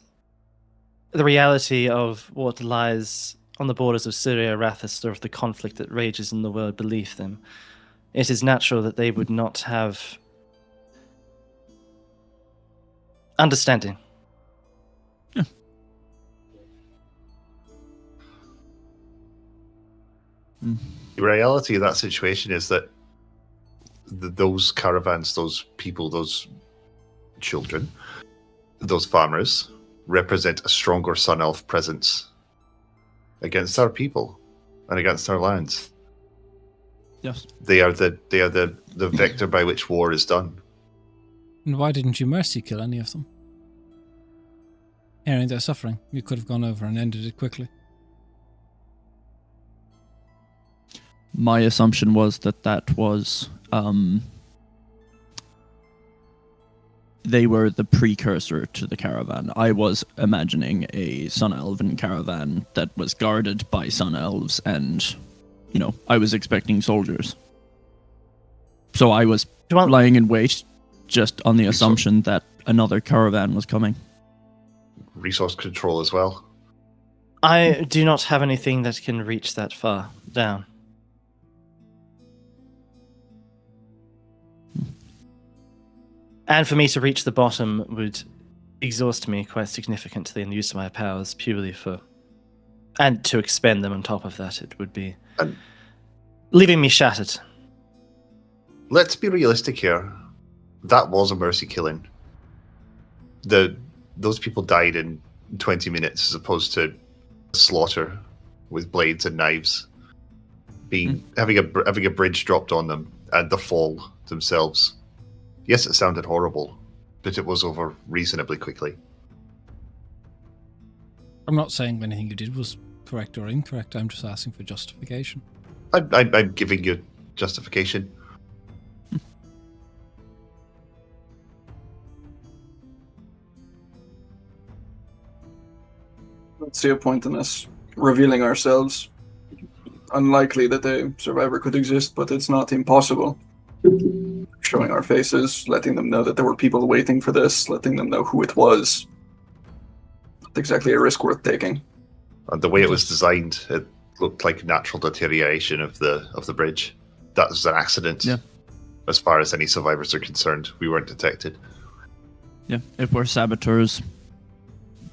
Speaker 5: the reality of what lies on the borders of Syria, Rathis, or of the conflict that rages in the world beneath them. It is natural that they would not have understanding.
Speaker 4: Yeah.
Speaker 3: The reality of that situation is that those caravans, those people, those children, those farmers represent a stronger Sun Elf presence against our people and against our lands.
Speaker 4: Yes.
Speaker 3: They are the vector by which war is done.
Speaker 1: And why didn't you mercy kill any of them? Hearing their suffering, you could have gone over and ended it quickly.
Speaker 4: My assumption was that was... they were the precursor to the caravan. I was imagining a Sun Elven caravan that was guarded by Sun Elves, and, you know, I was expecting soldiers. So I was lying in wait just on the assumption that another caravan was coming.
Speaker 3: Resource control as well.
Speaker 5: I do not have anything that can reach that far down. And for me to reach the bottom would exhaust me quite significantly in the use of my powers purely for... And to expend them on top of that, it would be... leaving me shattered.
Speaker 3: Let's be realistic here. That was a mercy killing. Those people died in 20 minutes as opposed to slaughter with blades and knives. Having a bridge dropped on them and the fall themselves. Yes, it sounded horrible, but it was over reasonably quickly.
Speaker 1: I'm not saying anything you did was correct or incorrect. I'm just asking for justification.
Speaker 3: I'm giving you justification.
Speaker 2: Don't see a point in us revealing ourselves. Unlikely that a survivor could exist, but it's not impossible. Showing our faces, letting them know that there were people waiting for this, letting them know who it was. Not exactly a risk worth taking.
Speaker 3: And the way it was designed, it looked like natural deterioration of the bridge. That was an accident.
Speaker 4: Yeah.
Speaker 3: As far as any survivors are concerned, we weren't detected.
Speaker 4: Yeah, if we're saboteurs,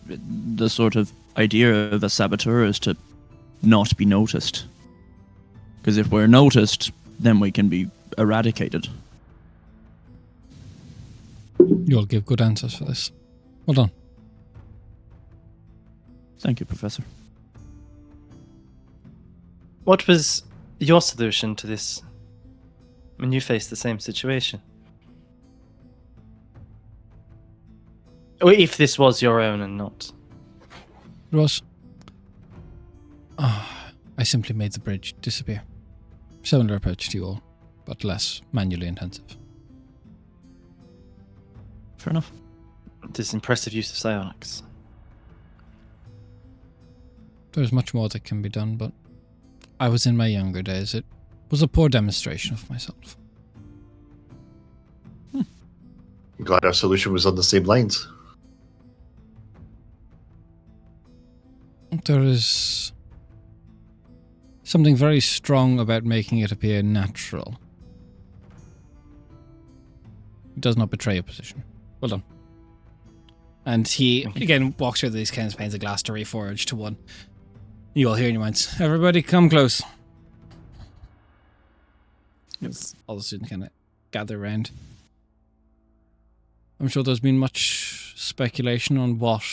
Speaker 4: the sort of idea of a saboteur is to not be noticed. Because if we're noticed, then we can be eradicated.
Speaker 1: You'll give good answers for this. Well done.
Speaker 4: Thank you, Professor.
Speaker 5: What was your solution to this when you faced the same situation? Or if this was your own and not.
Speaker 1: It was. I simply made the bridge disappear. Similar approach to you all, but less manually intensive.
Speaker 4: Fair enough.
Speaker 5: This impressive use of psionics.
Speaker 1: There's much more that can be done, but I was in my younger days. It was a poor demonstration of myself.
Speaker 3: I'm glad our solution was on the same lines.
Speaker 1: There is something very strong about making it appear natural. It does not betray your position. Well done. And he, again, walks through these kinds of panes of glass to reforge to one. You all hear in your minds, everybody come close. As all the students kind of gather around. I'm sure there's been much speculation on what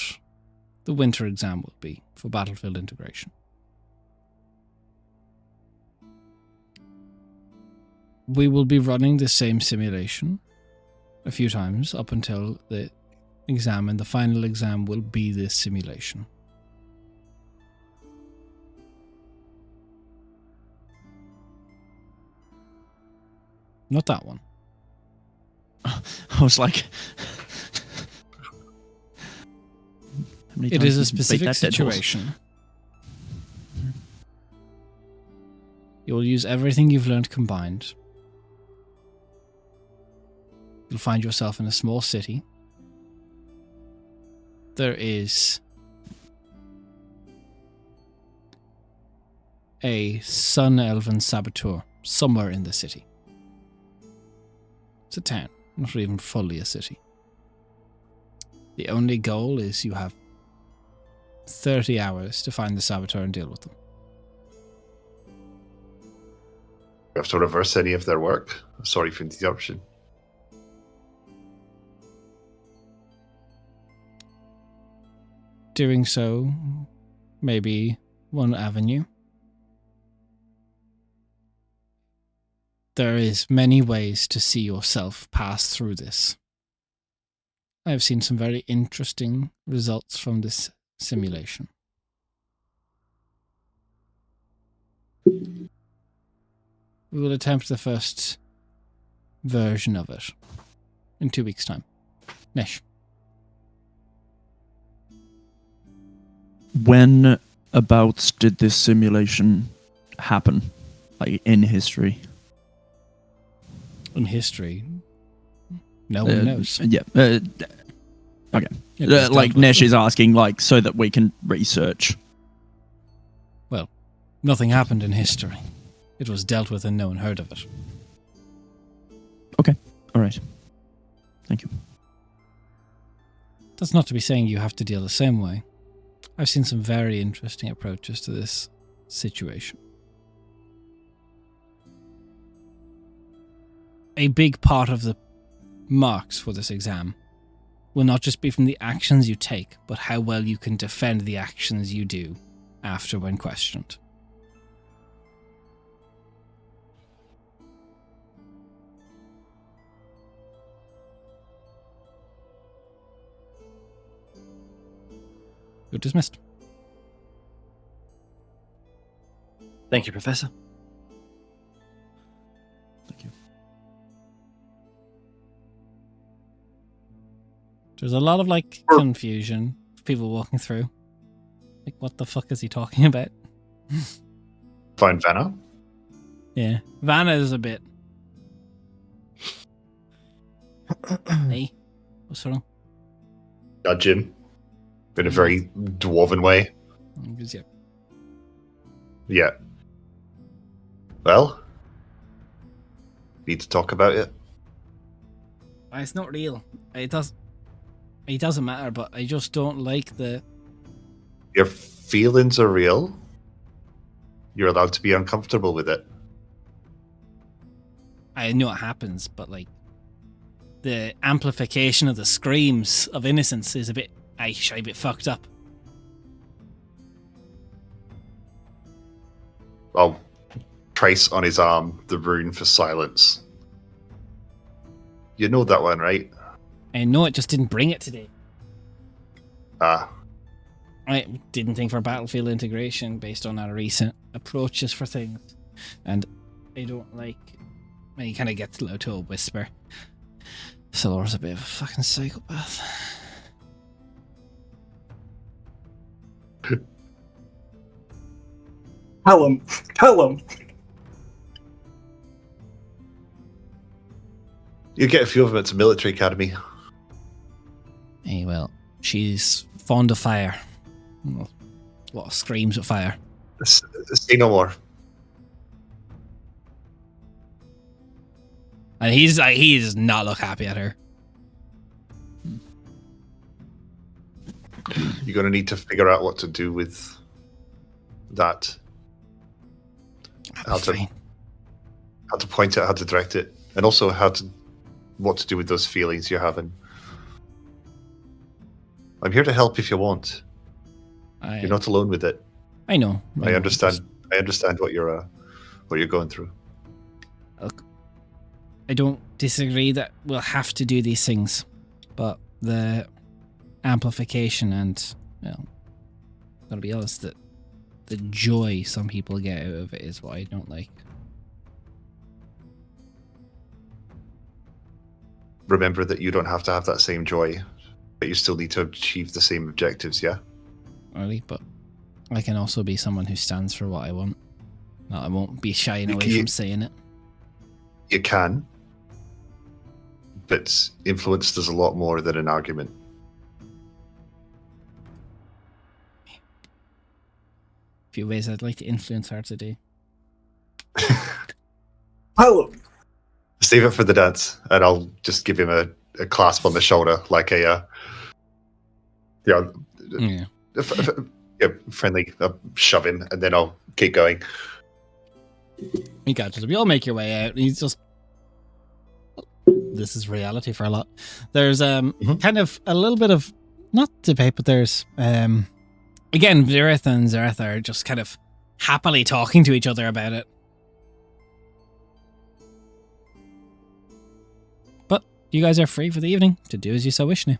Speaker 1: the winter exam will be for battlefield integration. We will be running the same simulation a few times up until the exam, and the final exam will be this simulation. Not that one.
Speaker 4: I was like...
Speaker 1: It is a specific situation. You will use everything you've learned combined. You'll find yourself in a small city. There is a Sun Elven saboteur somewhere in the city. It's a town, not even fully a city. The only goal is you have 30 hours to find the saboteur and deal with them.
Speaker 3: We have to reverse any of their work. Sorry for the interruption.
Speaker 1: Doing so may be one avenue. There is many ways to see yourself pass through this. I have seen some very interesting results from this simulation. We will attempt the first version of it in 2 weeks' time. Nesh.
Speaker 4: When abouts did this simulation happen? Like, in history?
Speaker 1: In history, no one knows.
Speaker 4: Yeah. Okay. Like, Nesh is asking, like, so that we can research.
Speaker 1: Well, nothing happened in history. It was dealt with and no one heard of it.
Speaker 4: Okay. All right. Thank you.
Speaker 1: That's not to be saying you have to deal the same way. I've seen some very interesting approaches to this situation. A big part of the marks for this exam will not just be from the actions you take, but how well you can defend the actions you do after when questioned. You're dismissed.
Speaker 5: Thank you, Professor.
Speaker 4: Thank you.
Speaker 1: There's a lot of like confusion. People walking through. Like, what the fuck is he talking about?
Speaker 3: Find Vanna.
Speaker 1: Yeah. Vanna is a bit. Hey, what's wrong?
Speaker 3: Nudge him in a very dwarven way.
Speaker 1: Because, yeah.
Speaker 3: Yeah. Well, need to talk about it.
Speaker 1: It's not real. It doesn't matter, but I just don't like the.
Speaker 3: Your feelings are real. You're allowed to be uncomfortable with it.
Speaker 1: I know it happens, but like the amplification of the screams of innocence is a bit fucked up.
Speaker 3: I'll trace on his arm the rune for silence. You know that one, right?
Speaker 1: I know it just didn't bring it today.
Speaker 3: Ah,
Speaker 1: I didn't think for battlefield integration based on our recent approaches for things. And I don't like when he kind of gets low to a whisper. Solor's a bit of a fucking psychopath.
Speaker 2: Tell him. Tell him.
Speaker 3: you get a few of them at the military academy.
Speaker 1: Hey, well, she's fond of fire. Well, a lot of screams at fire.
Speaker 3: Say no more.
Speaker 1: And he does not look happy at her.
Speaker 3: You're going to need to figure out what to do with that. How to point it, how to direct it, and also what to do with those feelings you're having. I'm here to help if you want. You're not alone with it.
Speaker 1: I know.
Speaker 3: I understand. I understand what you're going through.
Speaker 1: Look, I don't disagree that we'll have to do these things, but the amplification and, well, gotta be honest, that the joy some people get out of it is what I don't like.
Speaker 3: Remember that you don't have to have that same joy, but you still need to achieve the same objectives, yeah?
Speaker 1: Really, but I can also be someone who stands for what I want. No, I won't be shying away from saying it.
Speaker 3: You can, but influence does a lot more than an argument.
Speaker 1: A few ways I'd like to influence her today.
Speaker 2: Tell him.
Speaker 3: Save it for the dance, and I'll just give him a clasp on the shoulder, like a friendly shove him, and then I'll keep going.
Speaker 1: You got it. We all make your way out. He's just. This is reality for a lot. There's kind of a little bit of not debate, but there's again, Zereth and Zereth are just kind of happily talking to each other about it. But you guys are free for the evening to do as you so wish now.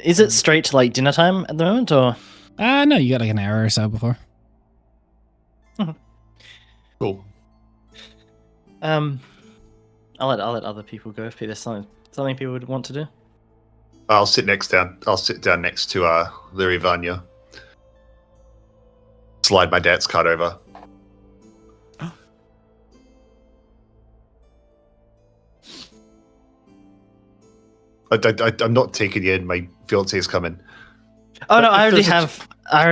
Speaker 5: Is it straight to like dinner time at the moment, or?
Speaker 1: No, you got like an hour or so before.
Speaker 3: Cool.
Speaker 5: I'll let other people go if there's something people would want to do.
Speaker 3: I'll sit down next to Liri Vanya. Slide my dance card over. I'm not taking you in. My fiance is coming.
Speaker 5: Oh no, I already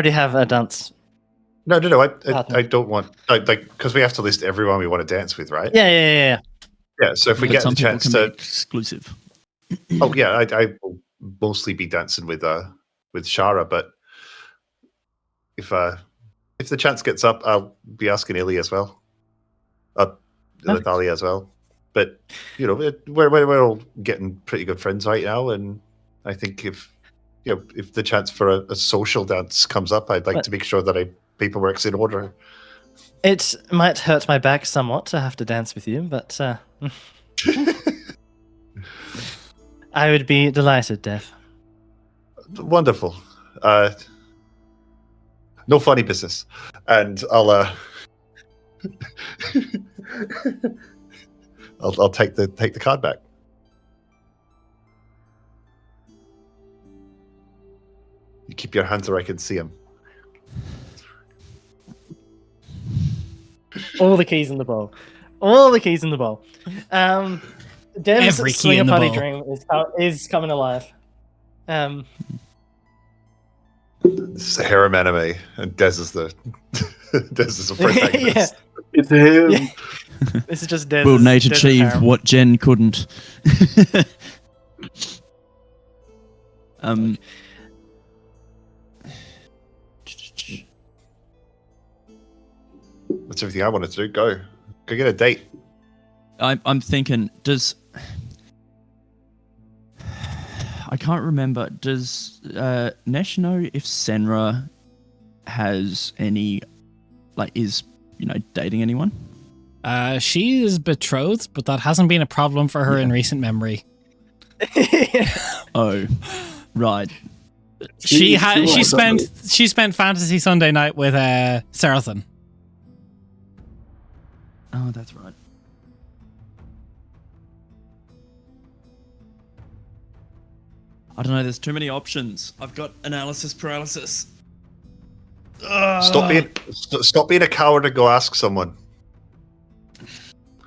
Speaker 5: have a dance.
Speaker 3: No. I don't want because we have to list everyone we want to dance with, right?
Speaker 5: Yeah.
Speaker 3: Yeah. So if we get the chance to
Speaker 4: exclusive.
Speaker 3: Oh yeah, I will mostly be dancing with Shara, but if the chance gets up, I'll be asking Illy as well, Natalia as well. But you know, we're all getting pretty good friends right now, and I think if the chance for a social dance comes up, I'd like to make sure that paperwork's in order
Speaker 5: It might hurt my back somewhat to have to dance with you, but I would be delighted, Dev.
Speaker 3: Wonderful. No funny business. And I'll take the card back. You keep your hands where I can see them.
Speaker 5: All the keys in the bowl. All the keys in the bowl. Dev's
Speaker 1: Every key
Speaker 5: swinger
Speaker 1: in the
Speaker 5: party
Speaker 1: bowl.
Speaker 5: dream is coming alive.
Speaker 3: This is a harem anime, and Des is the protagonist.
Speaker 5: Yeah.
Speaker 2: It's him.
Speaker 5: Yeah. This is just Des.
Speaker 4: Will Nate
Speaker 5: Des'
Speaker 4: achieve
Speaker 5: harem.
Speaker 4: what Jen couldn't? um.
Speaker 3: That's everything I wanted to do. Go get a date.
Speaker 4: I'm thinking, I can't remember. Does Nesh know if Senra has any, is dating anyone?
Speaker 1: She is betrothed, but that hasn't been a problem for her in recent memory.
Speaker 4: Oh, right.
Speaker 1: She
Speaker 2: wants
Speaker 1: spent Fantasy Sunday night with Serathon.
Speaker 4: Oh, that's right. I don't know. There's too many options. I've got analysis paralysis.
Speaker 3: Stop being a coward and go ask someone.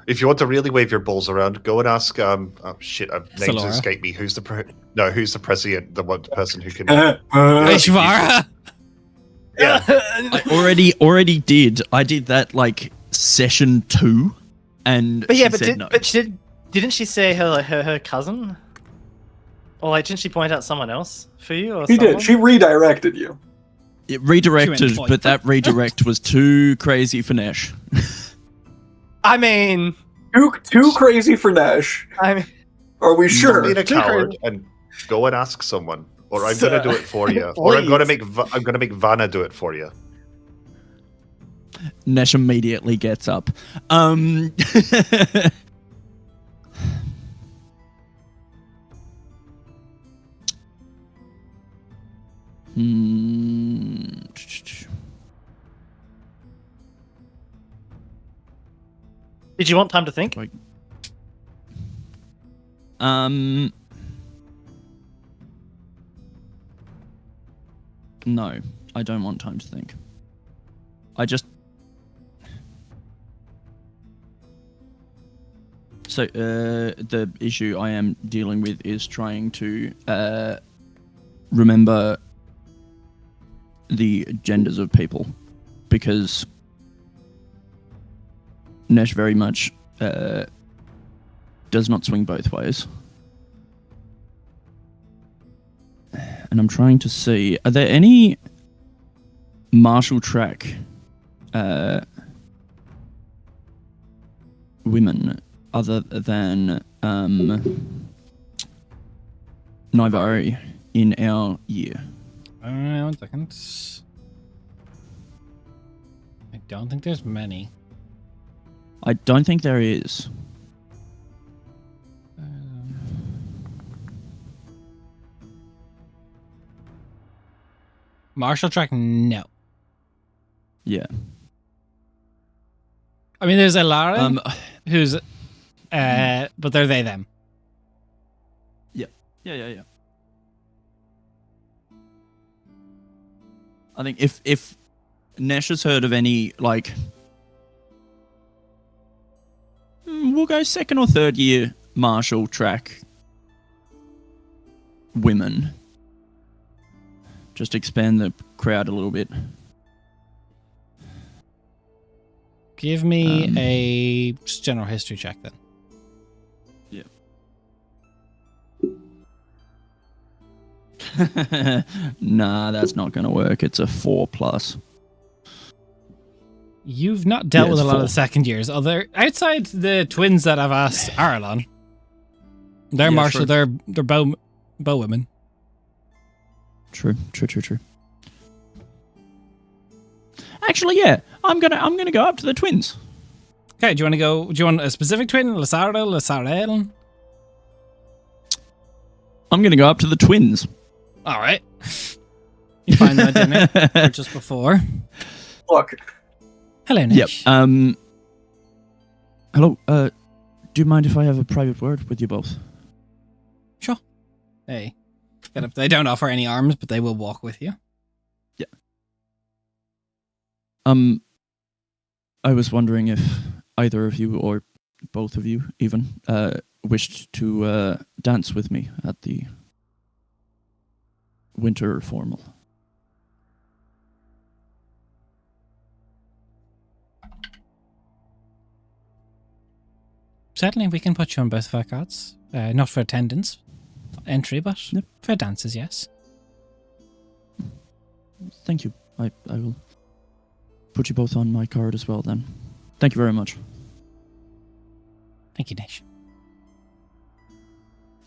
Speaker 3: If you want to really wave your balls around, go and ask. Names
Speaker 1: Salora.
Speaker 3: escape me. Who's the president? The one person who can.
Speaker 1: Ishvara.
Speaker 3: Yeah.
Speaker 4: I already did. I did that session 2, and
Speaker 5: But yeah,
Speaker 4: she said no.
Speaker 5: didn't she say her cousin? Or didn't she point out someone else for you? Or
Speaker 2: She
Speaker 5: someone?
Speaker 2: did. She redirected you.
Speaker 4: It redirected,
Speaker 1: She went
Speaker 4: but that redirect was too crazy for Nesh.
Speaker 5: I mean,
Speaker 2: Too crazy for Nash. Are we
Speaker 3: Stop
Speaker 2: sure?
Speaker 3: being a
Speaker 5: Too
Speaker 3: coward
Speaker 5: crazy.
Speaker 3: and go and ask someone, or I'm
Speaker 5: Sir,
Speaker 3: gonna do it for you, or I'm gonna
Speaker 5: please.
Speaker 3: make Vanna do it for you.
Speaker 4: Nesh immediately gets up.
Speaker 5: did you want time to think?
Speaker 4: No, I don't want time to think. So, the issue I am dealing with is trying to remember the genders of people, because Nesh very much does not swing both ways. And I'm trying to see, are there any martial track women other than Naivari in our year?
Speaker 1: 1 second. I don't think there's many.
Speaker 4: I don't think there is.
Speaker 1: Martial track, no.
Speaker 4: Yeah.
Speaker 1: I mean, there's Elara,
Speaker 4: Um,
Speaker 1: who's, but they're they them.
Speaker 4: Yeah. I think if Nesh has heard of any, we'll go 2nd or 3rd year martial track women, just expand the crowd a little bit.
Speaker 1: Give me a just general history check then.
Speaker 4: Nah, that's not going to work. It's a 4+.
Speaker 1: You've not dealt
Speaker 4: Yeah,
Speaker 1: with a
Speaker 4: it's
Speaker 1: lot of
Speaker 4: 4.
Speaker 1: the second years. Outside the twins that I've asked Arlon, they're
Speaker 4: Yeah,
Speaker 1: martial.
Speaker 4: true.
Speaker 1: They're bow women.
Speaker 4: True. Actually, yeah, I'm gonna go up to the twins.
Speaker 1: Okay, do you want to go? Do you want a specific twin? Lasardo, Lasarel?
Speaker 4: I'm gonna go up to the twins.
Speaker 1: All right. You find them at dinner or just before.
Speaker 2: Look,
Speaker 1: Hello,
Speaker 4: Yep.
Speaker 1: Nish.
Speaker 4: Hello. Do you mind if I have a private word with you both?
Speaker 1: Sure. Hey. Get up. They don't offer any arms, but they will walk with you.
Speaker 4: I was wondering if either of you, or both of you even, wished to dance with me at the winter formal.
Speaker 1: Certainly, we can put you on both of our cards. Not for attendance, entry, but
Speaker 4: Yep.
Speaker 1: for dances, yes.
Speaker 4: Thank you. I will put you both on my card as well then. Thank you very much.
Speaker 1: Thank you, Nish.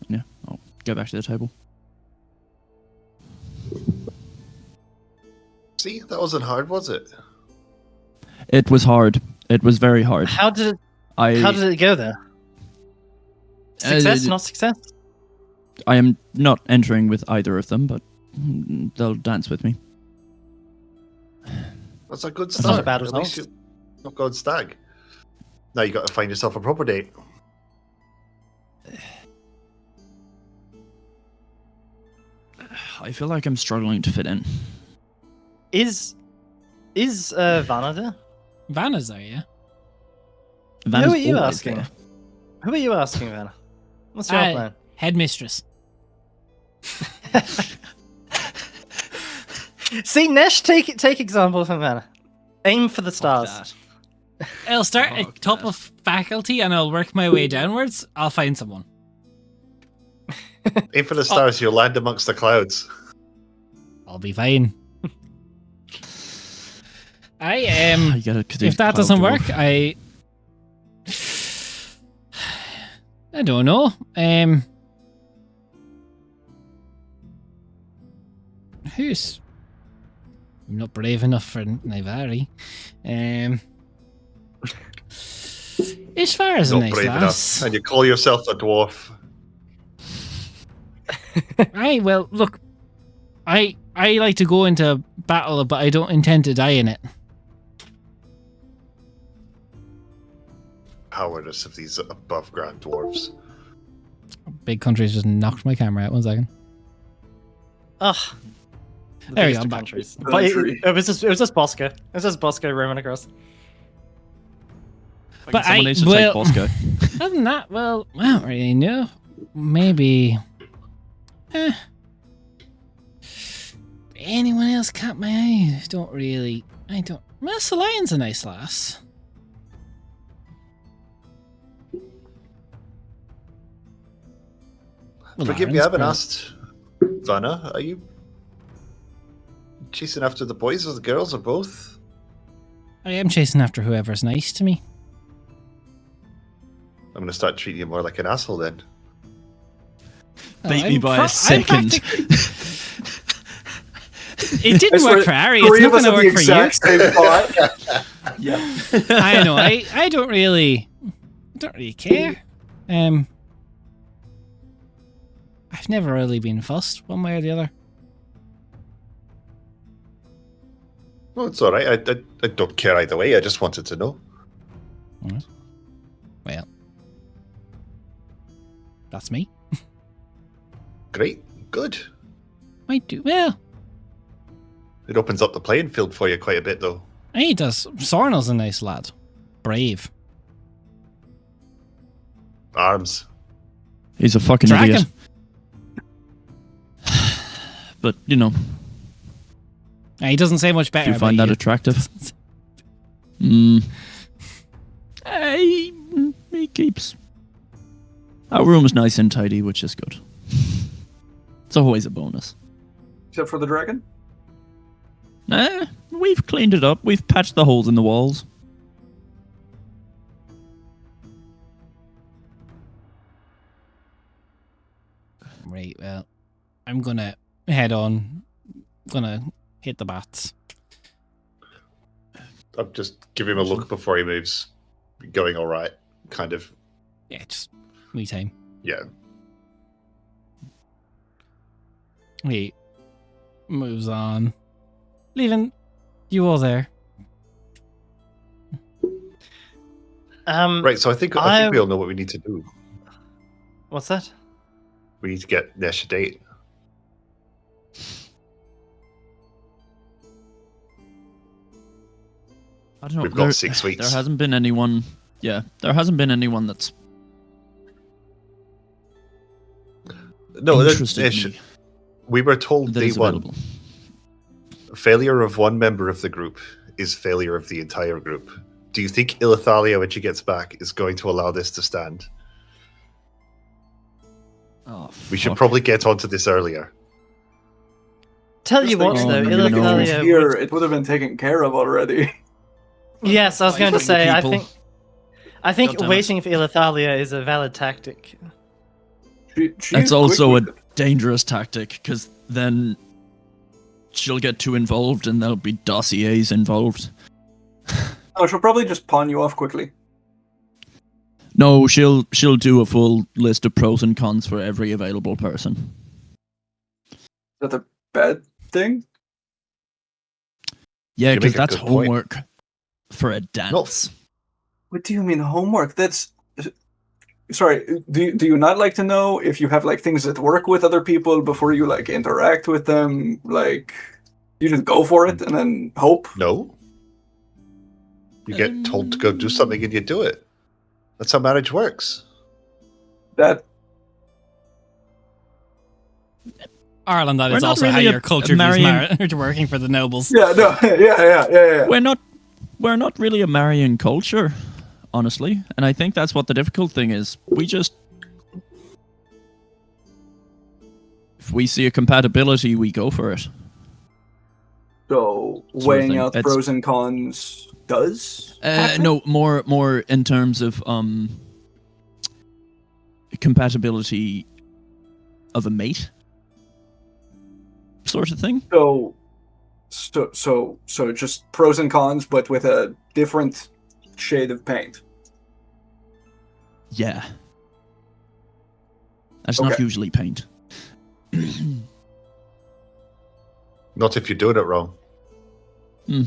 Speaker 4: Yeah, I'll go back to the table.
Speaker 3: See, that wasn't hard, was it?
Speaker 4: It was hard. It was very hard.
Speaker 5: How did
Speaker 4: I
Speaker 5: it go there? Success, not success.
Speaker 4: I am not entering with either of them, but they'll dance with me.
Speaker 3: That's a good
Speaker 5: That's
Speaker 3: start.
Speaker 5: not a bad
Speaker 3: At least
Speaker 5: result.
Speaker 3: you're not going stag. Now you got to find yourself a proper date.
Speaker 4: I feel like I'm struggling to fit in.
Speaker 5: Is Vanna there?
Speaker 1: Vanna's there, yeah?
Speaker 4: Vanna's
Speaker 5: Who are you
Speaker 4: always
Speaker 5: asking?
Speaker 4: there.
Speaker 5: Who are you asking, Vanna? What's your plan?
Speaker 1: Headmistress.
Speaker 5: See, Nesh, take example from Vanna. Aim for the
Speaker 4: Fuck
Speaker 5: stars.
Speaker 4: that.
Speaker 1: I'll start at
Speaker 4: Fuck
Speaker 1: top
Speaker 4: that.
Speaker 1: of faculty and I'll work my way downwards. I'll find someone.
Speaker 3: Aim for the stars, you'll land amongst the clouds.
Speaker 1: I'll be fine. I
Speaker 4: You gotta- 'cause he's
Speaker 1: if that
Speaker 4: cloud
Speaker 1: doesn't
Speaker 4: dwarf.
Speaker 1: work, I don't know. Who's I'm not brave enough for Naivari. As far as a
Speaker 3: Not
Speaker 1: nice
Speaker 3: brave
Speaker 1: lass.
Speaker 3: enough. And you call yourself a dwarf.
Speaker 1: Well, look, I like to go into battle, but I don't intend to die in it.
Speaker 3: Cowardice of these above ground dwarves.
Speaker 1: Big countries just knocked my camera out. 1 second.
Speaker 5: Ugh.
Speaker 1: There we go,
Speaker 5: biggest
Speaker 1: I'm
Speaker 5: of
Speaker 1: back.
Speaker 5: countries.
Speaker 2: The
Speaker 5: But
Speaker 2: tree.
Speaker 5: it was just Bosco. It was just Bosco roaming across.
Speaker 1: But
Speaker 4: Someone
Speaker 1: I-
Speaker 4: needs to
Speaker 1: well-
Speaker 4: take Bosco.
Speaker 1: Other than that, well, I don't really know. Maybe. Anyone else caught my eye? Don't really. I don't. Well, Salion's a nice lass. Well,
Speaker 3: Forgive me,
Speaker 1: Lauren's
Speaker 3: I haven't
Speaker 1: great.
Speaker 3: asked. Vanna, are you chasing after the boys or the girls or both?
Speaker 1: I am chasing after whoever's nice to me.
Speaker 3: I'm going to start treating you more like an asshole then.
Speaker 4: Beat me
Speaker 1: I'm
Speaker 4: by
Speaker 1: pro-
Speaker 4: a second.
Speaker 1: It didn't work for Ari. It's
Speaker 2: Three
Speaker 1: not
Speaker 2: of us
Speaker 1: going to
Speaker 2: had the
Speaker 1: work for you.
Speaker 2: exact same thought. Yeah.
Speaker 1: I know. I don't really care. I've never really been fussed one way or the other.
Speaker 3: Well, it's all right. I don't care either way. I just wanted to know.
Speaker 1: Well, that's me.
Speaker 3: Great. Good.
Speaker 1: Might do well.
Speaker 3: It opens up the playing field for you quite a bit, though.
Speaker 1: He does. Sornel's a nice lad. Brave.
Speaker 3: Arms.
Speaker 4: He's a fucking
Speaker 1: Dragon.
Speaker 4: idiot. But, you know,
Speaker 1: He doesn't say much better.
Speaker 4: do you find that
Speaker 1: about
Speaker 4: attractive? He keeps our room's nice and tidy, which is good. It's always a bonus.
Speaker 2: Except for the dragon.
Speaker 4: We've cleaned it up. We've patched the holes in the walls.
Speaker 1: Right, well, I'm gonna head on. Gonna hit the bats.
Speaker 3: I'll just give him a look before he moves. Going all right, kind of.
Speaker 1: Yeah, just me time.
Speaker 3: Yeah.
Speaker 1: He moves on, leaving you all there.
Speaker 3: Right. So I think we all know what we need to do.
Speaker 5: What's that?
Speaker 3: We need to get Nesh a date.
Speaker 4: I don't know.
Speaker 3: We've got 6 weeks.
Speaker 4: There hasn't been anyone. Yeah, there hasn't been anyone that's
Speaker 3: No,
Speaker 4: interested
Speaker 3: Nesh,
Speaker 4: in me
Speaker 3: we were told
Speaker 4: that
Speaker 3: day
Speaker 4: is
Speaker 3: one.
Speaker 4: available.
Speaker 3: Failure of one member of the group is failure of the entire group. Do you think Ilithalia, when she gets back, is going to allow this to stand?
Speaker 4: Oh,
Speaker 3: We should
Speaker 4: fuck.
Speaker 3: probably get onto this earlier.
Speaker 5: Tell you
Speaker 2: Just
Speaker 5: what,
Speaker 2: thinking,
Speaker 5: though,
Speaker 4: no.
Speaker 2: if he was
Speaker 5: Ilithalia
Speaker 2: here,
Speaker 5: would-
Speaker 2: it would have been taken care of already.
Speaker 5: Yes, I was going to
Speaker 4: Fighting
Speaker 5: say.
Speaker 4: people.
Speaker 5: I think
Speaker 4: Goddamn it.
Speaker 5: waiting for Ilithalia is a valid tactic.
Speaker 2: She
Speaker 4: That's
Speaker 2: is
Speaker 4: also a
Speaker 2: quick with it.
Speaker 4: dangerous tactic because then she'll get too involved and there'll be dossiers involved.
Speaker 2: Oh, she'll probably just pawn you off quickly.
Speaker 4: No, she'll do a full list of pros and cons for every available person.
Speaker 2: Is that a bad thing?
Speaker 4: Yeah,
Speaker 3: You
Speaker 4: because
Speaker 3: make a
Speaker 4: that's
Speaker 3: good point.
Speaker 4: homework for a dance.
Speaker 2: What do you mean homework? That's sorry. Do you not like to know if you have like things that work with other people before you like interact with them? Like you just go for it and then hope.
Speaker 3: No. You get told to go do something and you do it. That's how marriage works.
Speaker 2: That
Speaker 1: Ireland, that
Speaker 4: We're
Speaker 1: is
Speaker 4: not
Speaker 1: also how
Speaker 4: really a-
Speaker 1: your culture views
Speaker 4: marrying-
Speaker 1: marriage working for the nobles.
Speaker 2: yeah no yeah.
Speaker 4: We're not really a marrying culture, honestly, and I think that's what the difficult thing is. If we see a compatibility, we go for it.
Speaker 2: So
Speaker 4: Sort of
Speaker 2: weighing
Speaker 4: thing.
Speaker 2: out
Speaker 4: It's-
Speaker 2: pros and cons does. happen?
Speaker 4: No, more in terms of compatibility of a mate, sort of thing.
Speaker 2: So just pros and cons, but with a different shade of paint.
Speaker 4: Yeah, that's not
Speaker 2: Okay.
Speaker 4: usually paint.
Speaker 3: Not if you're doing it wrong.
Speaker 2: Do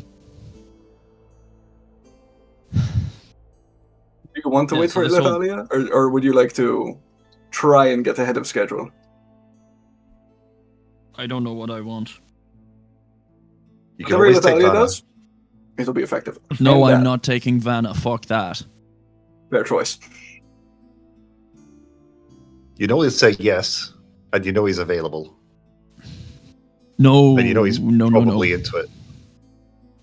Speaker 2: you want to
Speaker 4: Yeah,
Speaker 2: wait
Speaker 4: so
Speaker 2: for
Speaker 4: this whole-
Speaker 2: Ilithalia, or would you like to try and get ahead of schedule?
Speaker 4: I don't know what I want.
Speaker 3: You can
Speaker 2: Whatever
Speaker 3: always take
Speaker 2: Ilithalia
Speaker 3: Vanna.
Speaker 2: does, it'll be effective.
Speaker 4: No,
Speaker 2: And
Speaker 4: I'm not taking Vanna. Fuck that.
Speaker 2: Fair choice.
Speaker 3: You know he'll say yes, and you know he's available,
Speaker 4: No,
Speaker 3: and you know he's
Speaker 4: no.
Speaker 3: probably into it.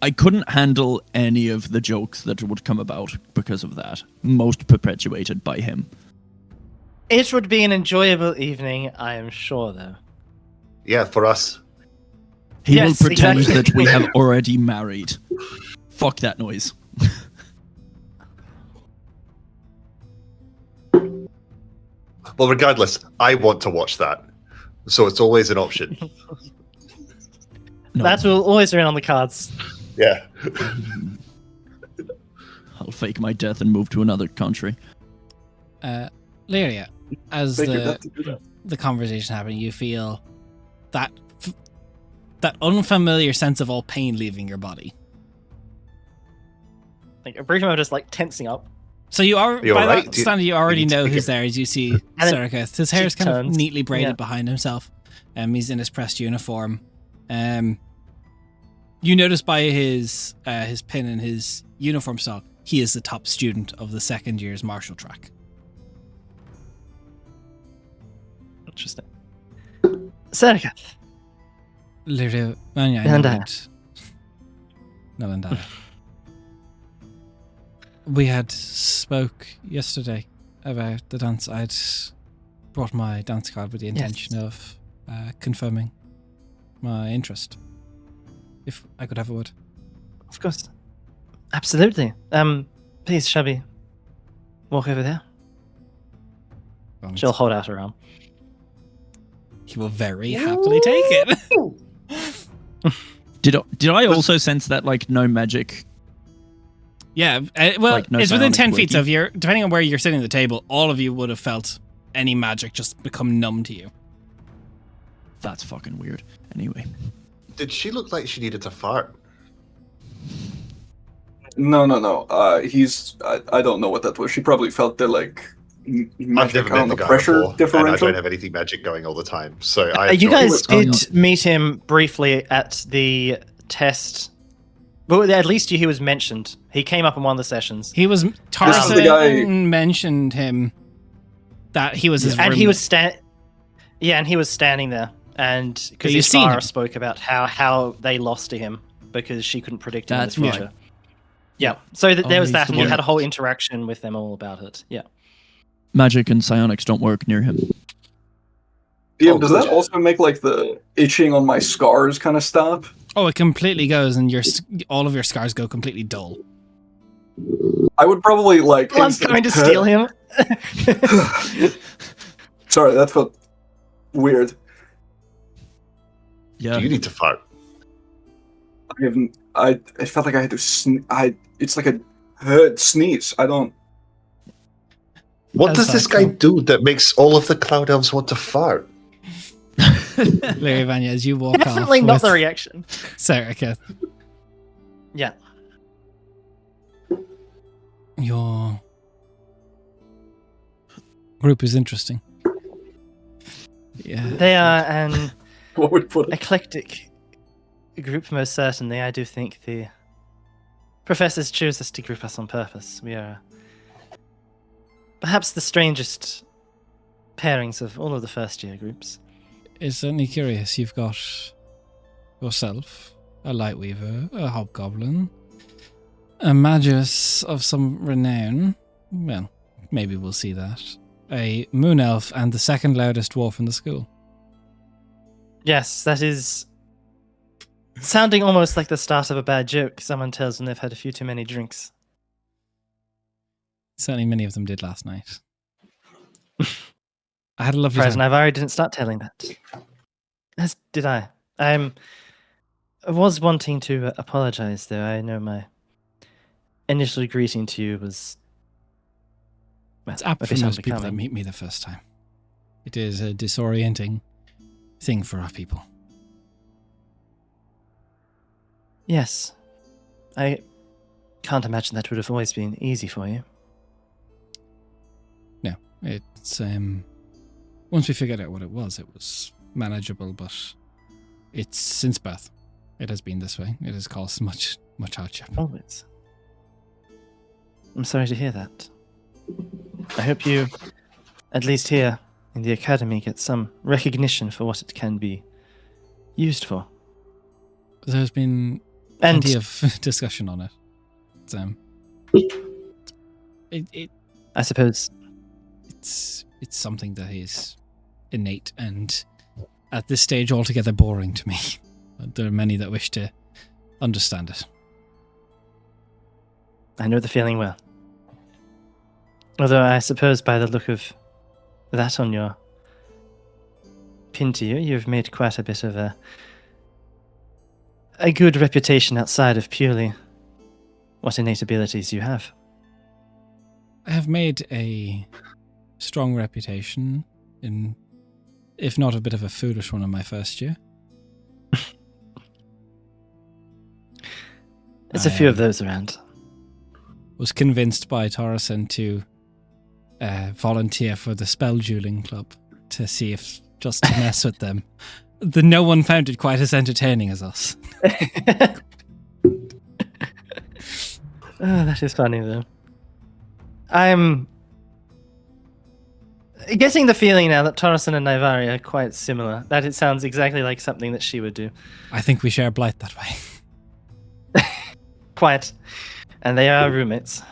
Speaker 4: I couldn't handle any of the jokes that would come about because of that. Most perpetuated by him.
Speaker 5: It would be an enjoyable evening, I am sure, though.
Speaker 3: Yeah, for us.
Speaker 4: He
Speaker 5: Yes,
Speaker 4: will pretend
Speaker 5: exactly.
Speaker 4: that we have already married. Fuck that noise.
Speaker 3: Well, regardless, I want to watch that, so it's always an option.
Speaker 4: No,
Speaker 5: That will always remain on the cards.
Speaker 3: Yeah.
Speaker 4: I'll fake my death and move to another country.
Speaker 1: Lyria, as
Speaker 2: Figured that to do that.
Speaker 1: the conversation happening, you feel that that unfamiliar sense of all pain leaving your body.
Speaker 5: Like a brief moment, just like tensing up.
Speaker 1: So you are
Speaker 3: You
Speaker 1: by
Speaker 3: alright?
Speaker 1: that
Speaker 3: Do you-
Speaker 1: standard, you already
Speaker 3: need to
Speaker 1: know
Speaker 3: pick
Speaker 1: who's
Speaker 3: it?
Speaker 1: there as you see
Speaker 5: And it-
Speaker 1: Seriketh. His hair is kind of
Speaker 5: turns.
Speaker 1: neatly braided
Speaker 5: Yeah.
Speaker 1: behind himself. He's in his pressed uniform. You notice by his pin and his uniform stock, he is the top student of the second year's martial track.
Speaker 5: Interesting. Serika.
Speaker 1: Lyria Vanya,
Speaker 5: Melandaya.
Speaker 1: Melandaya. We had spoke yesterday about the dance. I'd brought my dance card with the intention of confirming my interest. If I could have a word.
Speaker 5: Of course. Absolutely. Please, Shabby. Walk over there. She'll hold out her arm.
Speaker 1: He will very happily take it.
Speaker 4: Did I also sense that like no magic
Speaker 1: Yeah, well,
Speaker 4: Like, no
Speaker 1: it's within
Speaker 4: psionic
Speaker 1: 10 feet, so
Speaker 4: working?
Speaker 1: if you're, depending on where you're sitting at the table, all of you would have felt any magic just become numb to you.
Speaker 4: That's fucking weird. Anyway.
Speaker 3: Did she look like she needed to fart?
Speaker 2: No. I don't know what that was. She probably felt the like
Speaker 3: I've
Speaker 2: magic
Speaker 3: never met
Speaker 2: on
Speaker 3: the
Speaker 2: the
Speaker 3: guy
Speaker 2: pressure
Speaker 3: before, and I
Speaker 2: differential.
Speaker 3: don't have anything magic going all the time. So I.
Speaker 5: You guys
Speaker 2: He was
Speaker 5: did meet him briefly at the test. Well, at least he was mentioned. He came up in one of the sessions.
Speaker 1: He was,
Speaker 2: This is
Speaker 1: Tarzan
Speaker 2: the guy-
Speaker 1: mentioned him, that he was his
Speaker 5: And
Speaker 1: roommate.
Speaker 5: he was and he was standing there, and because
Speaker 1: you've seen him.
Speaker 5: Isara spoke about how they lost to him because she couldn't predict him
Speaker 4: That's
Speaker 5: in the
Speaker 4: right.
Speaker 5: future. Yeah, so there was
Speaker 4: he's
Speaker 5: that,
Speaker 4: the
Speaker 5: and you
Speaker 4: one
Speaker 5: had a
Speaker 4: that-
Speaker 5: whole interaction with them all about it. Yeah.
Speaker 4: Magic and psionics don't work near him.
Speaker 2: Yeah,
Speaker 3: Oh,
Speaker 2: does
Speaker 3: good.
Speaker 2: that also make like the itching on my scars kind of stop?
Speaker 1: Oh, it completely goes, and all of your scars go completely dull.
Speaker 2: I would probably like.
Speaker 5: Well, I'm going to steal him.
Speaker 2: Sorry, that felt weird.
Speaker 4: Yeah.
Speaker 3: Do you need to fart?
Speaker 2: I haven't. I felt like I had to. It's like a sneeze. I don't.
Speaker 3: What
Speaker 1: That's
Speaker 3: does this
Speaker 1: not
Speaker 3: guy
Speaker 1: cool.
Speaker 3: do that makes all of the cloud elves want to fart?
Speaker 1: Larry Vanya, as you walk
Speaker 5: Definitely
Speaker 1: off
Speaker 5: not
Speaker 1: with
Speaker 5: the reaction.
Speaker 1: Sariketh,
Speaker 5: Yeah.
Speaker 1: your group is interesting. Yeah.
Speaker 5: They are an
Speaker 2: What would put it?
Speaker 5: eclectic group, most certainly. I do think the professors chose us to group us on purpose. We are perhaps the strangest pairings of all of the first year groups.
Speaker 1: It's certainly curious. You've got yourself, a Lightweaver, a Hobgoblin, a Magus of some renown. Well, maybe we'll see that. A Moon Elf, and the second loudest dwarf in the school.
Speaker 5: Yes, that is sounding almost like the start of a bad joke someone tells when they've had a few too many drinks.
Speaker 1: Certainly many of them did last night. I had a lovely
Speaker 5: Whereas
Speaker 1: time.
Speaker 5: Navari didn't start telling that. As did I. I was wanting to apologize, though. I know my initial greeting to you was. Well,
Speaker 1: It's apt
Speaker 5: a
Speaker 1: for
Speaker 5: bit
Speaker 1: most people that
Speaker 5: unbecoming.
Speaker 1: meet me the first time. It is a disorienting thing for our people.
Speaker 5: Yes. I can't imagine that would have always been easy for you.
Speaker 1: No, it's once we figured out what it was manageable, but it's since birth. It has been this way. It has caused much hardship.
Speaker 5: Always. I'm sorry to hear that. I hope you, at least here in the academy, get some recognition for what it can be used for.
Speaker 1: There's been
Speaker 5: And
Speaker 1: plenty of discussion on it.
Speaker 5: I suppose
Speaker 1: It's something that is innate and at this stage altogether boring to me. There are many that wish to understand it.
Speaker 5: I know the feeling well. Although I suppose by the look of that on your pin to you, you've made quite a bit of a good reputation outside of purely what innate abilities you have.
Speaker 1: I have made a strong reputation in, if not a bit of a foolish one in my first year.
Speaker 5: There's a few of those around.
Speaker 1: Was convinced by Torreson to volunteer for the spell dueling club to see if just to mess with them. No one found it quite as entertaining as us.
Speaker 5: Oh, that is funny though. I'm getting the feeling now that Torreson and Naivari are quite similar. That it sounds exactly like something that she would do.
Speaker 1: I think we share blight that way.
Speaker 5: Quite. And they are roommates.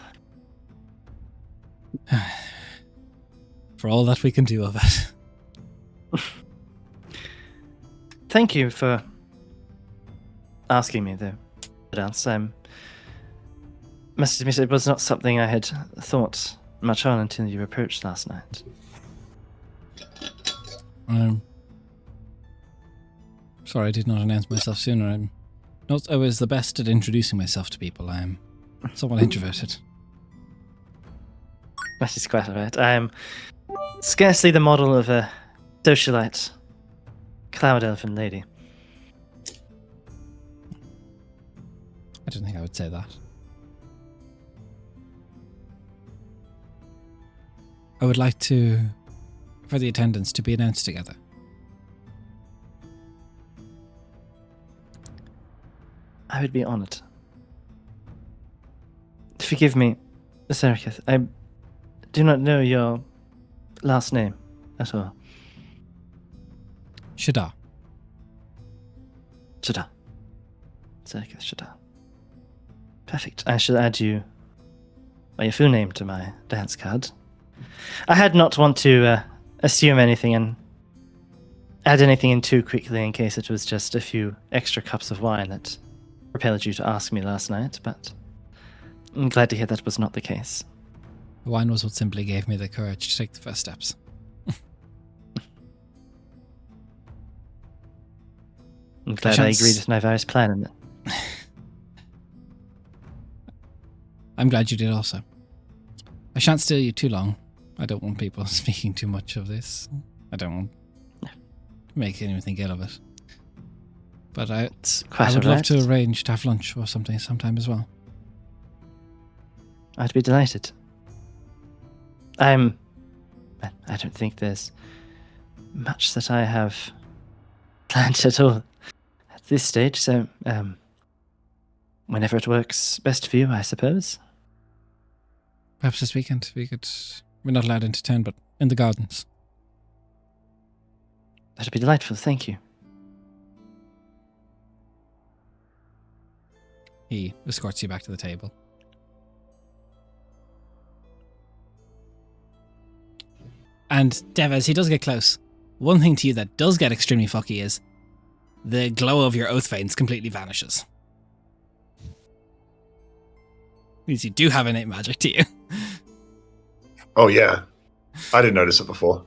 Speaker 1: For all that we can do of it.
Speaker 5: Thank you for asking me, though. Must admit it was not something I had thought much on until you approached last night.
Speaker 1: Sorry I did not announce myself sooner. I'm not always the best at introducing myself to people. I'm somewhat introverted.
Speaker 5: That is quite alright. I am scarcely the model of a socialite cloud elfin lady.
Speaker 1: I don't think I would say that. I would like for the attendance to be announced together.
Speaker 5: I would be honored. Forgive me, Serikith. I do not know your last name at all.
Speaker 1: Shada.
Speaker 5: Shada. Serikith Shada. Perfect. I shall add you by your full name to my dance card. I had not want to assume anything and add anything in too quickly in case it was just a few extra cups of wine that propelled you to ask me last night, but I'm glad to hear that was not the case.
Speaker 1: The wine was what simply gave me the courage to take the first steps.
Speaker 5: I'm glad I agreed with Naivar's plan in it.
Speaker 1: I'm glad you did also. I shan't steal you too long. I don't want people speaking too much of this. I don't want to make anyone ill of it. But I would love to arrange to have lunch or something sometime as well.
Speaker 5: I'd be delighted. I don't think there's much that I have planned at all at this stage, so whenever it works best for you, I suppose.
Speaker 1: Perhaps this weekend we're not allowed into town, but in the gardens.
Speaker 5: That'd be delightful, thank you.
Speaker 1: He escorts you back to the table. And Dev, as he does get close, one thing to you that does get extremely fucky is the glow of your oath veins completely vanishes. Means you do have innate magic to you.
Speaker 3: Oh, yeah. I didn't notice it before.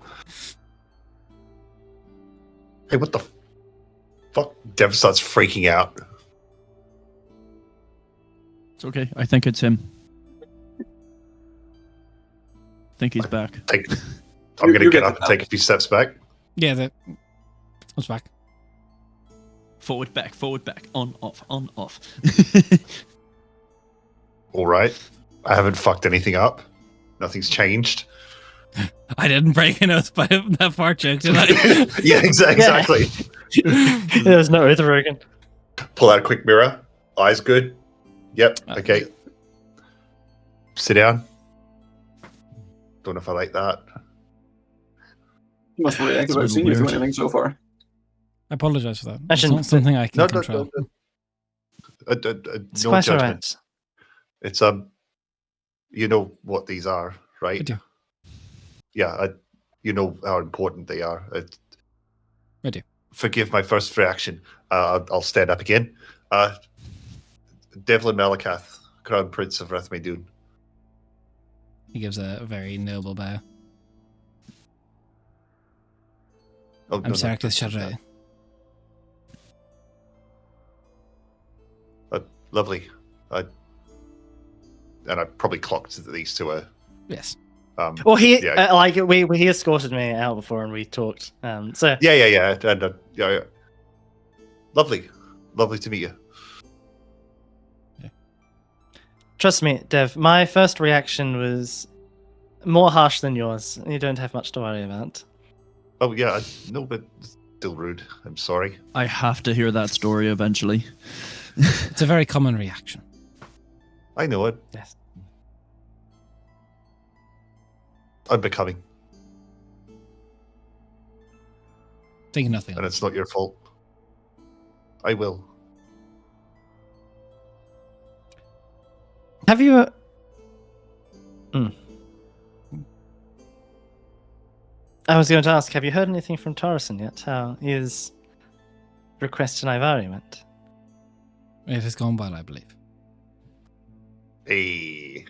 Speaker 3: Hey, what the fuck? Dev starts freaking out.
Speaker 4: It's okay. I think it's him. I think he's back.
Speaker 3: I'm going to get up and take a few steps back.
Speaker 1: Yeah, what's back?
Speaker 4: Forward, back, on, off, on, off.
Speaker 3: All right. I haven't fucked anything up. Nothing's changed.
Speaker 1: I didn't break an oath by that far joke, did I?
Speaker 3: Yeah, exactly.
Speaker 5: There's no oath broken.
Speaker 3: Pull out a quick mirror. Eyes good. Yep. Okay. Sit down. Don't know if I like that.
Speaker 2: You must react because I've seen you do anything so far.
Speaker 1: I apologize for that.
Speaker 5: I
Speaker 1: It's
Speaker 5: shouldn't-
Speaker 1: not something I can
Speaker 3: No,
Speaker 1: control.
Speaker 5: It's
Speaker 3: no
Speaker 5: quite
Speaker 3: judgment.
Speaker 5: alright.
Speaker 3: It's you know what these are, right?
Speaker 1: I do.
Speaker 3: Yeah, you know how important they are.
Speaker 1: I do.
Speaker 3: Forgive my first reaction. I'll stand up again. Devlin Malakath, Crown Prince of Rathmadoon.
Speaker 1: He gives a very noble bow.
Speaker 3: Oh,
Speaker 1: I'm Serikith Shadray.
Speaker 3: Lovely. And I probably clocked that these two are.
Speaker 1: Yes.
Speaker 5: Well, he
Speaker 3: Yeah.
Speaker 5: he escorted me out before and we talked. So
Speaker 3: Yeah. And yeah. Lovely to meet you.
Speaker 5: trust me, Dev. My first reaction was more harsh than yours. You don't have much to worry about.
Speaker 3: Oh yeah, no, but still rude. I'm sorry.
Speaker 4: I have to hear that story eventually.
Speaker 1: It's a very common reaction.
Speaker 3: I know it.
Speaker 5: Yes.
Speaker 3: I'm becoming,
Speaker 1: Think nothing
Speaker 3: and
Speaker 1: of it.
Speaker 3: it's not your fault. I will.
Speaker 5: Have you? I was going to ask, have you heard anything from Torrison yet? How his request to Naivari went?
Speaker 1: It has gone well, I believe.
Speaker 3: Hey.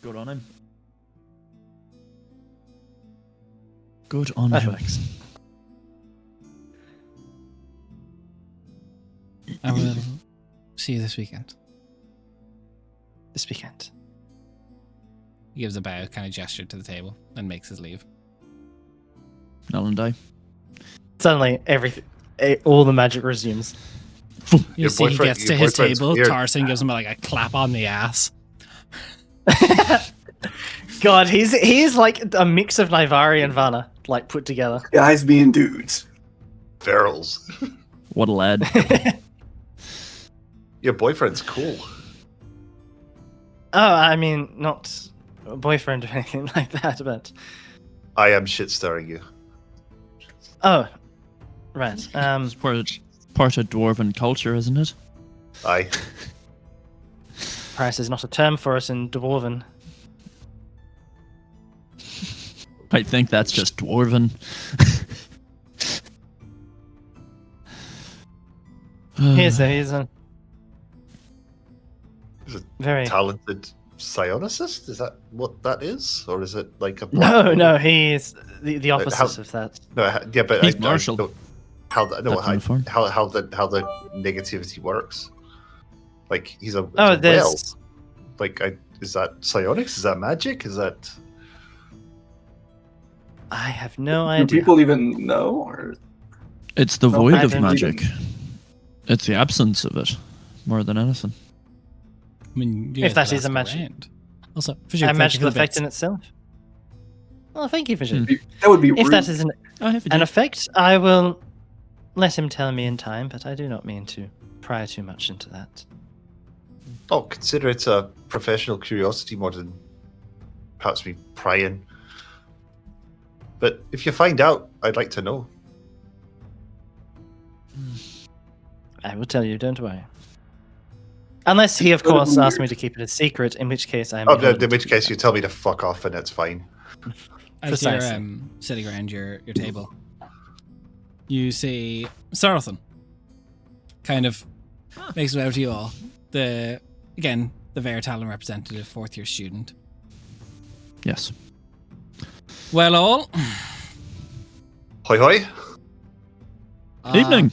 Speaker 4: Good on him. Good on
Speaker 5: That
Speaker 4: him.
Speaker 5: works.
Speaker 1: I will see you this weekend.
Speaker 5: this weekend.
Speaker 1: He gives a bow, kind of gesture to the table, and makes his leave.
Speaker 4: Null and die.
Speaker 5: Suddenly, all the magic resumes.
Speaker 1: You
Speaker 3: Your
Speaker 1: see, he
Speaker 3: boyfriend-
Speaker 1: gets
Speaker 3: your
Speaker 1: to his
Speaker 3: boyfriend's
Speaker 1: table.
Speaker 3: weird.
Speaker 1: Tarson gives him like a clap on the ass.
Speaker 5: God, he's like a mix of Naivari and Vanna, like put together.
Speaker 2: Guys being dudes.
Speaker 3: Ferals.
Speaker 4: What a lad.
Speaker 3: Your boyfriend's cool.
Speaker 5: Oh, I mean, not a boyfriend or anything like that, but
Speaker 3: I am shit-starring you.
Speaker 5: oh, right.
Speaker 4: It's part of dwarven culture, isn't it?
Speaker 3: Aye.
Speaker 5: Price is not a term for us in Dwarven.
Speaker 4: I think that's just dwarven.
Speaker 5: He's a
Speaker 3: Is it
Speaker 5: very
Speaker 3: talented psionicist? Is that what that is? Or is it like a...
Speaker 5: no. He's the opposite
Speaker 3: how-
Speaker 5: of that.
Speaker 3: No, yeah, but
Speaker 4: He's martial.
Speaker 3: don't- how the, no,
Speaker 4: That's uniform.
Speaker 3: how the negativity works. Like he's a
Speaker 5: Oh,
Speaker 3: he's a whale.
Speaker 5: there's
Speaker 3: Like is that psionics? Is that magic? Is that
Speaker 5: I have no
Speaker 2: Do
Speaker 5: idea.
Speaker 2: people even know? Or
Speaker 4: It's the
Speaker 2: No,
Speaker 4: void
Speaker 5: I
Speaker 4: of
Speaker 5: don't
Speaker 4: magic. It's the absence of it, more than anything.
Speaker 1: I mean, you
Speaker 5: If
Speaker 1: guys
Speaker 5: that
Speaker 1: could
Speaker 5: is a
Speaker 1: ask
Speaker 5: magic-
Speaker 1: around. Also,
Speaker 5: A
Speaker 1: thank you
Speaker 5: magical
Speaker 1: for the
Speaker 5: effect
Speaker 1: bits.
Speaker 5: in itself. Well, thank you, Vijay.
Speaker 2: that would be
Speaker 5: If
Speaker 2: rude.
Speaker 5: that is
Speaker 4: I have
Speaker 5: an effect, I will let him tell me in time, but I do not mean to pry too much into that.
Speaker 3: oh, consider it a professional curiosity more than perhaps me prying. But if you find out, I'd like to know.
Speaker 5: I will tell you, don't worry. Unless he, of
Speaker 2: That'd be
Speaker 5: course, asks me
Speaker 2: weird.
Speaker 5: to keep it a secret, in which case I am.
Speaker 3: Oh,
Speaker 5: beholden
Speaker 3: in
Speaker 5: to
Speaker 3: which
Speaker 5: do
Speaker 3: case
Speaker 5: that.
Speaker 3: you tell me to fuck off and it's fine.
Speaker 1: As you're
Speaker 5: Precisely.
Speaker 1: sitting around your table, you see Sarathan kind of makes it out to you all. The Veritalin representative, fourth year student.
Speaker 4: Yes.
Speaker 1: Well, all.
Speaker 3: Hoi hoi.
Speaker 4: Evening.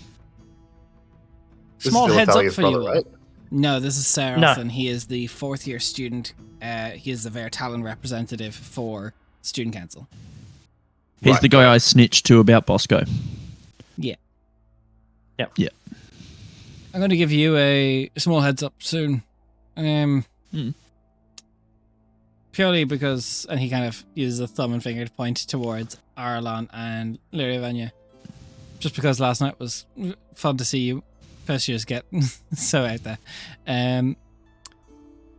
Speaker 3: This is
Speaker 1: Small
Speaker 3: the
Speaker 1: heads up
Speaker 3: Othalia's
Speaker 1: for
Speaker 3: brother,
Speaker 1: you all.
Speaker 3: right?
Speaker 1: No, this is Sarathan.
Speaker 5: No.
Speaker 1: And he is the fourth year student. He is the Veritalin representative for Student Council.
Speaker 4: He's
Speaker 3: Right.
Speaker 4: the guy I snitched to about Bosco.
Speaker 1: I'm going to give you a small heads up soon. Purely because, and he kind of uses a thumb and finger to point towards Arlon and Lirun'Kaar. Just because last night was fun to see you just get so out there.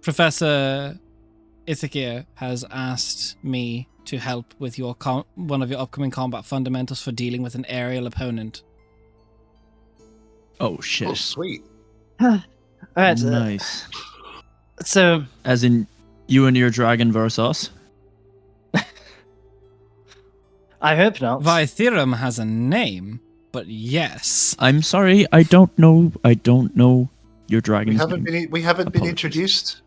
Speaker 1: Professor Ithakia has asked me to help with your one of your upcoming combat fundamentals for dealing with an aerial opponent.
Speaker 4: Oh
Speaker 3: Oh,
Speaker 4: shit.
Speaker 3: sweet.
Speaker 5: All right.
Speaker 4: Nice.
Speaker 5: So
Speaker 4: As in you and your dragon versus us?
Speaker 5: I hope not.
Speaker 1: Vythirum has a name, but yes.
Speaker 4: I'm sorry, I don't know your
Speaker 3: We
Speaker 4: dragon's
Speaker 3: haven't
Speaker 4: name.
Speaker 3: been
Speaker 4: Apologies.
Speaker 3: introduced.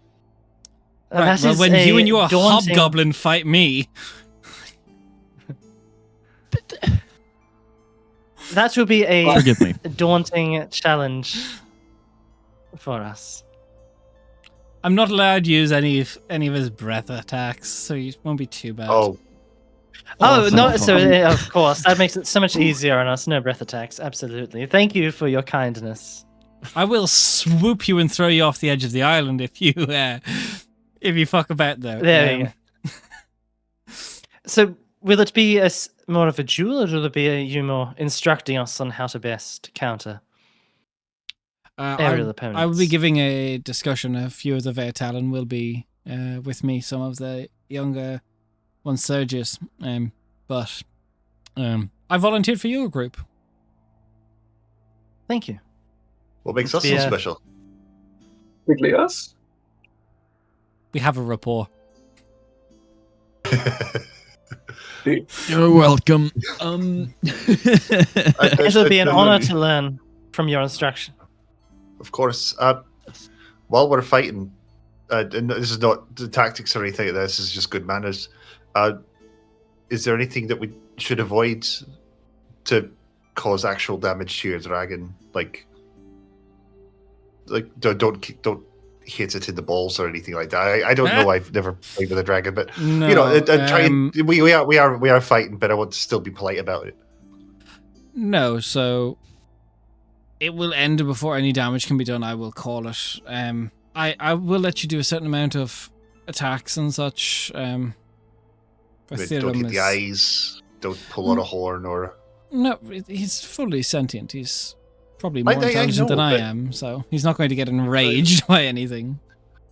Speaker 1: Right,
Speaker 5: That
Speaker 1: well,
Speaker 5: is
Speaker 1: when you and your
Speaker 5: daunting-
Speaker 1: hobgoblin fight me,
Speaker 5: That will be a
Speaker 4: Forgive me.
Speaker 5: daunting challenge for us.
Speaker 1: I'm not allowed to use any of his breath attacks, so it won't be too bad.
Speaker 3: Oh,
Speaker 5: Oh, no,
Speaker 4: thank
Speaker 5: so
Speaker 4: you.
Speaker 5: of course, that makes it so much easier on us. No breath attacks, absolutely. Thank you for your kindness.
Speaker 1: I will swoop you and throw you off the edge of the island if you fuck about though.
Speaker 5: There you go. So, will it be more of a duel, or will it be you more instructing us on how to best counter aerial opponents?
Speaker 1: I will be giving a discussion. A few of the Vertalin will be with me. Some of the younger ones, Sergius. But I volunteered for your group.
Speaker 5: Thank you.
Speaker 3: what makes us so
Speaker 5: Yeah.
Speaker 3: special?
Speaker 2: Particularly us.
Speaker 1: We have a rapport.
Speaker 4: You're welcome.
Speaker 5: It'll be an honor to learn from your instruction.
Speaker 3: Of course. While we're fighting, and this is not the tactics or anything like this, is just good manners. Is there anything that we should avoid to cause actual damage to your dragon? Like don't hits it in the balls or anything like that. I don't know. I've never played with a dragon, but
Speaker 1: No,
Speaker 3: you know, we are fighting, but I want to still be polite about it.
Speaker 1: No, so it will end before any damage can be done. I will call it. I will let you do a certain amount of attacks and such.
Speaker 3: But don't hit the eyes. Don't pull out a horn or.
Speaker 1: No, he's fully sentient. He's probably more
Speaker 3: I
Speaker 1: intelligent
Speaker 3: know,
Speaker 1: than I
Speaker 3: but-
Speaker 1: am, so he's not going to get enraged by anything.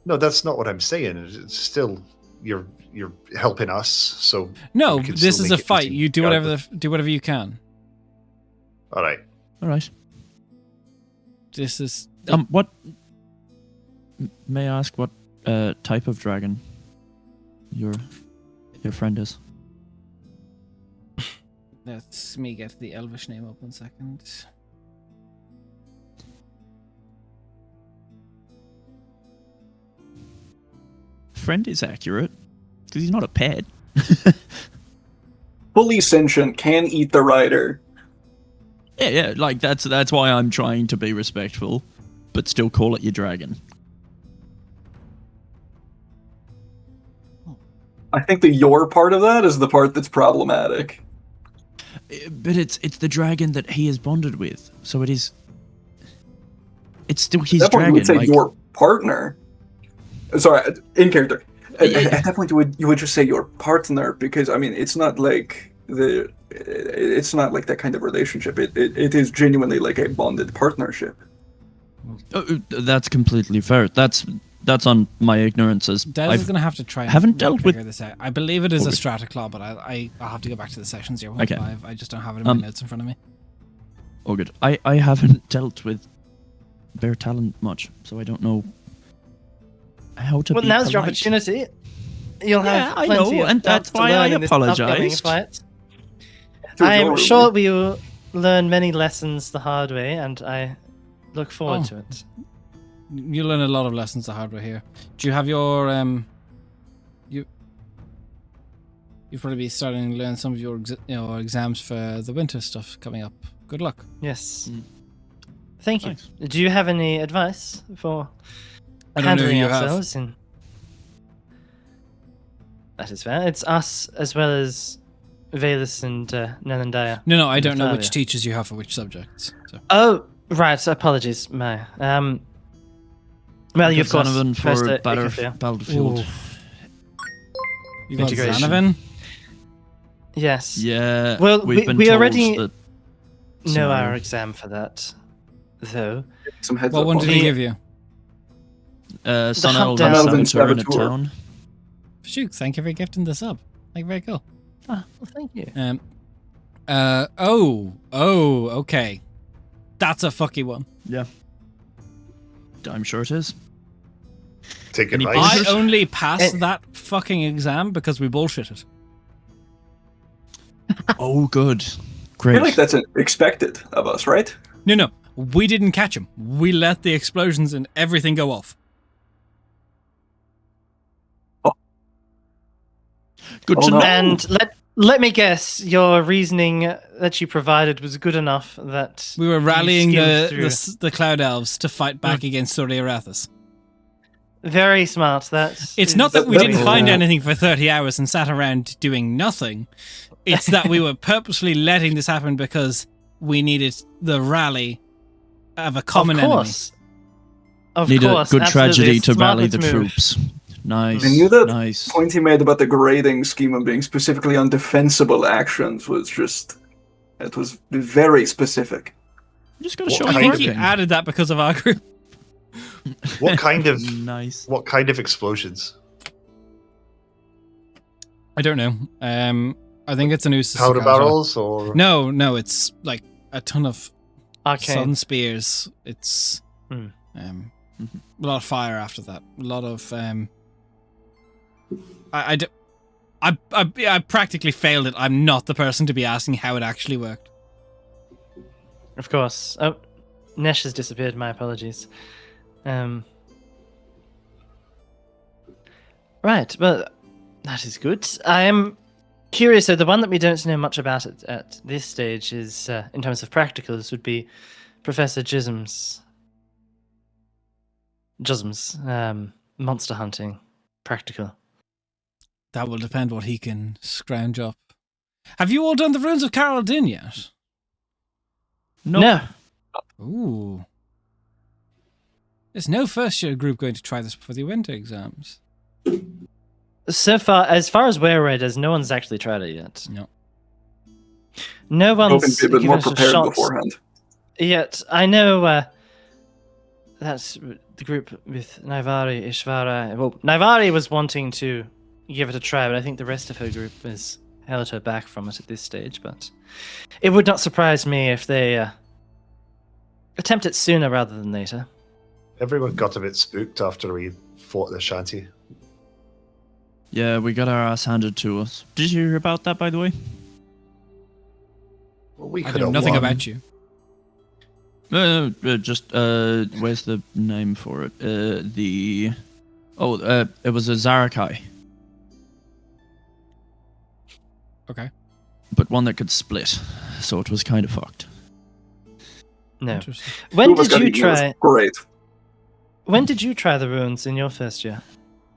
Speaker 3: No, that's not what I'm saying. It's still you're helping us, so
Speaker 1: No,
Speaker 3: we can
Speaker 1: this
Speaker 3: still
Speaker 1: is a
Speaker 3: make it
Speaker 1: fight.
Speaker 3: easy.
Speaker 1: You do whatever you can.
Speaker 3: All right.
Speaker 4: All right.
Speaker 1: This is
Speaker 4: What? May I ask what type of dragon your friend is?
Speaker 1: Let me get the elvish name up 1 second.
Speaker 4: Friend is accurate because he's not a pet.
Speaker 2: Fully sentient, can eat the rider.
Speaker 4: Yeah. Like that's why I'm trying to be respectful, but still call it your dragon.
Speaker 2: I think the your part of that is the part that's problematic.
Speaker 4: But it's the dragon that he is bonded with, so it is. It's still his
Speaker 2: At that point, you
Speaker 4: dragon.
Speaker 2: would say
Speaker 4: Like,
Speaker 2: your partner. Sorry, in character.
Speaker 4: Yeah.
Speaker 2: At that point, you would just say your partner because I mean it's not like that kind of relationship. It is genuinely like a bonded partnership.
Speaker 4: that's completely fair. That's on my ignorance. As
Speaker 1: Des is going to have to try and
Speaker 4: haven't dealt with-
Speaker 1: figure this out. I believe it is a
Speaker 4: Okay.
Speaker 1: Strataclaw, but I'll have to go back to the session 0.5.
Speaker 4: Okay.
Speaker 1: I just don't have it in my notes in front of me.
Speaker 4: Oh, good. I haven't dealt with Bear Talon much, so I don't know how to.
Speaker 5: Well,
Speaker 4: be
Speaker 5: now's your
Speaker 4: polite.
Speaker 5: opportunity. You'll
Speaker 4: Yeah,
Speaker 5: have
Speaker 4: I
Speaker 5: plenty
Speaker 4: know,
Speaker 5: of
Speaker 4: and
Speaker 5: stuff
Speaker 4: that's
Speaker 5: to
Speaker 4: why
Speaker 5: learn
Speaker 4: I
Speaker 5: in this upcoming
Speaker 4: apologized.
Speaker 5: fight.
Speaker 2: Dude,
Speaker 5: I am
Speaker 2: you're-
Speaker 5: sure we will learn many lessons the hard way, and I look forward
Speaker 1: Oh.
Speaker 5: to it.
Speaker 1: You learn a lot of lessons the hard way here. Do you have your you'll probably be starting to learn some of your exams for the winter stuff coming up. Good luck.
Speaker 5: Yes.
Speaker 4: Mm.
Speaker 5: Thank you.
Speaker 4: Thanks.
Speaker 5: Do you have any advice for
Speaker 1: I don't know who
Speaker 5: handling
Speaker 1: you have.
Speaker 5: ourselves in? That is fair. It's us as well as Valus and Nelandaya.
Speaker 1: No, I don't know which
Speaker 5: Natalia.
Speaker 1: teachers you have for which subjects. So.
Speaker 5: Oh, right. Apologies, my. Well, you've got
Speaker 4: Donovan for
Speaker 5: Professor
Speaker 4: Battlefield.
Speaker 5: Ickathiel.
Speaker 1: You got
Speaker 5: Integration.
Speaker 1: Xanavan?
Speaker 5: Yes.
Speaker 4: Yeah.
Speaker 5: Well,
Speaker 4: we've been
Speaker 5: we
Speaker 4: told
Speaker 5: already
Speaker 4: that
Speaker 5: know our
Speaker 4: scenario.
Speaker 5: exam for that, though.
Speaker 2: Some heads
Speaker 1: What
Speaker 2: up
Speaker 1: one
Speaker 2: on
Speaker 1: did
Speaker 2: it.
Speaker 1: he give you?
Speaker 4: Sun
Speaker 5: Hunt
Speaker 4: Elven
Speaker 5: Down.
Speaker 2: Elven
Speaker 4: Saboteur in a
Speaker 2: Saboteur.
Speaker 4: town.
Speaker 1: Shoot, thank you for gifting this up. Like, very cool.
Speaker 5: Ah, well, thank you.
Speaker 1: Okay. That's a fucky one.
Speaker 4: Yeah. I'm sure it is.
Speaker 3: Take
Speaker 4: Any
Speaker 3: advice.
Speaker 1: I
Speaker 4: Pointers?
Speaker 1: only passed
Speaker 5: Eh.
Speaker 1: that fucking exam because we bullshitted.
Speaker 4: Oh, good.
Speaker 2: I
Speaker 4: Great.
Speaker 2: feel like that's expected of us, right?
Speaker 1: No, we didn't catch him. We let the explosions and everything go off.
Speaker 4: Good
Speaker 2: Oh,
Speaker 4: to
Speaker 2: no.
Speaker 4: know.
Speaker 5: And let me guess, your reasoning that you provided was good enough that
Speaker 1: We were
Speaker 5: you
Speaker 1: rallying
Speaker 5: skimmed through.
Speaker 1: the Cloud Elves to fight back against Surrey Arathis.
Speaker 5: Very smart.
Speaker 1: It's not that we
Speaker 2: that-
Speaker 1: didn't find
Speaker 2: Oh.
Speaker 1: anything for 30 hours and sat around doing nothing. It's that we were purposely letting this happen because we needed the rally of a common
Speaker 5: of
Speaker 1: enemy.
Speaker 5: course. Of
Speaker 4: Need
Speaker 5: course,
Speaker 4: a good
Speaker 5: absolutely.
Speaker 4: tragedy to
Speaker 5: Smart
Speaker 4: rally the
Speaker 5: move.
Speaker 4: troops. Nice.
Speaker 2: I knew that
Speaker 4: Nice.
Speaker 2: point he made about the grading scheme and being specifically on defensible actions was just. It was very specific.
Speaker 4: You just gotta
Speaker 3: What
Speaker 4: show
Speaker 1: I
Speaker 3: kind
Speaker 1: think
Speaker 3: of
Speaker 1: he
Speaker 4: working.
Speaker 1: added that because of our group.
Speaker 3: What kind of
Speaker 4: Nice.
Speaker 3: what kind of explosions?
Speaker 1: I don't know. I think it's a new
Speaker 3: Powder barrels or
Speaker 1: No, it's like a ton of
Speaker 5: Okay.
Speaker 1: sun spears. It's
Speaker 5: Hmm.
Speaker 1: a lot of fire after that. A lot of I practically failed it. I'm not the person to be asking how it actually worked.
Speaker 5: Of course. Oh, Nesh has disappeared. My apologies. Right. Well, that is good. I am curious. So the one that we don't know much about at this stage is, in terms of practicals, would be Professor Chisholm's Jusm's monster hunting practical?
Speaker 1: That will depend what he can scrounge up. Have you all done the runes of Carol Din yet?
Speaker 5: No.
Speaker 1: Ooh. There's no first year group going to try this before the winter exams.
Speaker 5: So far as we're aware, no one's actually tried it yet.
Speaker 1: No.
Speaker 5: No one's
Speaker 2: Hoping to be a bit more
Speaker 5: given it a
Speaker 2: prepared
Speaker 5: shot
Speaker 2: beforehand.
Speaker 5: yet. I know that's the group with Naivari, Ishvara. Well, Naivari was wanting to give it a try, but I think the rest of her group has held her back from it at this stage. But it would not surprise me if they attempt it sooner rather than later.
Speaker 3: Everyone got a bit spooked after we fought the shanty.
Speaker 4: Yeah, we got our ass handed to us. Did you hear about that, by the way?
Speaker 3: Well, we
Speaker 1: I
Speaker 3: could
Speaker 1: know
Speaker 3: have
Speaker 1: nothing
Speaker 3: won.
Speaker 1: about you.
Speaker 4: Where's the name for it? It was a Zarakai,
Speaker 1: Okay.
Speaker 4: but one that could split, so it was kind of fucked.
Speaker 5: No.
Speaker 1: Interesting.
Speaker 5: When
Speaker 2: Who was
Speaker 5: did
Speaker 2: gonna
Speaker 5: you
Speaker 2: eat this?
Speaker 5: try?
Speaker 2: Great.
Speaker 5: When did you try the runes in your first year?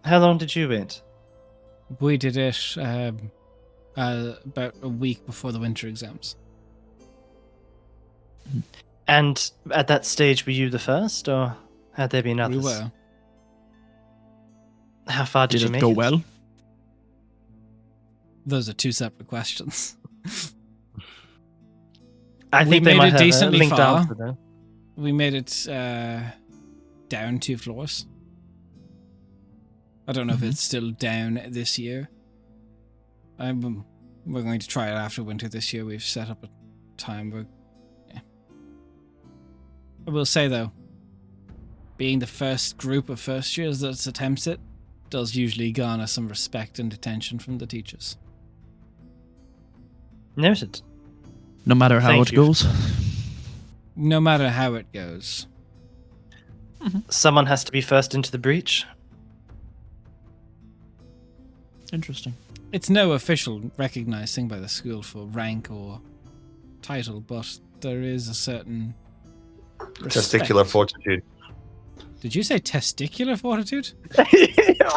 Speaker 5: How long did you wait?
Speaker 1: We did it about a week before the winter exams.
Speaker 5: And at that stage, were you the first, or had there been others?
Speaker 1: We were.
Speaker 5: How far did
Speaker 4: Did
Speaker 5: you
Speaker 4: it
Speaker 5: make
Speaker 4: go
Speaker 5: it?
Speaker 4: well?
Speaker 1: Those are two separate questions.
Speaker 5: I
Speaker 1: We
Speaker 5: think they
Speaker 1: made
Speaker 5: might
Speaker 1: it
Speaker 5: have
Speaker 1: decently
Speaker 5: a linked
Speaker 1: far.
Speaker 5: answer though.
Speaker 1: We made it down 2 floors. I don't know if it's still down this year. We're going to try it after winter this year. We've set up a time. I will say though, being the first group of first years that attempts it does usually garner some respect and attention from the teachers.
Speaker 5: Noted.
Speaker 4: No matter how
Speaker 5: Thank
Speaker 4: it
Speaker 5: you.
Speaker 4: goes.
Speaker 1: No matter how it goes.
Speaker 5: Someone has to be first into the breach.
Speaker 4: Interesting.
Speaker 1: It's no official recognized thing by the school for rank or title, but there is a certain respect.
Speaker 3: Testicular fortitude.
Speaker 1: Did you say testicular fortitude?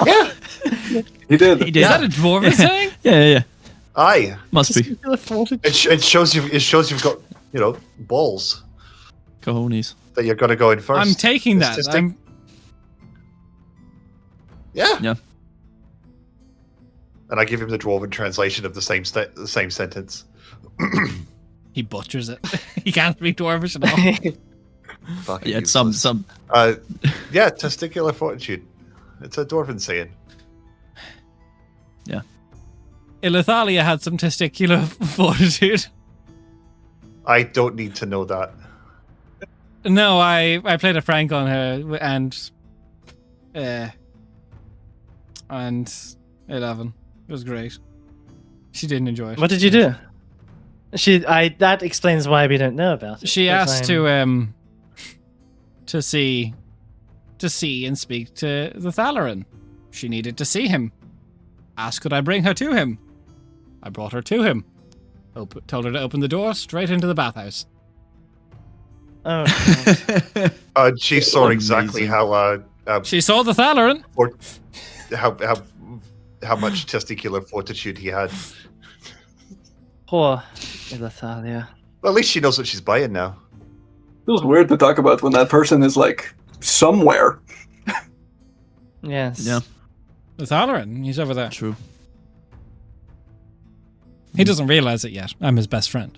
Speaker 3: Yeah.
Speaker 2: He did.
Speaker 4: He did.
Speaker 1: Is that a dwarven saying?
Speaker 4: Yeah.
Speaker 3: Aye.
Speaker 4: Must be.
Speaker 3: It shows you've got, balls
Speaker 4: Cojones.
Speaker 3: that you're gonna go in first.
Speaker 1: I'm taking
Speaker 3: It's
Speaker 1: that.
Speaker 3: just Yeah.
Speaker 4: Yeah.
Speaker 3: And I give him the dwarven translation of the same sentence.
Speaker 1: He butchers it. He can't speak dwarvish at all.
Speaker 3: Fucking
Speaker 4: Yeah, it's
Speaker 3: useless.
Speaker 4: some.
Speaker 3: Yeah, testicular fortitude. It's a dwarven saying.
Speaker 1: Ilithalia had some testicular fortitude.
Speaker 3: I don't need to know that.
Speaker 1: No, I played a prank on her and 11. It was great. She didn't enjoy it.
Speaker 5: What did you do? That explains why we don't know about it.
Speaker 1: She
Speaker 5: but
Speaker 1: asked
Speaker 5: I'm-
Speaker 1: to see and speak to the Thalarin. She needed to see him. Asked could I bring her to him. I brought her to him. Told her to open the door straight into the bathhouse.
Speaker 5: Oh,
Speaker 3: She saw exactly
Speaker 4: Amazing.
Speaker 3: how
Speaker 1: She saw the Thalarin.
Speaker 3: how much testicular fortitude he had.
Speaker 5: poor Ilathalia.
Speaker 3: Well, at least she knows what she's buying now.
Speaker 2: Feels weird to talk about when that person is like somewhere.
Speaker 5: Yes.
Speaker 4: Yeah,
Speaker 1: The Thalarin. He's over there.
Speaker 4: true.
Speaker 1: He doesn't realize it yet. I'm his best friend.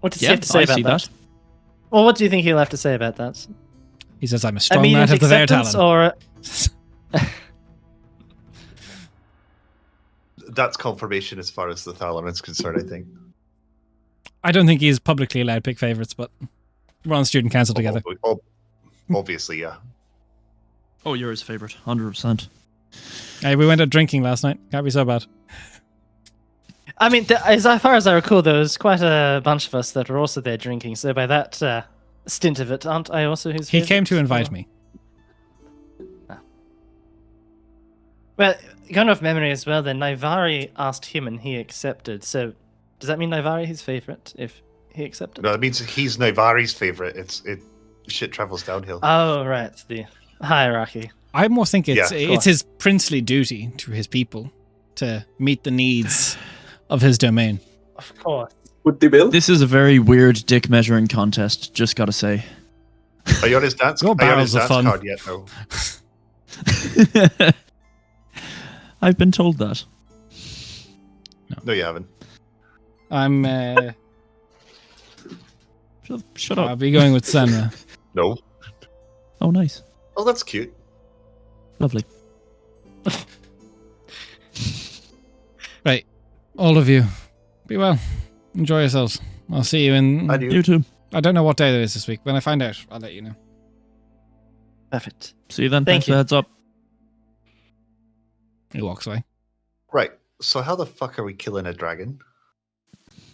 Speaker 5: What does he
Speaker 4: Yeah,
Speaker 5: have to say
Speaker 4: I
Speaker 5: about
Speaker 4: see
Speaker 5: that?
Speaker 4: that.
Speaker 5: Well, what do you think he'll have to say about that?
Speaker 1: He says I'm a strong
Speaker 5: Immediate
Speaker 1: knight of the
Speaker 5: acceptance
Speaker 1: Vertalin.
Speaker 5: or
Speaker 3: That's confirmation as far as the Thalarin's concerned, I think.
Speaker 1: I don't think he's publicly allowed to pick favorites, but we're on student council together.
Speaker 3: Obviously, yeah.
Speaker 4: Oh, you're his favorite, 100%.
Speaker 1: Hey, we went out drinking last night. Can't be so bad.
Speaker 5: I mean, as far as I recall, there was quite a bunch of us that were also there drinking. So by that stint of it, aren't I also his
Speaker 1: He
Speaker 5: favorite?
Speaker 1: came to invite
Speaker 5: Or-
Speaker 1: me.
Speaker 5: Well, going off memory as well, then Naivari asked him and he accepted. So does that mean Naivari his favorite if he accepted.
Speaker 3: No, it means he's now Vari's favorite. Shit travels downhill.
Speaker 5: Oh, right, the hierarchy.
Speaker 1: I more think
Speaker 3: Yeah,
Speaker 1: it's
Speaker 3: of
Speaker 1: it's
Speaker 5: course.
Speaker 1: his princely duty to his people to meet the needs of his domain.
Speaker 5: Of course.
Speaker 2: With the bill?
Speaker 4: This is a very weird dick measuring contest, just gotta say.
Speaker 3: Are you on his dance?
Speaker 1: Go
Speaker 3: Are you on his
Speaker 1: barrels of
Speaker 3: dance
Speaker 1: fun.
Speaker 3: card yet? No.
Speaker 4: I've been told that.
Speaker 3: No, you haven't.
Speaker 1: I'm
Speaker 4: Shut
Speaker 1: I'll
Speaker 4: up.
Speaker 1: be going with Senna.
Speaker 3: No.
Speaker 4: Oh, nice.
Speaker 3: Oh, that's cute.
Speaker 4: Lovely.
Speaker 1: Right. All of you. Be well. Enjoy yourselves. I'll see you in
Speaker 3: I do.
Speaker 4: You too.
Speaker 1: I don't know what day it is this week. When I find out, I'll let you know.
Speaker 5: Perfect.
Speaker 4: See you then.
Speaker 5: Thank
Speaker 4: Thanks for
Speaker 5: you.
Speaker 4: the heads up.
Speaker 1: He walks away.
Speaker 3: Right. So how the fuck are we killing a dragon?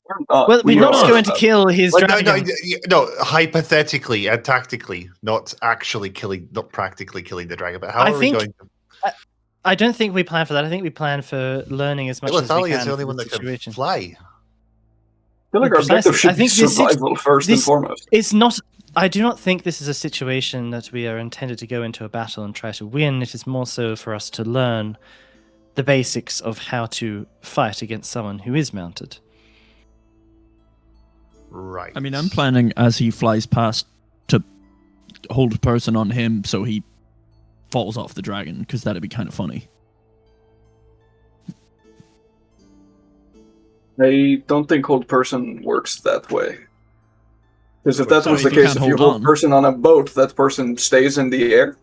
Speaker 2: We're not.
Speaker 5: Well, we're
Speaker 2: We
Speaker 5: not
Speaker 2: are.
Speaker 5: just going to kill his
Speaker 3: Like,
Speaker 5: dragon.
Speaker 3: no, hypothetically and tactically, not practically killing the dragon. But how
Speaker 5: I
Speaker 3: are
Speaker 5: think-
Speaker 3: we going to?
Speaker 5: I don't think we plan for that. I think we plan for learning as much as we
Speaker 3: Lithalia
Speaker 5: can
Speaker 3: is the only
Speaker 5: from
Speaker 3: one
Speaker 5: the
Speaker 3: that can
Speaker 5: situation.
Speaker 3: fly.
Speaker 2: I feel like our
Speaker 5: Precisely.
Speaker 2: objective should
Speaker 5: I think
Speaker 2: be
Speaker 5: this
Speaker 2: survival first and
Speaker 5: this-
Speaker 2: foremost.
Speaker 5: It's not. I do not think this is a situation that we are intended to go into a battle and try to win. It is more so for us to learn the basics of how to fight against someone who is mounted.
Speaker 3: Right.
Speaker 4: I mean, I'm planning as he flies past to hold person on him so he falls off the dragon, because that'd be kind of funny.
Speaker 2: I don't think hold person works that way. Because if that
Speaker 3: So
Speaker 2: was
Speaker 3: if
Speaker 2: the
Speaker 4: you
Speaker 2: case,
Speaker 4: can't
Speaker 2: if you
Speaker 4: hold
Speaker 2: hold
Speaker 4: on.
Speaker 2: person on a boat, that person stays in the air.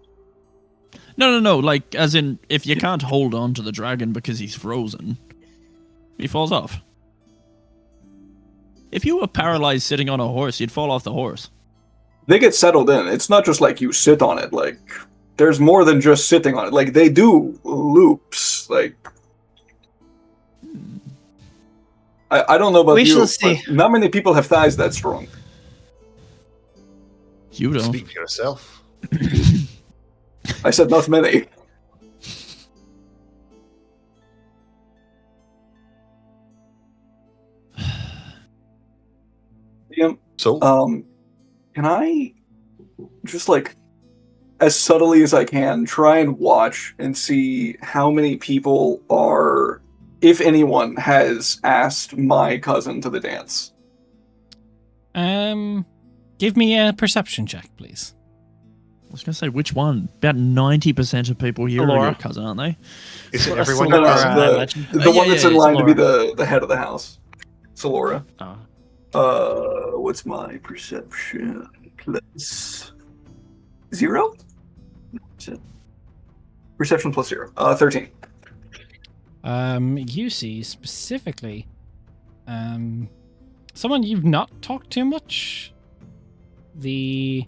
Speaker 4: No, like, as in, if you can't hold on to the dragon because he's frozen, he falls off. If you were paralyzed sitting on a horse, you'd fall off the horse.
Speaker 2: They get settled in. It's not just like you sit on it. Like, there's more than just sitting on it. Like, they do loops. Like, I don't know about
Speaker 5: We
Speaker 2: you,
Speaker 5: shall
Speaker 2: but
Speaker 5: see.
Speaker 2: not many people have thighs that strong.
Speaker 4: You don't.
Speaker 3: Speak for yourself.
Speaker 2: I said not many. Liam,
Speaker 3: So
Speaker 2: can I just like as subtly as I can try and watch and see how many people are, if anyone has asked my cousin to the dance?
Speaker 1: Give me a perception check, please.
Speaker 4: I was going to say, which one? About 90% of people here are
Speaker 5: Laura.
Speaker 4: your cousin, aren't they?
Speaker 3: is it
Speaker 5: Well,
Speaker 3: everyone?
Speaker 5: Solora,
Speaker 3: your
Speaker 2: No,
Speaker 3: cousin?
Speaker 2: no,
Speaker 5: I imagine.
Speaker 2: The
Speaker 4: Yeah,
Speaker 2: one that's
Speaker 4: yeah,
Speaker 2: in
Speaker 4: it's
Speaker 2: line to be the head of the house. Solora.
Speaker 5: Oh.
Speaker 2: What's my perception? Plus 0? Perception plus 0. 13.
Speaker 1: You see specifically, someone you've not talked to much. The,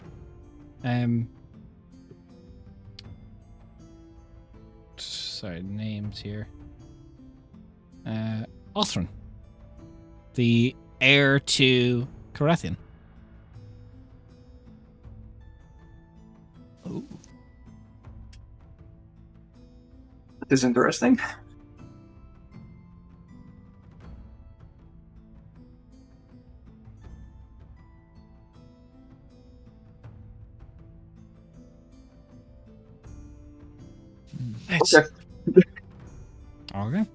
Speaker 1: sorry, names here. Othran, the heir to Carathian.
Speaker 4: Oh.
Speaker 2: That is interesting.
Speaker 5: It's-
Speaker 2: Okay.
Speaker 1: Okay.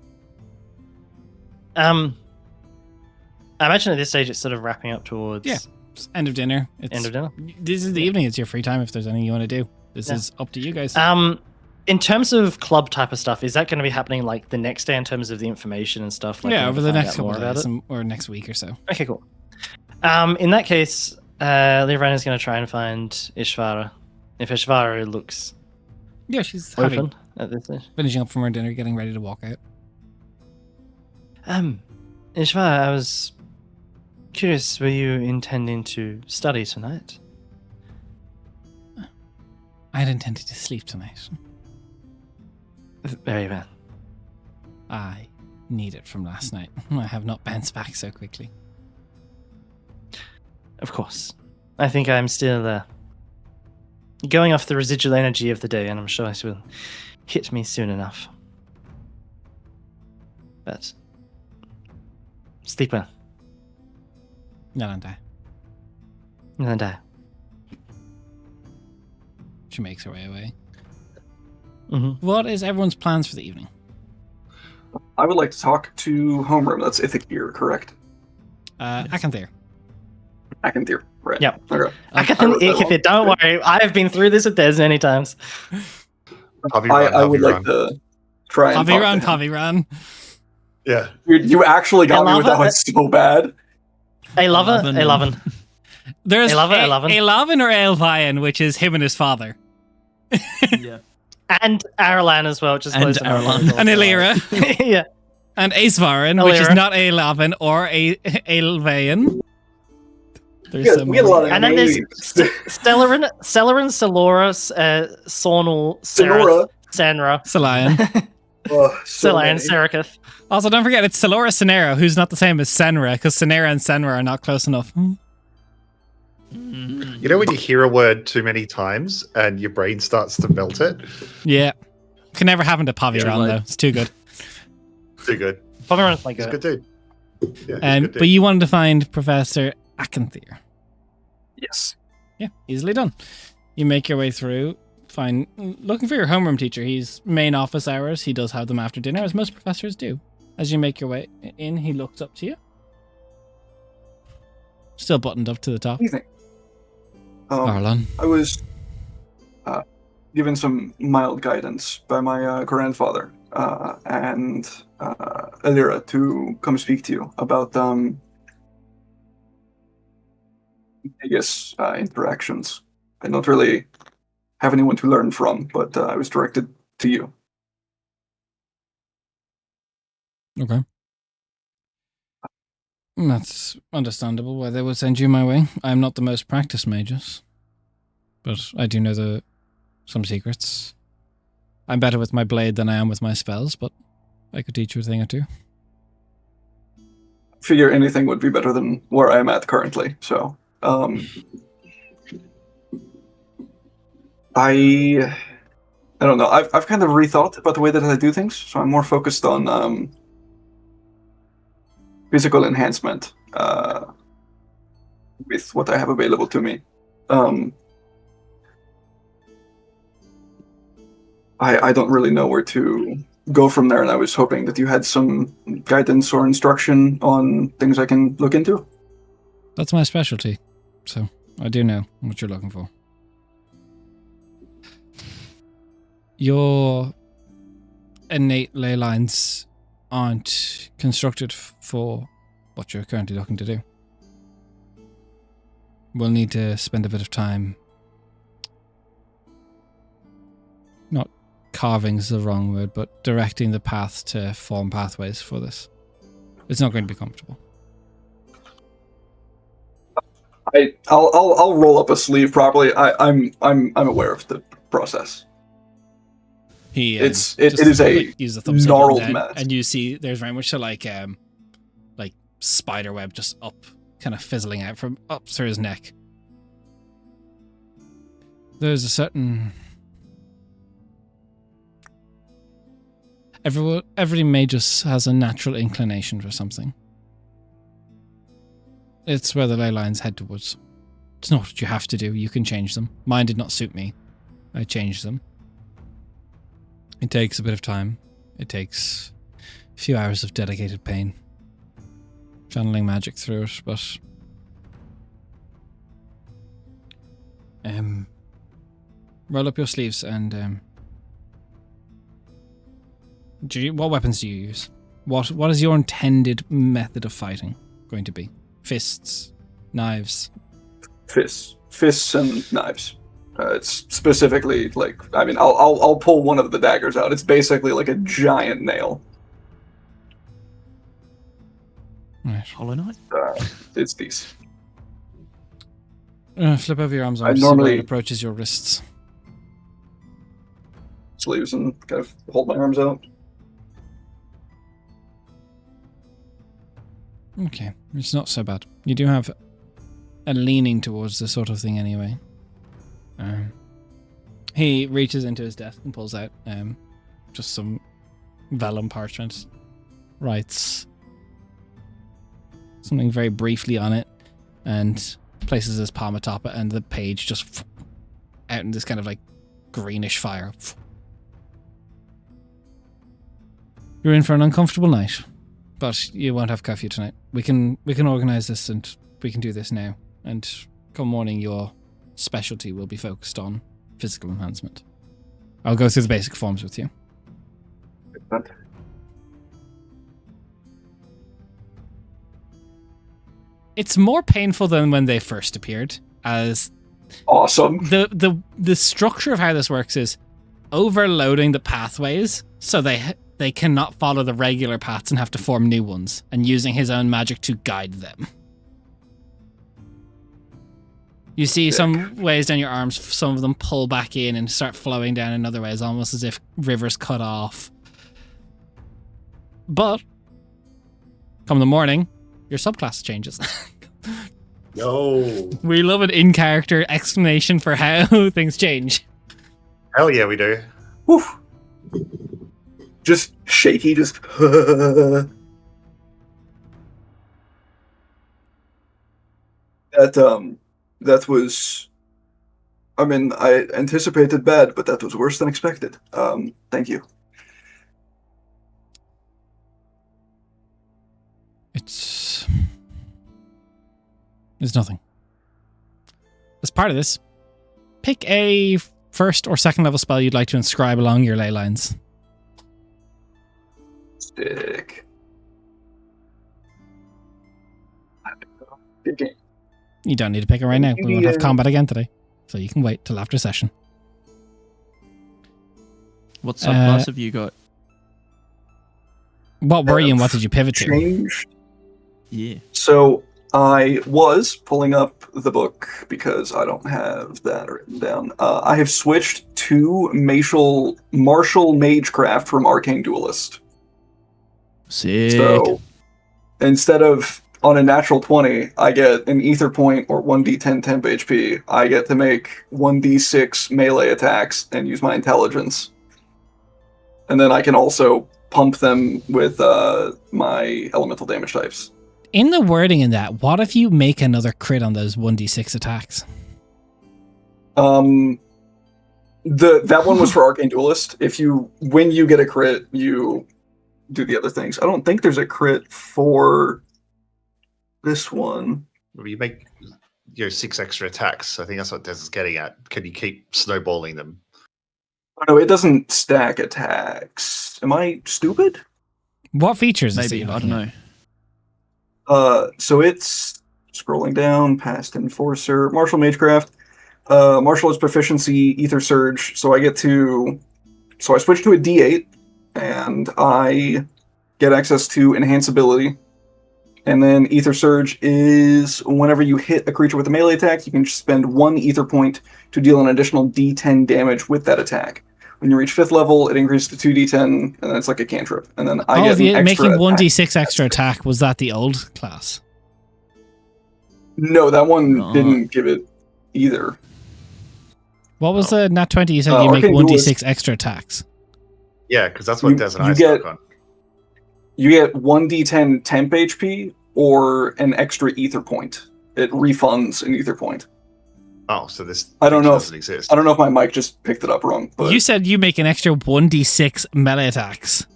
Speaker 5: I imagine at this stage it's sort of wrapping up towards
Speaker 1: Yeah. It's end of dinner. It's
Speaker 5: end of dinner.
Speaker 1: This is the evening. It's your free time. If there's anything you want to do, this
Speaker 5: Yeah.
Speaker 1: is up to you guys.
Speaker 5: In terms of club type of stuff, is that going to be happening like the next day in terms of the information and stuff? Like,
Speaker 1: yeah,
Speaker 5: when
Speaker 1: over
Speaker 5: we
Speaker 1: the
Speaker 5: find
Speaker 1: next
Speaker 5: out more
Speaker 1: couple of
Speaker 5: about
Speaker 1: days
Speaker 5: it?
Speaker 1: or next week or so.
Speaker 5: Okay, cool. In that case, Liran is going to try and find Ishvara. If Ishvara looks
Speaker 1: Yeah, she's having,
Speaker 5: open at this stage.
Speaker 1: finishing up from her dinner, getting ready to walk out.
Speaker 5: Ishvara, I was curious, were you intending to study tonight?
Speaker 1: I had intended to sleep tonight.
Speaker 5: Very well.
Speaker 1: I need it from last night. I have not bounced back so quickly.
Speaker 5: Of course. I think I'm still going off the residual energy of the day, and I'm sure it will hit me soon enough. But sleep well.
Speaker 1: Nalanda.
Speaker 5: And
Speaker 1: She makes her way away.
Speaker 5: Mhm.
Speaker 1: What is everyone's plans for the evening?
Speaker 2: I would like to talk to Homeroom. That's Ithakir, correct?
Speaker 1: Akanthir.
Speaker 2: Akanthir, right?
Speaker 5: Yep.
Speaker 2: Okay.
Speaker 5: I can
Speaker 2: wrote that
Speaker 5: if it. Don't worry, I have been through this with Des many times.
Speaker 2: I would like to try and talk to him.
Speaker 1: Paviran.
Speaker 3: Yeah.
Speaker 2: You actually got me with that one so bad.
Speaker 5: I love it. I love it.
Speaker 1: There's
Speaker 5: Eleven.
Speaker 1: Elavin or Elvian, which is him and his father.
Speaker 4: Yeah.
Speaker 5: And Aralan as well, just
Speaker 4: And
Speaker 5: close enough.
Speaker 4: Aralan.
Speaker 1: And Illyra.
Speaker 5: Yeah.
Speaker 1: And Aesvarin, which is
Speaker 5: Illyra.
Speaker 1: not Elavin or Elvain. There's
Speaker 2: Yeah,
Speaker 1: some
Speaker 2: we had a lot of
Speaker 5: And then there's
Speaker 2: names.
Speaker 5: Stellarin, Celoris, Sornal,
Speaker 2: Sonora.
Speaker 5: Senra,
Speaker 1: Salayan.
Speaker 2: Oh, so
Speaker 5: Selayan,
Speaker 2: many.
Speaker 5: Serikith.
Speaker 1: Also, don't forget, it's Celora Senera, who's not the same as Senra, because Senera and Senra are not close enough.
Speaker 3: You know when you hear a word too many times and your brain starts to melt it?
Speaker 1: Yeah. Can never happen to Paviran,
Speaker 4: Yeah, like-
Speaker 1: though. It's too good.
Speaker 3: Too good.
Speaker 5: Pomeran's my
Speaker 3: He's a
Speaker 5: good.
Speaker 3: good dude. Yeah, he's a good
Speaker 1: But
Speaker 3: dude.
Speaker 1: you wanted to find Professor Akanthir.
Speaker 2: Yes.
Speaker 1: Yeah, easily done. You make your way through, looking for your homeroom teacher. He's main office hours. He does have them after dinner, as most professors do. As you make your way in, he looks up to you. Still buttoned up to the top.
Speaker 2: Evening.
Speaker 1: Arlon.
Speaker 2: I was given some mild guidance by my grandfather and Alira to come speak to you about interactions. I don't really have anyone to learn from, but I was directed to you.
Speaker 1: Okay. That's understandable why they would send you my way. I'm not the most practiced magus, but I do know some secrets. I'm better with my blade than I am with my spells, but I could teach you a thing or two.
Speaker 2: Figure anything would be better than where I'm at currently, so I don't know. I've kind of rethought about the way that I do things, so I'm more focused on physical enhancement with what I have available to me. I don't really know where to go from there, and I was hoping that you had some guidance or instruction on things I can look into.
Speaker 1: That's my specialty, so I do know what you're looking for. Your innate ley lines aren't constructed for what you're currently looking to do. We'll need to spend a bit of time. Not carving is the wrong word, but directing the path to form pathways for this. It's not going to be comfortable.
Speaker 2: I'll roll up a sleeve properly. I'm aware of the process.
Speaker 1: He
Speaker 2: It
Speaker 1: just,
Speaker 2: is a
Speaker 1: use the thumbs
Speaker 2: gnarled
Speaker 1: up
Speaker 2: mess.
Speaker 1: and you see there's very much so like spider web just up, kind of fizzling out from up through his neck. There's a certain every magus has a natural inclination for something. It's where the ley lines head towards. It's not what you have to do. You can change them. Mine did not suit me. I changed them. It takes a bit of time. It takes a few hours of dedicated pain. Channeling magic through it, but... roll up your sleeves and... what weapons do you use? What is your intended method of fighting going to be? Fists? Knives?
Speaker 2: Fists and knives. It's specifically like, I mean, I'll pull one of the daggers out. It's basically like a giant nail.
Speaker 1: Right.
Speaker 4: Hollow Knight?
Speaker 2: It's these.
Speaker 1: Flip over your arms
Speaker 2: I
Speaker 1: and
Speaker 2: normally-
Speaker 1: it approaches your wrists.
Speaker 2: Sleeves and kind of hold my arms out.
Speaker 1: Okay, it's not so bad. You do have a leaning towards this sort of thing anyway. He reaches into his desk and pulls out just some vellum parchment. Writes something very briefly on it. and places his palm atop it, and the page just out in this kind of like greenish fire. You're in for an uncomfortable night, but you won't have curfew tonight. We can organize this, and we can do this now. And come morning, your specialty will be focused on physical enhancement. I'll go through the basic forms with you. It's more painful than when they first appeared, as
Speaker 2: Awesome.
Speaker 1: the structure of how this works is overloading the pathways so they cannot follow the regular paths and have to form new ones, and using his own magic to guide them. You see some ways down your arms, some of them pull back in and start flowing down in other ways, almost as if rivers cut off. But come the morning, your subclass changes.
Speaker 3: No.
Speaker 1: We love an in-character explanation for how things change.
Speaker 3: Hell yeah, we do.
Speaker 2: Whew. Just shaky, just. That was. I mean, I anticipated bad, but that was worse than expected. Thank you.
Speaker 1: It's nothing. As part of this, pick a first or second level spell you'd like to inscribe along your ley lines.
Speaker 2: Stick.
Speaker 1: You don't need to pick it right now. We won't have combat again today, so you can wait till after session.
Speaker 4: What subclass have you got?
Speaker 1: What were you and what did you pivot to?
Speaker 2: Changed.
Speaker 4: Yeah.
Speaker 2: So I was pulling up the book because I don't have that written down. I have switched to martial magecraft from Arcane Duelist.
Speaker 4: Sick.
Speaker 2: So instead of on a natural 20, I get an ether point or 1d10 temp HP. I get to make 1d6 melee attacks and use my intelligence. And then I can also pump them with my elemental damage types.
Speaker 1: In the wording in that, what if you make another crit on those 1d6 attacks?
Speaker 2: That one was for Arcane Duelist. When you get a crit, you do the other things. I don't think there's a crit for this one.
Speaker 3: Well, you make 6 extra attacks. I think that's what Des is getting at. Can you keep snowballing them?
Speaker 2: Oh, no, it doesn't stack attacks. Am I stupid?
Speaker 1: What features is
Speaker 4: Maybe,
Speaker 1: it?
Speaker 4: I don't know.
Speaker 2: So it's scrolling down past Enforcer, Martial Magecraft. Martial is proficiency, Ether Surge. So I switch to a D8, and I get access to Enhance Ability. And then Ether Surge is whenever you hit a creature with a melee attack, you can spend 1 Ether point to deal an additional D10 damage with that attack. When you reach 5th level, it increases to 2d10, and then it's like a cantrip. And then I get an extra
Speaker 1: making
Speaker 2: attack.
Speaker 1: 1d6 extra attack, was that the old class?
Speaker 2: No, that one didn't give it either.
Speaker 1: What was the nat 20? You said you make
Speaker 2: Arcane
Speaker 1: 1d6
Speaker 2: Duelist.
Speaker 1: extra attacks.
Speaker 3: Yeah, because that's what Des and I
Speaker 2: you
Speaker 3: stuck on.
Speaker 2: You get 1d10 temp HP or an extra ether point. It refunds an ether point.
Speaker 3: Oh, so this
Speaker 2: I don't know
Speaker 3: doesn't exist.
Speaker 2: I don't know if my mic just picked it up wrong. But
Speaker 1: You said you make an extra 1d6 melee attacks.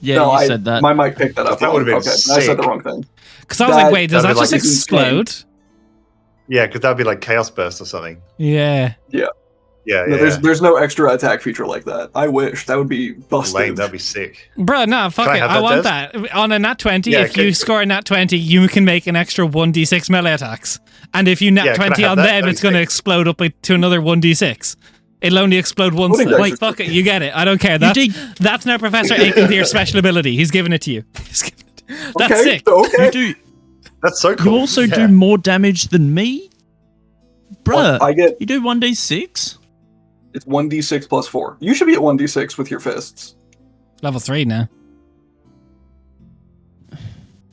Speaker 4: Yeah,
Speaker 2: no,
Speaker 4: you said that.
Speaker 2: My mic picked that up
Speaker 3: That
Speaker 2: wrong.
Speaker 3: would've been
Speaker 2: Okay, I said the
Speaker 3: sick.
Speaker 2: wrong thing.
Speaker 1: Because I was like, wait, does
Speaker 3: that'd
Speaker 1: that
Speaker 3: be
Speaker 1: just
Speaker 3: like-
Speaker 1: explode?
Speaker 3: Yeah, because that'd be like Chaos Burst or something.
Speaker 1: Yeah.
Speaker 3: Yeah,
Speaker 2: No,
Speaker 3: yeah.
Speaker 2: there's no extra attack feature like that. I wish. That would be busted.
Speaker 3: Lame, that'd be sick.
Speaker 1: Bro, no, fuck
Speaker 3: Can I
Speaker 1: it.
Speaker 3: have
Speaker 1: I
Speaker 3: that,
Speaker 1: want
Speaker 3: Des?
Speaker 1: that. On a nat 20,
Speaker 3: Yeah,
Speaker 1: if you score a nat 20, you can make an extra 1d6 melee attacks. And if you nat
Speaker 3: Yeah, can I
Speaker 1: 20
Speaker 3: have
Speaker 1: on
Speaker 3: that?
Speaker 1: them,
Speaker 3: That'd
Speaker 1: it's
Speaker 3: be
Speaker 1: going to
Speaker 3: sick.
Speaker 1: explode up to another 1d6. It'll only explode once.
Speaker 2: What is
Speaker 1: Wait,
Speaker 2: that?
Speaker 1: fuck it. You get it. I don't care. That's now Professor Aiken's special ability. He's giving it to you. That's
Speaker 2: Okay,
Speaker 1: sick.
Speaker 2: Okay.
Speaker 4: You do.
Speaker 3: That's so cool.
Speaker 4: You also
Speaker 3: Yeah.
Speaker 4: do more damage than me, bruh.
Speaker 2: I get
Speaker 4: You do 1d6.
Speaker 2: it's 1d6 plus 4. You should be at 1d6 with your fists.
Speaker 1: Level 3 now.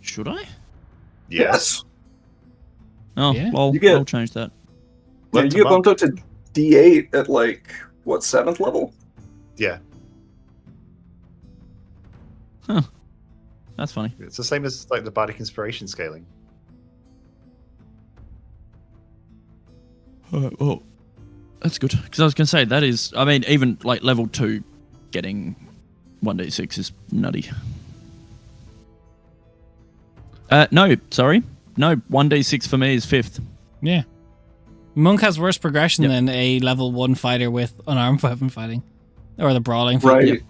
Speaker 4: Should I?
Speaker 3: Yes.
Speaker 4: Oh,
Speaker 1: Yeah.
Speaker 4: well,
Speaker 2: You get-
Speaker 4: I'll change that.
Speaker 2: Yeah,
Speaker 3: Left
Speaker 2: you
Speaker 3: to
Speaker 2: get bumped up to D8 at like what 7th level?
Speaker 3: Yeah.
Speaker 4: That's funny.
Speaker 3: It's the same as like the Bardic Inspiration scaling.
Speaker 4: Oh, that's good. Because I was going to say, that is... I mean, even, like, level 2 getting 1d6 is nutty. No, sorry. No, 1d6 for me is 5th.
Speaker 1: Yeah. Monk has worse progression
Speaker 4: Yep.
Speaker 1: than a level 1 fighter with unarmed weapon fighting. Or the brawling
Speaker 2: Right.
Speaker 1: fighter.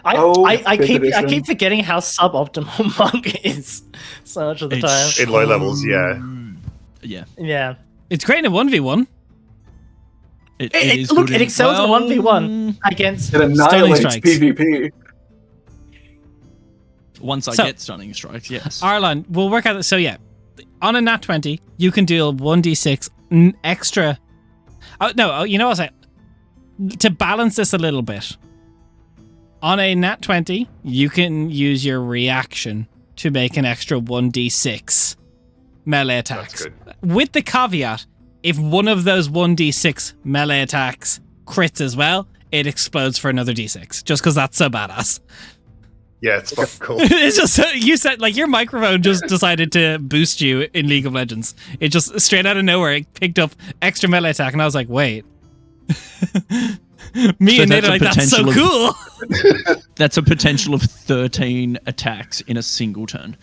Speaker 5: I
Speaker 2: fifth
Speaker 5: keep
Speaker 2: edition.
Speaker 5: forgetting how suboptimal Monk is so much of the time.
Speaker 3: In low levels, yeah.
Speaker 4: Yeah.
Speaker 5: Yeah.
Speaker 1: It's great in a 1v1.
Speaker 4: It
Speaker 5: It,
Speaker 4: is
Speaker 5: look,
Speaker 4: good
Speaker 5: it
Speaker 4: in-
Speaker 5: excels in
Speaker 4: well,
Speaker 5: 1v1 against.
Speaker 2: It annihilates
Speaker 1: strikes.
Speaker 2: PvP.
Speaker 4: Once I
Speaker 1: So-
Speaker 4: get stunning strikes, yes.
Speaker 1: Arlan, we'll work out this. So yeah, on a nat 20, you can deal 1d6 extra. Oh, no, you know what I'm saying? To balance this a little bit, on a nat 20, you can use your reaction to make an extra 1d6 melee attacks.
Speaker 3: That's good.
Speaker 1: With the caveat, if one of those 1d6 melee attacks crits as well, it explodes for another d6, just because that's so badass.
Speaker 3: Yeah, it's fucking cool.
Speaker 1: It's just you said like your microphone just decided to boost you in League of Legends. It just straight out of nowhere it picked up extra melee attack, and I was like, wait. Me
Speaker 4: So
Speaker 1: and Nate
Speaker 4: that's
Speaker 1: are
Speaker 4: a
Speaker 1: like, that's so
Speaker 4: potential
Speaker 1: cool.
Speaker 4: That's a potential of 13 attacks in a single turn.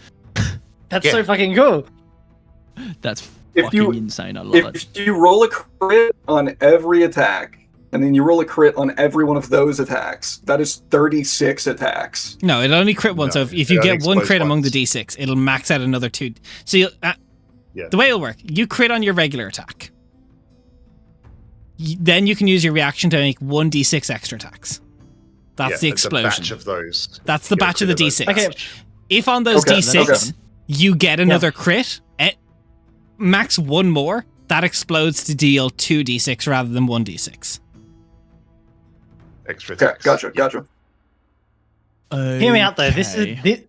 Speaker 5: That's
Speaker 3: Yeah.
Speaker 5: so fucking cool.
Speaker 4: That's
Speaker 2: If
Speaker 4: fucking
Speaker 2: you-
Speaker 4: insane. I love it.
Speaker 2: If you roll a crit on every attack, and then you roll a crit on every one of those attacks, that is 36 attacks.
Speaker 1: No, it only crit once.
Speaker 3: No,
Speaker 1: so if
Speaker 3: it
Speaker 1: you
Speaker 3: only
Speaker 1: get one
Speaker 3: explodes
Speaker 1: crit among the
Speaker 3: once.
Speaker 1: d6, it'll max out another 2. So you,
Speaker 3: Yeah.
Speaker 1: the way it'll work, you crit on your regular attack. Then you can use your reaction to make 1d6 extra attacks. That's
Speaker 3: Yeah,
Speaker 1: the
Speaker 3: it's a
Speaker 1: explosion.
Speaker 3: batch of those.
Speaker 1: That's the
Speaker 3: Get a
Speaker 1: batch of the
Speaker 3: crit those.
Speaker 1: d6.
Speaker 5: Okay.
Speaker 1: If on those
Speaker 2: Okay,
Speaker 1: d6
Speaker 2: okay.
Speaker 1: you get another crit, max one more, that explodes to deal 2d6 rather than 1d6.
Speaker 3: Extra
Speaker 2: Okay,
Speaker 3: attacks.
Speaker 2: gotcha.
Speaker 5: Hear me out though. This
Speaker 4: Okay.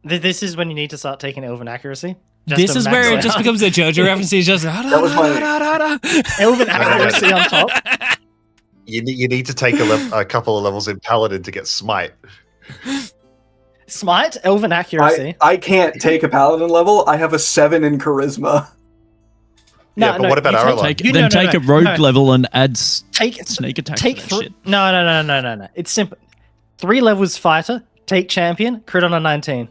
Speaker 5: this is when you need to start taking Elven accuracy. Just
Speaker 1: This
Speaker 5: to
Speaker 1: is
Speaker 5: max
Speaker 1: where it
Speaker 5: out.
Speaker 1: just becomes a JoJo reference. He's just
Speaker 2: That was my-
Speaker 5: Elven accuracy on top.
Speaker 3: You need to take a couple of levels in Paladin to get Smite.
Speaker 5: Smite, Elven accuracy.
Speaker 2: I can't take a paladin level. I have a 7 in charisma.
Speaker 3: Yeah, but what about
Speaker 5: you
Speaker 3: Arlan?
Speaker 4: Take,
Speaker 5: You-
Speaker 4: then
Speaker 5: no, no,
Speaker 4: take
Speaker 5: no,
Speaker 4: a rogue
Speaker 5: no.
Speaker 4: level and add
Speaker 5: Take
Speaker 4: sneak attack
Speaker 5: take
Speaker 4: to that
Speaker 5: three.
Speaker 4: shit.
Speaker 5: No. It's simple. 3 levels fighter. Take champion. Crit on a 19.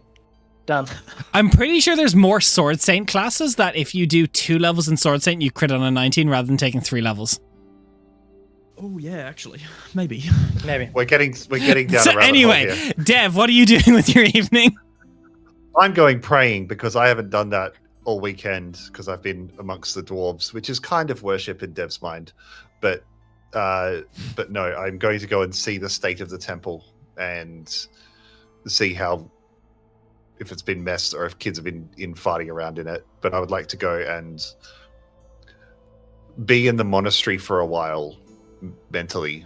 Speaker 5: Done.
Speaker 1: I'm pretty sure there's more Sword Saint classes that if you do 2 levels in Sword Saint, you crit on a 19 rather than taking 3 levels.
Speaker 4: Oh yeah, actually, maybe.
Speaker 5: Maybe.
Speaker 3: We're getting down
Speaker 1: So
Speaker 3: a rabbit hole
Speaker 1: anyway,
Speaker 3: here.
Speaker 1: Dev, what are you doing with your evening?
Speaker 3: I'm going praying because I haven't done that all weekend because I've been amongst the dwarves, which is kind of worship in Dev's mind. But no, I'm going to go and see the state of the temple and see how if it's been messed or if kids have been fighting around in it. But I would like to go and be in the monastery for a while mentally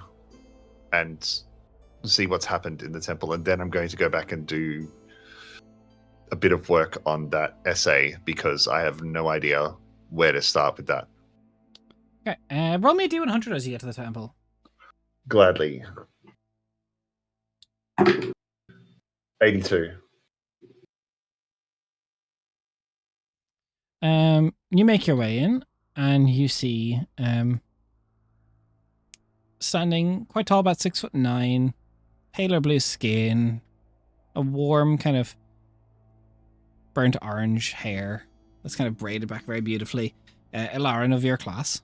Speaker 3: and see what's happened in the temple, and then I'm going to go back and do a bit of work on that essay because I have no idea where to start with that.
Speaker 1: Okay, roll me a D100 as you get to the temple.
Speaker 3: Gladly. 82.
Speaker 1: You make your way in, and you see standing quite tall, about 6'9", paler blue skin, a warm kind of burnt orange hair that's kind of braided back very beautifully. Ilaran of your class.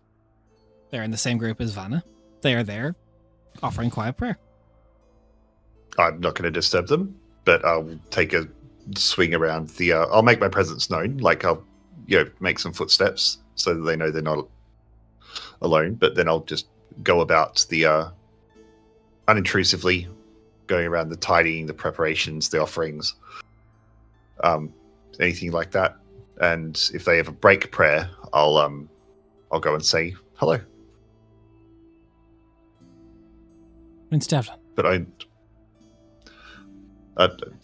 Speaker 1: They're in the same group as Vanna. They are there, offering quiet prayer.
Speaker 3: I'm not going to disturb them, but I'll take a swing around the. I'll make my presence known. Like I'll, make some footsteps so that they know they're not alone. But then I'll just go about the unintrusively, going around the tidying, the preparations, the offerings, anything like that. And if they ever break prayer, I'll go and say hello.
Speaker 1: It's Devlin.
Speaker 3: But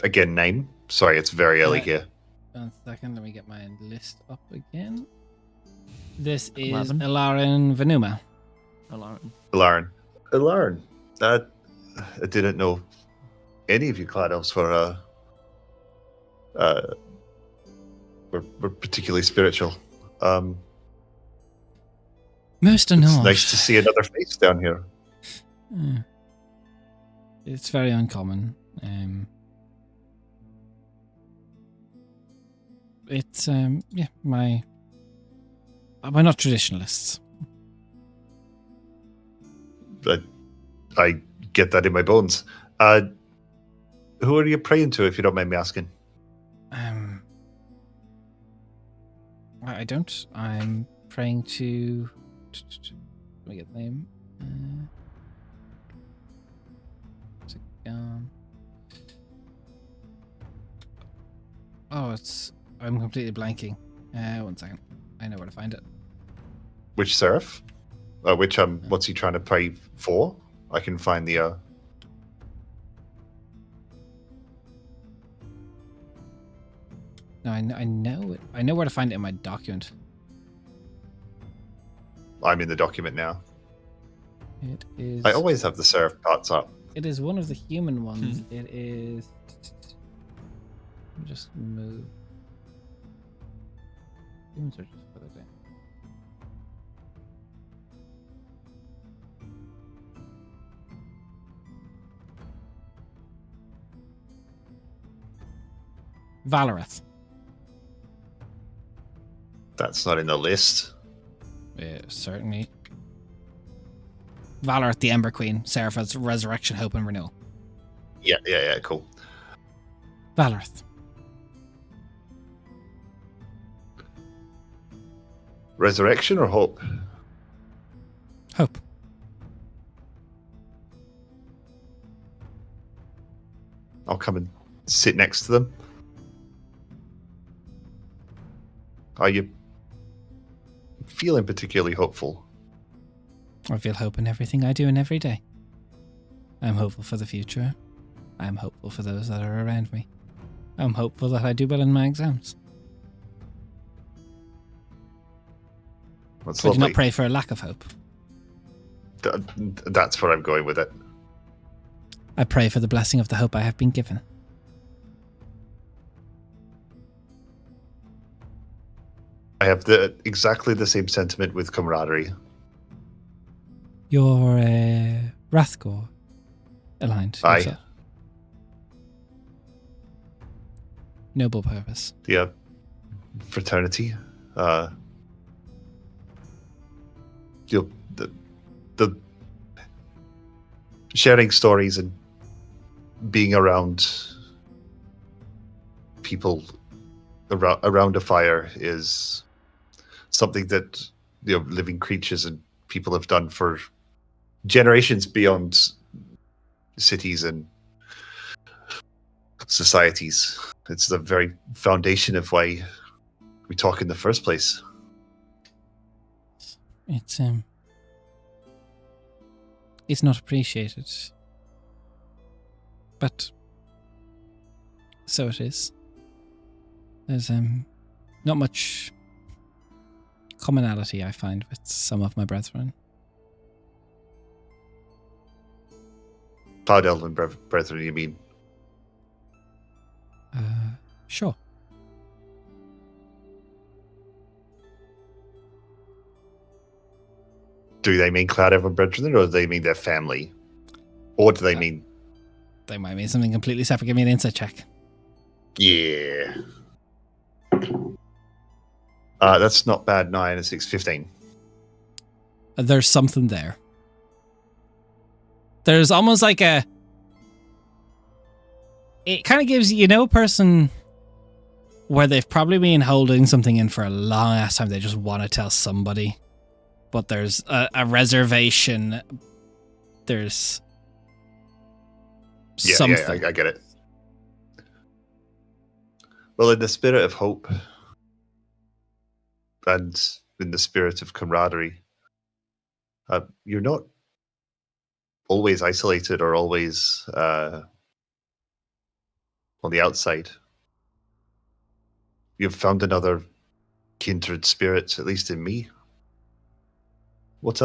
Speaker 3: again, name. Sorry, it's very early here.
Speaker 1: 1 second, let me get my list up again. This is
Speaker 4: 11.
Speaker 1: Ilaran Venuma.
Speaker 4: Alone.
Speaker 3: Lauren. I didn't know any of you Cloud Elves were particularly spiritual.
Speaker 1: Most are
Speaker 3: It's
Speaker 1: not.
Speaker 3: nice to see another face down here.
Speaker 1: Yeah. It's very uncommon. It's yeah, we're not traditionalists.
Speaker 3: But I get that in my bones. Who are you praying to, if you don't mind me asking?
Speaker 1: I don't. I'm praying to. Let me get the name. Where's it gone? Oh, it's. I'm completely blanking. 1 second. I know where to find it.
Speaker 3: Which seraph? What's he trying to pray for? I can find the.
Speaker 1: No, I know it. I know where to find it in my document.
Speaker 3: I'm in the document now.
Speaker 1: It is.
Speaker 3: I always have the seraph parts up.
Speaker 1: It is one of the human ones. It is. Just move. Humans are just further down. Valoreth.
Speaker 3: That's not in the list.
Speaker 1: Yeah, certainly. Valoreth, the Ember Queen, Seraph's resurrection, hope, and renewal.
Speaker 3: Yeah, cool.
Speaker 1: Valoreth.
Speaker 3: Resurrection or hope?
Speaker 1: Hope.
Speaker 3: I'll come and sit next to them. Are you feeling particularly hopeful?
Speaker 1: I feel hope in everything I do and every day. I'm hopeful for the future. I'm hopeful for those that are around me. I'm hopeful that I do well in my exams.
Speaker 3: That's
Speaker 1: I do
Speaker 3: lovely.
Speaker 1: not pray for a lack of hope.
Speaker 3: That's where I'm going with it.
Speaker 1: I pray for the blessing of the hope I have been given.
Speaker 3: I have exactly the same sentiment with camaraderie.
Speaker 1: You're Rathgor aligned.
Speaker 3: Aye.
Speaker 1: yourself. Noble purpose.
Speaker 3: The fraternity. The sharing stories and being around people around a fire is something that living creatures and people have done for generations beyond cities and societies. It's the very foundation of why we talk in the first place.
Speaker 1: It's not appreciated, but so it is. There's not much commonality I find with some of my brethren.
Speaker 3: Cloud Elven brethren, you mean?
Speaker 1: Sure.
Speaker 3: Do they mean Cloud Elven brethren, or do they mean their family? Or do they mean...
Speaker 1: They might mean something completely separate. Give me an insight check.
Speaker 3: Yeah. That's not bad. 9 and 6, 15.
Speaker 1: There's something there. There's almost like a... It kind of gives, a person where they've probably been holding something in for a long ass time. They just want to tell somebody. But there's a reservation. There's something.
Speaker 3: Yeah, I get it. Well, in the spirit of hope and in the spirit of camaraderie, you're not always isolated or always on the outside. You've found another kindred spirit, at least in me. What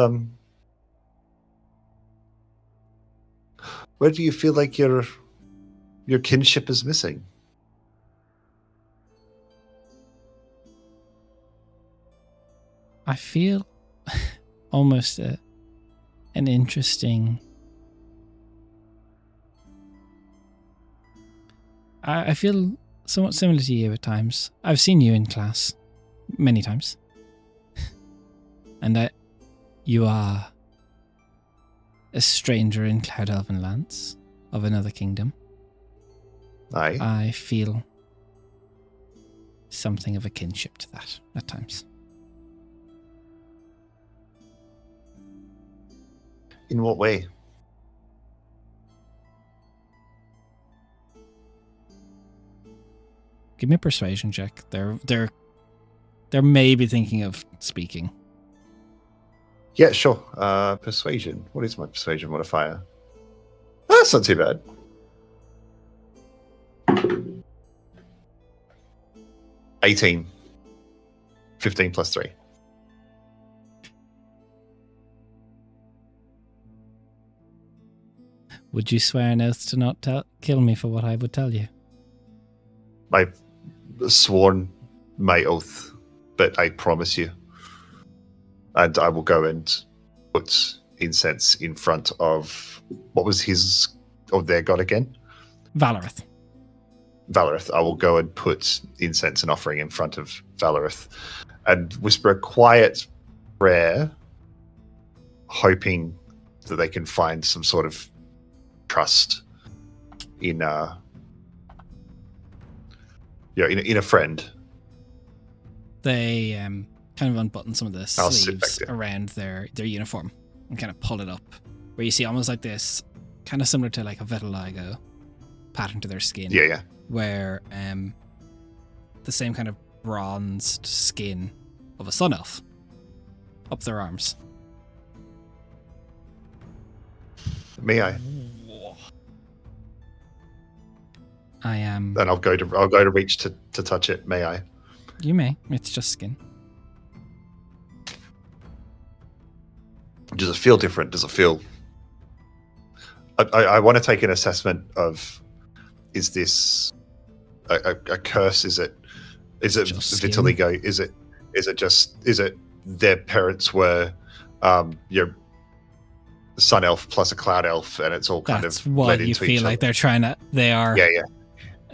Speaker 3: where do you feel like your kinship is missing?
Speaker 1: I feel almost an interesting. I feel somewhat similar to you at times. I've seen you in class many times, and you are a stranger in Cloud Elven lands of another kingdom.
Speaker 3: Aye.
Speaker 1: I feel something of a kinship to that at times.
Speaker 3: In what way?
Speaker 1: Give me a persuasion check. They're maybe thinking of speaking.
Speaker 3: Yeah, sure. Persuasion. What is my persuasion modifier? That's not too bad. 18. 15 plus 3.
Speaker 1: Would you swear an oath to not kill me for what I would tell you?
Speaker 3: I've sworn my oath, but I promise you. And I will go and put incense in front of what was their god again?
Speaker 1: Valorith.
Speaker 3: Valorith. I will go and put incense and offering in front of Valorith and whisper a quiet prayer, hoping that they can find some sort of trust in a friend.
Speaker 1: They kind of unbutton some of the
Speaker 3: I'll sit back
Speaker 1: sleeves
Speaker 3: there.
Speaker 1: around their uniform and kind of pull it up, where you see almost like this, kind of similar to like a vitiligo pattern to their skin.
Speaker 3: Yeah.
Speaker 1: Where the same kind of bronzed skin of a sun elf up their arms.
Speaker 3: May I?
Speaker 1: I am.
Speaker 3: Then I'll go to reach to touch it. May I?
Speaker 1: You may. It's just skin.
Speaker 3: Does it feel different? Does it feel? I want to take an assessment of: is this a curse? Is it
Speaker 1: Just skin?
Speaker 3: vitiligo? Is it their parents were your sun elf plus a cloud elf, and it's all kind
Speaker 1: That's
Speaker 3: of
Speaker 1: why
Speaker 3: led
Speaker 1: you
Speaker 3: into
Speaker 1: feel
Speaker 3: each
Speaker 1: like
Speaker 3: other?
Speaker 1: they're trying to. They are.
Speaker 3: Yeah.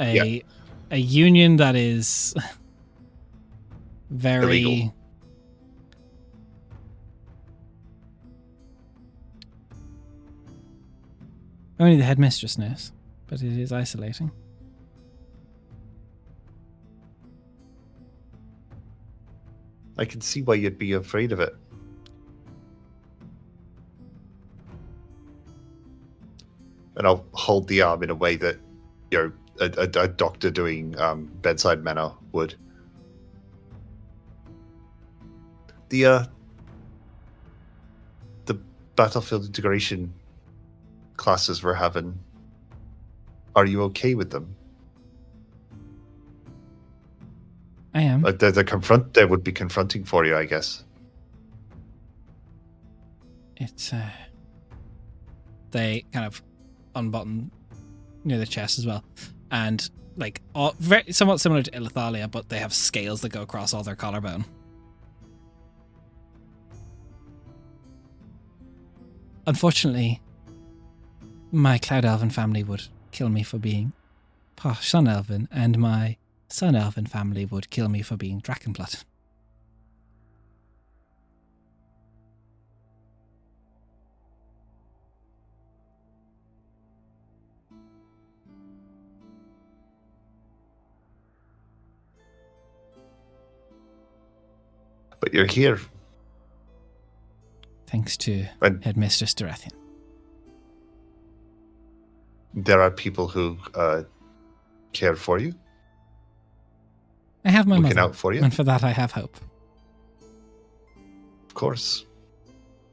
Speaker 1: A union that is very
Speaker 3: Illegal.
Speaker 1: only the headmistress knows, but it is isolating.
Speaker 3: I can see why you'd be afraid of it. And I'll hold the arm in a way that, a doctor doing bedside manner would. The battlefield integration classes we're having, are you okay with them?
Speaker 1: I am.
Speaker 3: They would be confronting for you, I guess.
Speaker 1: It's they kind of unbutton near the chest as well, and like very somewhat similar to Ilithalia, but they have scales that go across all their collarbone. Unfortunately, my Cloud Elven family would kill me for being posh Sun Elven, and my Sun Elven family would kill me for being Drakenblood.
Speaker 3: But you're here.
Speaker 1: Thanks to
Speaker 3: And
Speaker 1: Headmistress Dorathian.
Speaker 3: there are people who care for you,
Speaker 1: I have my
Speaker 3: looking
Speaker 1: mother,
Speaker 3: out for you.
Speaker 1: and for that I have hope.
Speaker 3: Of course.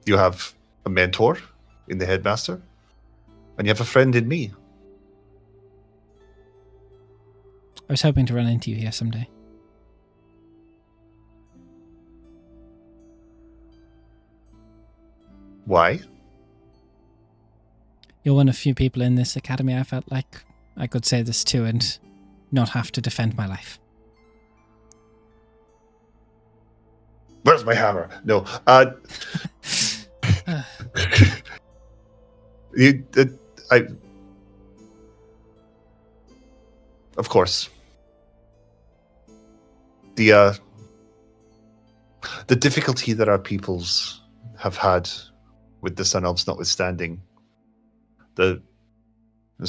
Speaker 3: You have a mentor in the headmaster, and you have a friend in me.
Speaker 1: I was hoping to run into you here someday.
Speaker 3: Why?
Speaker 1: You're one of few people in this academy I felt like I could say this to and not have to defend my life.
Speaker 3: Where's my hammer? No. You, I. Of course. The difficulty that our peoples have had with the Sun Elves notwithstanding, there's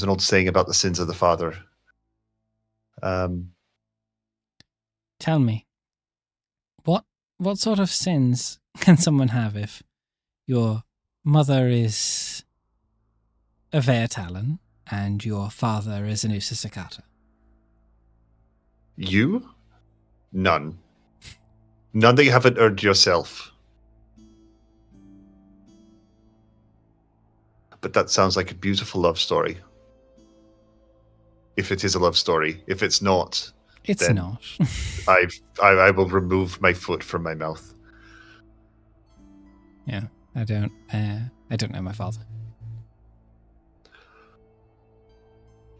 Speaker 3: an old saying about the sins of the father.
Speaker 1: Tell me, what sort of sins can someone have if your mother is a Talon and your father is an Usisakata?
Speaker 3: You? None. None that you haven't earned yourself. But that sounds like a beautiful love story. If it is a love story. If it's not,
Speaker 1: It's
Speaker 3: then
Speaker 1: not.
Speaker 3: I will remove my foot from my mouth.
Speaker 1: Yeah, I don't know my father.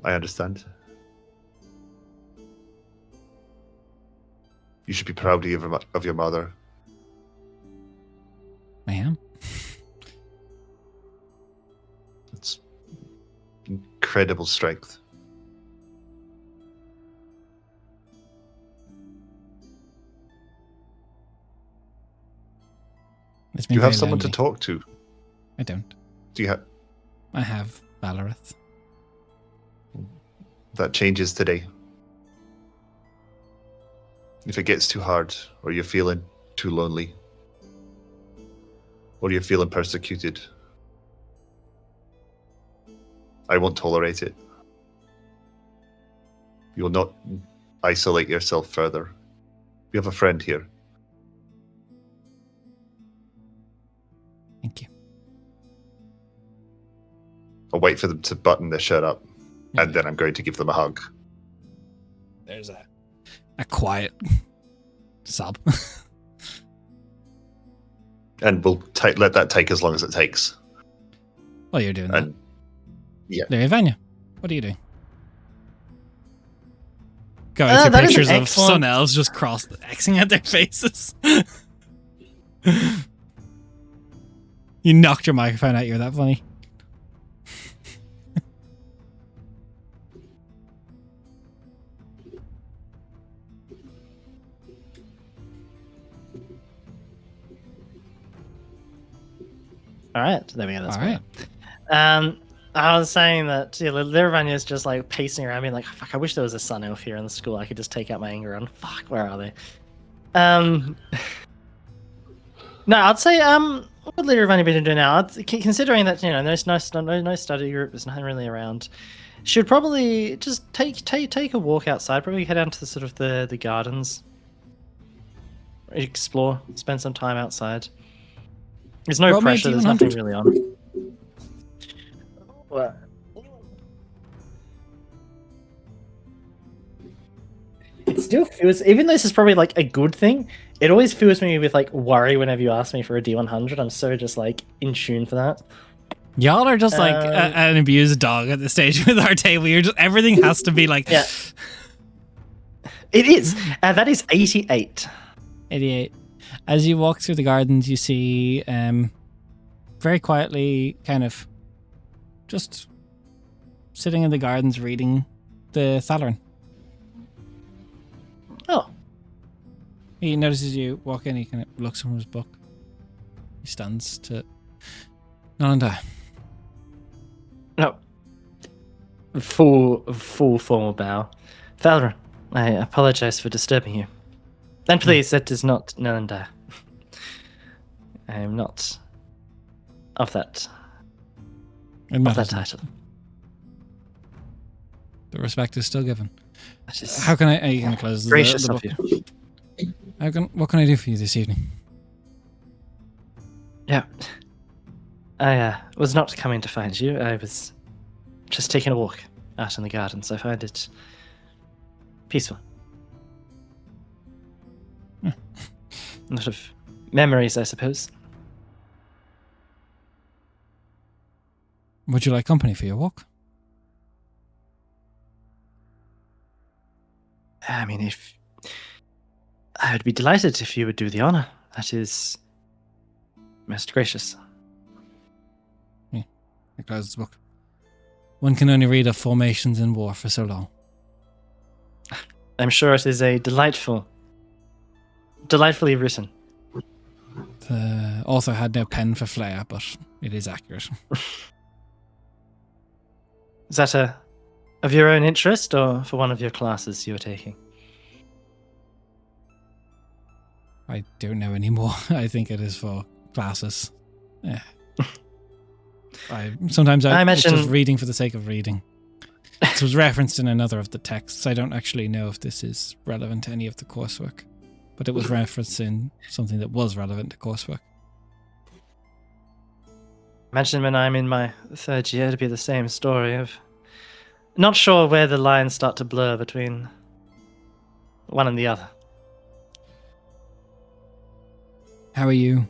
Speaker 3: I understand. You should be proud of your mother.
Speaker 1: I am.
Speaker 3: It's incredible strength.
Speaker 1: It's
Speaker 3: Do
Speaker 1: been
Speaker 3: you have
Speaker 1: very
Speaker 3: someone to
Speaker 1: lonely.
Speaker 3: talk to?
Speaker 1: I don't.
Speaker 3: Do you have?
Speaker 1: I have Valorith.
Speaker 3: That changes today. If it gets too hard, or you're feeling too lonely, or you're feeling persecuted, I won't tolerate it. You will not isolate yourself further. We have a friend here.
Speaker 1: Thank you.
Speaker 3: I'll wait for them to button their shirt up,
Speaker 1: Yeah.
Speaker 3: and then I'm going to give them a hug.
Speaker 1: There's a quiet sob.
Speaker 3: And we'll let that take as long as it takes.
Speaker 1: While you're doing that.
Speaker 3: And yeah.
Speaker 1: Larry Vanya, what are you doing? Going through
Speaker 5: That is
Speaker 1: pictures of
Speaker 5: excellent.
Speaker 1: sun elves just Xing at their faces. You knocked your microphone out, you're that funny.
Speaker 5: All right, there we go. That's
Speaker 1: All right.
Speaker 5: better. I was saying that Lirun'Kaar is just like pacing around, being like, "Fuck! I wish there was a sun elf here in the school. I could just take out my anger on. Fuck, where are they?" No, I'd say what Lirun'Kaar been doing now? Considering that no study group, there's nothing really around. Should probably just take a walk outside. Probably head down to the sort of the gardens, explore, spend some time outside. There's no
Speaker 1: Roll me a
Speaker 5: pressure. There's
Speaker 1: D100.
Speaker 5: nothing really on. What? It still feels, even though this is probably like a good thing, it always fills me with like worry whenever you ask me for a D100. I'm so just like in tune for that.
Speaker 1: Y'all are just like an abused dog at this stage with our table. You're just, everything has to be like,
Speaker 5: Yeah. It is. That is 88.
Speaker 1: 88. As you walk through the gardens, you see very quietly kind of just sitting in the gardens reading the Thalarin.
Speaker 5: Oh.
Speaker 1: He notices you walk in, he kind of looks from his book. He stands to Nalanda.
Speaker 5: No. Full formal bow. Valorant, I apologize for disturbing you. And please, that is not Nalanda. I am not of that title.
Speaker 1: The respect is still given.
Speaker 5: That is
Speaker 1: How can I? You can close the
Speaker 5: gracious
Speaker 1: book.
Speaker 5: of you.
Speaker 1: What can I do for you this evening?
Speaker 5: Yeah. I was not coming to find you. I was just taking a walk out in the gardens. I find it peaceful. A lot of memories, I suppose.
Speaker 1: Would you like company for your walk?
Speaker 5: I mean, if I would be delighted if you would do the honor. That is most gracious.
Speaker 1: I close the book. One can only read of formations in war for so long.
Speaker 5: I'm sure it is a delightfully written.
Speaker 1: The author had no pen for flair, but it is accurate.
Speaker 5: Is that of your own interest or for one of your classes you were taking?
Speaker 1: I don't know anymore. I think it is for classes. Yeah. Sometimes
Speaker 5: I
Speaker 1: it's just
Speaker 5: imagine-
Speaker 1: reading for the sake of reading. This was referenced in another of the texts. I don't actually know if this is relevant to any of the coursework, but it was referenced in something that was relevant to coursework.
Speaker 5: Imagine when I'm in my third year to be the same story of not sure where the lines start to blur between one and the other.
Speaker 1: How are you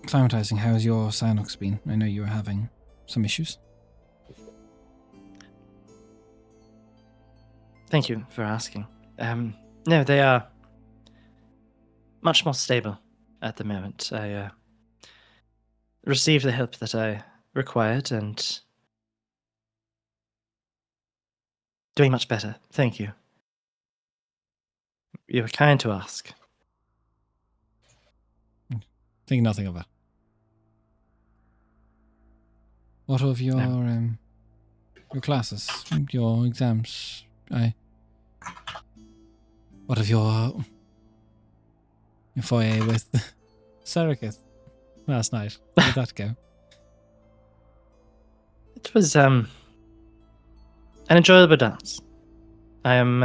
Speaker 1: acclimatizing? How's your Cyanox been? I know you were having some issues.
Speaker 5: Thank you for asking. No, they are much more stable at the moment. I received the help that I required and doing much better. Thank you. You were kind to ask.
Speaker 1: Think nothing of it. What of your classes, your exams? What of your foyer with Serikith last night? How did that go?
Speaker 5: It was an enjoyable dance. I am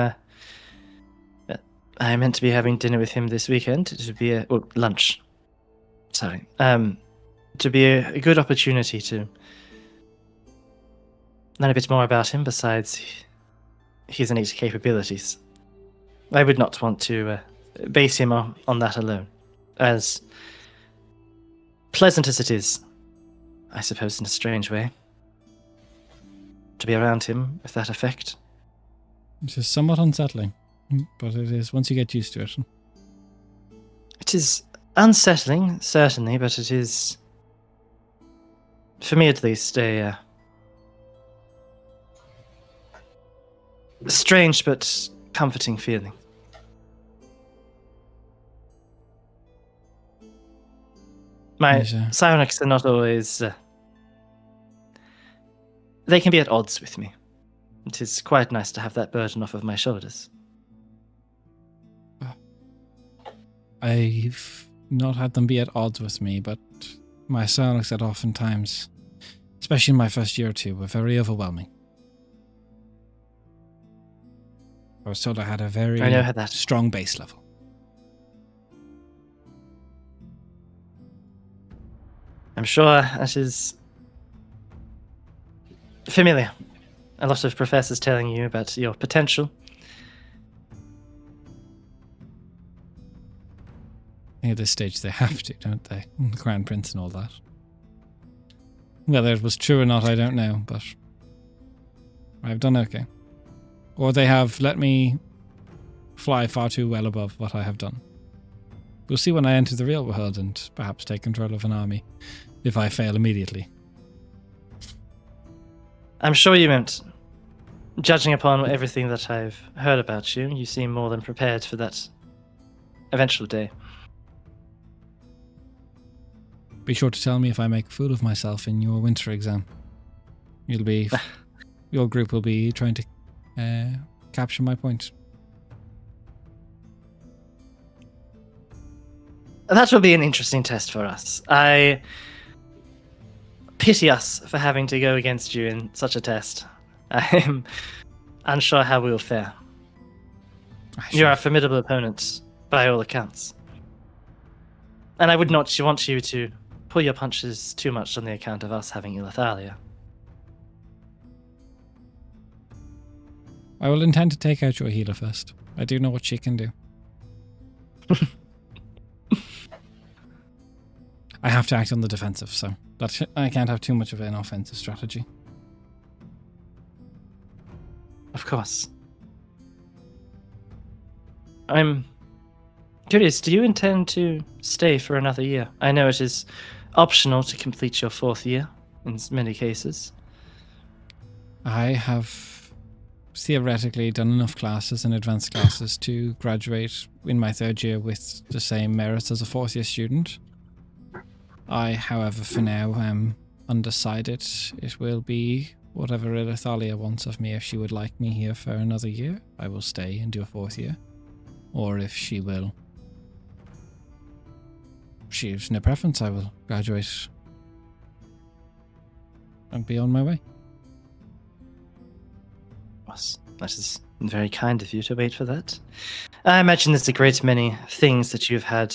Speaker 5: meant to be having dinner with him this weekend. To be lunch. Sorry. To be a good opportunity to learn a bit more about him besides his innate capabilities. I would not want to base him on that alone. As pleasant as it is, I suppose in a strange way, to be around him with that effect.
Speaker 1: It is somewhat unsettling, but it is once you get used to it.
Speaker 5: It is unsettling, certainly, but it is, for me at least, a strange but comforting feeling. My
Speaker 1: Yes,
Speaker 5: psionics are not always... they can be at odds with me. It is quite nice to have that burden off of my shoulders.
Speaker 1: I've not had them be at odds with me, but my psionics at oftentimes, especially in my first year or two, were very overwhelming. I was told I had a very
Speaker 5: I know how that...
Speaker 1: strong base level.
Speaker 5: I'm sure that is familiar. A lot of professors telling you about your potential.
Speaker 1: I think at this stage they have to, don't they? The Crown Prince and all that. Whether it was true or not, I don't know, but I've done okay. Or they have let me fly far too well above what I have done. We'll see when I enter the real world and perhaps take control of an army, if I fail immediately.
Speaker 5: I'm sure you won't. Judging upon everything that I've heard about you, you seem more than prepared for that eventual day.
Speaker 1: Be sure to tell me if I make a fool of myself in your winter exam. Your group will be trying to capture my point.
Speaker 5: That will be an interesting test for us. I pity us for having to go against you in such a test. I'm unsure how we'll fare. You're a formidable opponent, by all accounts. And I would not want you to pull your punches too much on the account of us having Ilathalia.
Speaker 1: I will intend to take out your healer first. I do know what she can do. I have to act on the defensive, so I can't have too much of an offensive strategy.
Speaker 5: Of course. I'm Curious, do you intend to stay for another year? I know it is optional to complete your 4th year in many cases.
Speaker 1: I have theoretically done enough classes and advanced classes to graduate in my 3rd year with the same merits as a 4th year student. I, however, for now am undecided. It will be whatever Ilithalia wants of me. If she would like me here for another year, I will stay and do a 4th year. Or if she has no preference, I will graduate and be on my way.
Speaker 5: Yes, that is very kind of you to wait for that. I imagine there's a great many things that you've had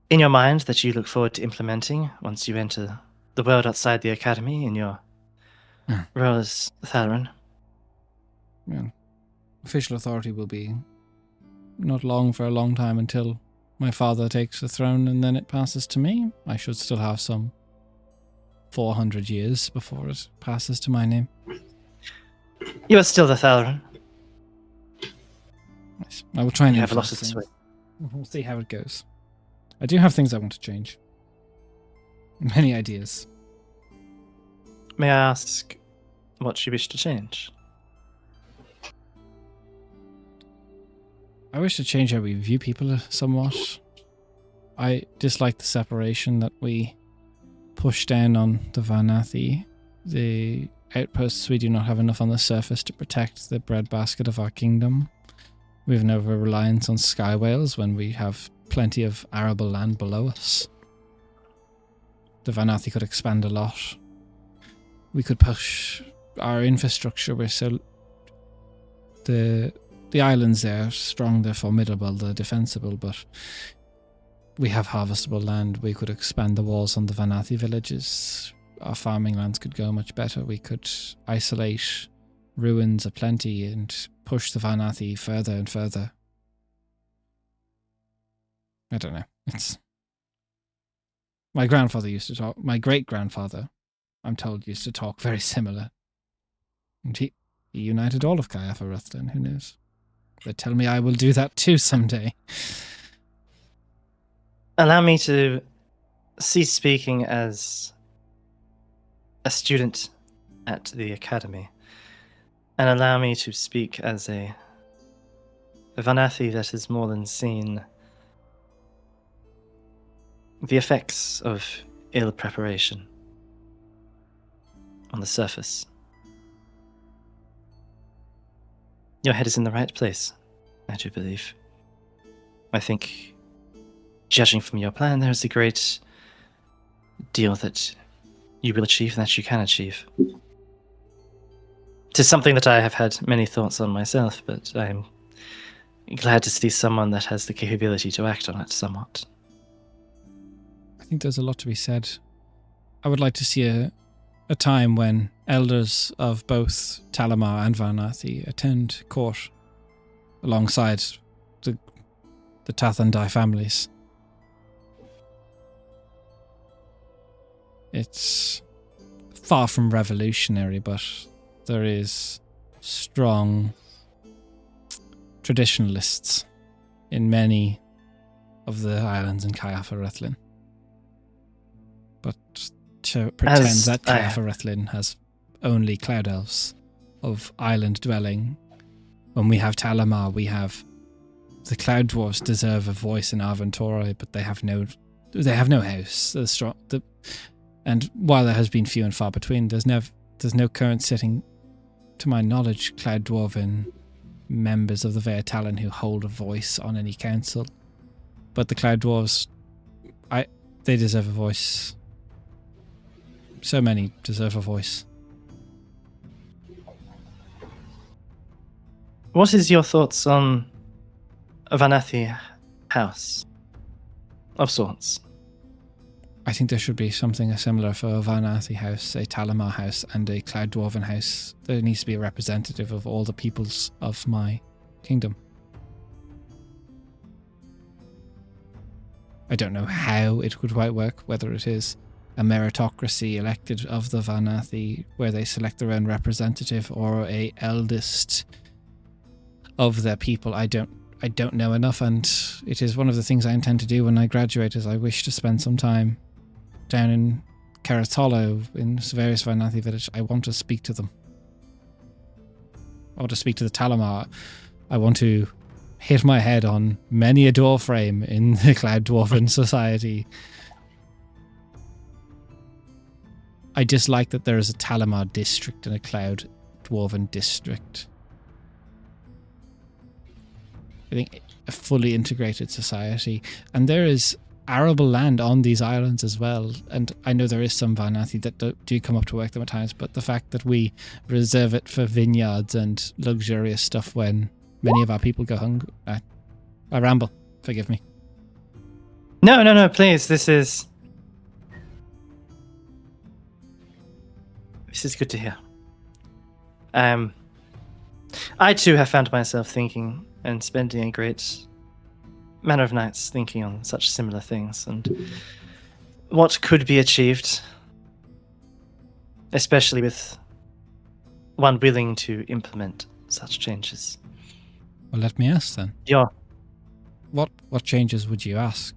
Speaker 5: in your mind that you look forward to implementing once you enter the world outside the academy in your role as Thalarin.
Speaker 1: Yeah. Official authority will be not long for a long time until my father takes the throne and then it passes to me. I should still have some 400 years before it passes to my name.
Speaker 5: You are still the Thalarin.
Speaker 1: Nice. I will try and
Speaker 5: You have a lot
Speaker 1: influence
Speaker 5: of sway.
Speaker 1: things. We'll see how it goes. I do have things I want to change. Many ideas.
Speaker 5: May I ask what you wish to change?
Speaker 1: I wish to change how we view people somewhat. I dislike the separation that we push down on the Vanathi. The outposts, we do not have enough on the surface to protect the breadbasket of our kingdom. We have no reliance on sky whales when we have plenty of arable land below us. The Vanathi could expand a lot. We could push our infrastructure. We're so... The islands there are strong, they're formidable, they're defensible, but we have harvestable land. We could expand the walls on the Vanathi villages. Our farming lands could go much better. We could isolate ruins aplenty and push the Vanathi further and further. I don't know. It's... My grandfather used to talk... My great-grandfather, I'm told, used to talk very similar. And he united all of Kaiafa-Ruthlin, who knows? They tell me I will do that too someday.
Speaker 5: Allow me to cease speaking as a student at the academy, and allow me to speak as a Vanathi that has more than seen the effects of ill preparation on the surface. Your head is in the right place, I do believe. I think, judging from your plan, there is a great deal that you will achieve and that you can achieve. It is something that I have had many thoughts on myself, but I am glad to see someone that has the capability to act on it somewhat.
Speaker 1: I think there's a lot to be said. I would like to see a time when elders of both Talamar and Vanathi attend court alongside the Tathandai families. It's far from revolutionary, but there is strong traditionalists in many of the islands in Kaiafa-Ruthlin. But to pretend that Kaiafa-Ruthlin has only cloud elves of island dwelling, when we have Talamar, we have the cloud dwarves deserve a voice in Arventora, but they have no house. And while there has been few and far between, there's no current sitting, to my knowledge, cloud dwarven members of the Veatalan who hold a voice on any council. But the cloud dwarves, they deserve a voice. So many deserve a voice.
Speaker 5: What is your thoughts on a Vanathi house of sorts?
Speaker 1: I think there should be something similar for a Vanathi house, a Talamar house, and a Cloud Dwarven house. There needs to be a representative of all the peoples of my kingdom. I don't know how it would quite work, whether it is a meritocracy elected of the Vanathi, where they select their own representative, or a eldest of their people. I don't I don't know enough, and it is one of the things I intend to do when I graduate. Is I wish to spend some time down in Carrot Hollow in various Varnathi village. I want to speak to them. I want to speak to the Talamar. I want to hit my head on many a door frame in the Cloud Dwarven Society. I dislike that there is a Talamar district and a Cloud Dwarven district. I think a fully integrated society. And there is arable land on these islands as well. And I know there is some Varnathi that do come up to work them at times, but the fact that we reserve it for vineyards and luxurious stuff when many of our people go hungry. I ramble. Forgive me.
Speaker 5: No, please. This is good to hear. I too have found myself thinking and spending a great manner of nights thinking on such similar things and what could be achieved, especially with one willing to implement such changes.
Speaker 1: Well, let me ask then.
Speaker 5: Yeah.
Speaker 1: What changes would you ask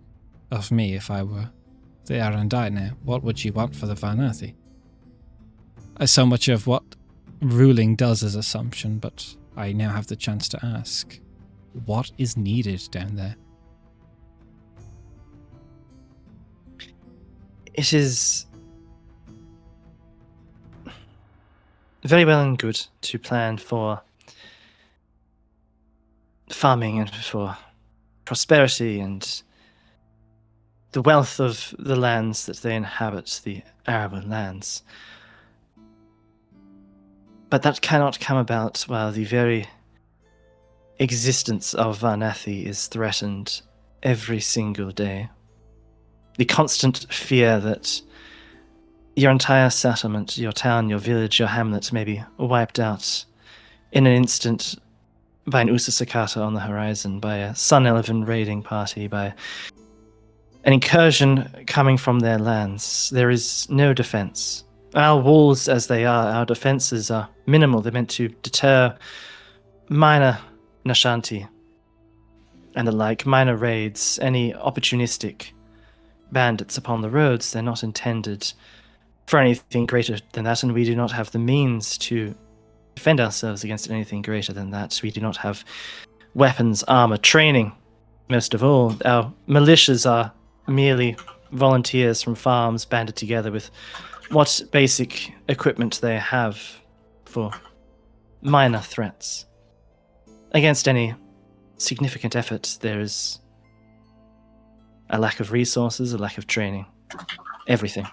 Speaker 1: of me if I were the Arandai now? What would you want for the Varnathi? So much of what ruling does is assumption, but I now have the chance to ask, what is needed down there?
Speaker 5: It is very well and good to plan for farming and for prosperity and the wealth of the lands that they inhabit, the arable lands. But that cannot come about while the very existence of Varnathi is threatened every single day. The constant fear that your entire settlement, your town, your village, your hamlet may be wiped out in an instant by an Usasakata on the horizon, by a Sun Elven raiding party, by an incursion coming from their lands. There is no defense. Our walls, as they are, our defenses are minimal. They're meant to deter minor Nashanti and the like, minor raids, any opportunistic bandits upon the roads. They're not intended for anything greater than that, and we do not have the means to defend ourselves against anything greater than that. We do not have weapons, armor, training. Most of all, our militias are merely volunteers from farms banded together with what basic equipment they have for minor threats. Against any significant effort, there is a lack of resources, a lack of training, everything.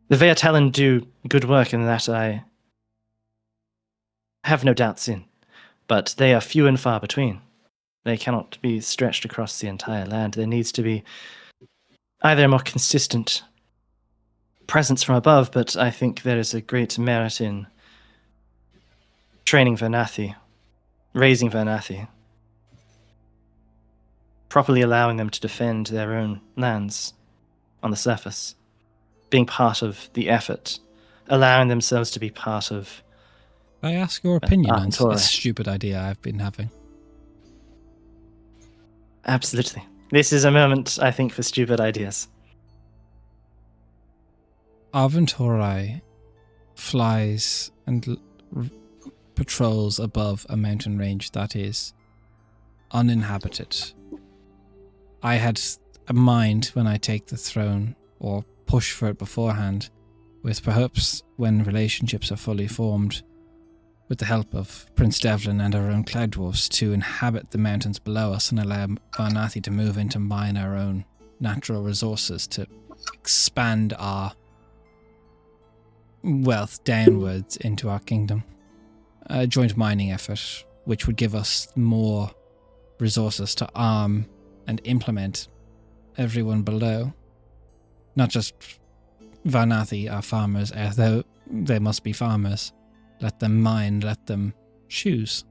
Speaker 5: The Veatalan do good work in that I have no doubts in, but they are few and far between. They cannot be stretched across the entire land. There needs to be either a more consistent presence from above, but I think there is a great merit in training Varnathi, raising Varnathi, properly allowing them to defend their own lands on the surface, being part of the effort, allowing themselves to be part of...
Speaker 1: I ask your opinion on
Speaker 5: Torah.
Speaker 1: this stupid idea I've been having.
Speaker 5: Absolutely. This is a moment, I think, for stupid ideas.
Speaker 1: Arventorai flies and patrols above a mountain range that is uninhabited. I had a mind when I take the throne, or push for it beforehand, with perhaps when relationships are fully formed, with the help of Prince Devlin and our own Cloud Dwarfs, to inhabit the mountains below us and allow Varnathi to move in to mine our own natural resources, to expand our wealth downwards into our kingdom. A joint mining effort, which would give us more resources to arm and implement everyone below. Not just Varnathi, our farmers, though they must be farmers. Let them mine, let them choose.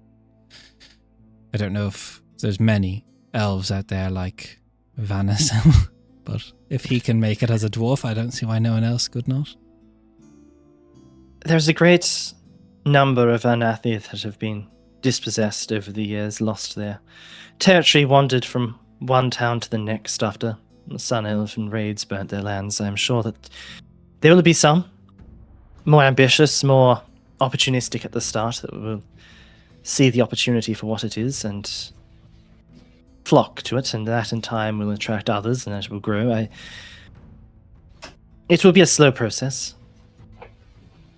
Speaker 1: I don't know if there's many elves out there like Vanis, but if he can make it as a dwarf, I don't see why no one else could not.
Speaker 5: There's a great number of Varnathi that have been dispossessed over the years, lost their territory, wandered from one town to the next after the Sun Elven raids burnt their lands. I'm sure that there will be some more ambitious, more opportunistic at the start that will see the opportunity for what it is and flock to it, and that in time will attract others and it will grow. It will be a slow process.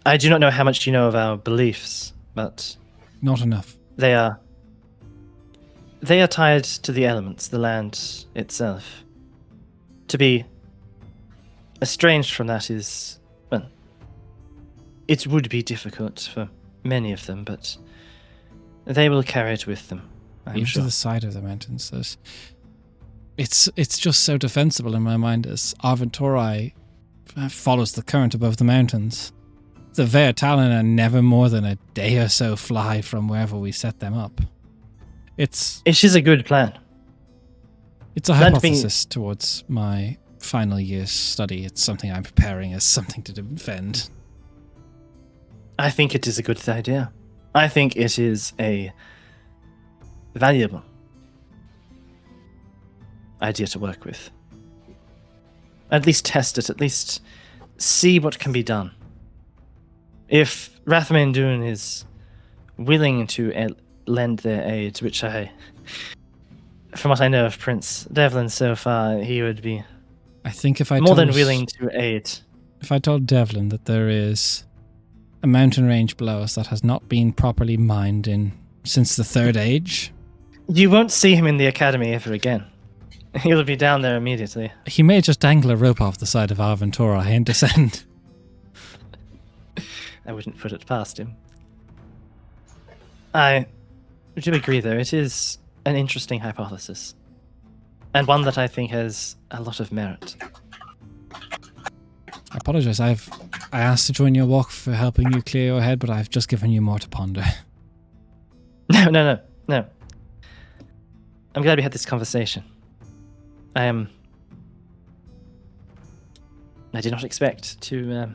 Speaker 5: I do not know how much you know of our beliefs, but
Speaker 1: Not enough.
Speaker 5: they are tied to the elements, the land itself. To be estranged from that is, well, it would be difficult for many of them, but they will carry it with them, I'm
Speaker 1: Even
Speaker 5: sure.
Speaker 1: to the side of the mountains. It's just so defensible in my mind as Arventori follows the current above the mountains. The Veertalen are never more than a day or so fly from wherever we set them up. It
Speaker 5: is a good plan.
Speaker 1: It's a
Speaker 5: Let me-
Speaker 1: hypothesis towards my final year's study. It's something I'm preparing as something to defend.
Speaker 5: I think it is a good idea. I think it is a valuable idea to work with. At least test it, at least see what can be done. If Rathmendun is willing to lend their aid, which from what I know of Prince Devlin so far, he would be
Speaker 1: I think if I
Speaker 5: more
Speaker 1: told,
Speaker 5: than willing to aid.
Speaker 1: If I told Devlin that there is a mountain range below us that has not been properly mined since the Third Age,
Speaker 5: You won't see him in the academy ever again. He'll be down there immediately.
Speaker 1: he may just dangle a rope off the side of Arventura and descend.
Speaker 5: I wouldn't put it past him. I do agree, though. It is an interesting hypothesis. And one that I think has a lot of merit.
Speaker 1: I apologize. I asked to join your walk for helping you clear your head, but I've just given you more to ponder.
Speaker 5: No. I'm glad we had this conversation. I did not expect to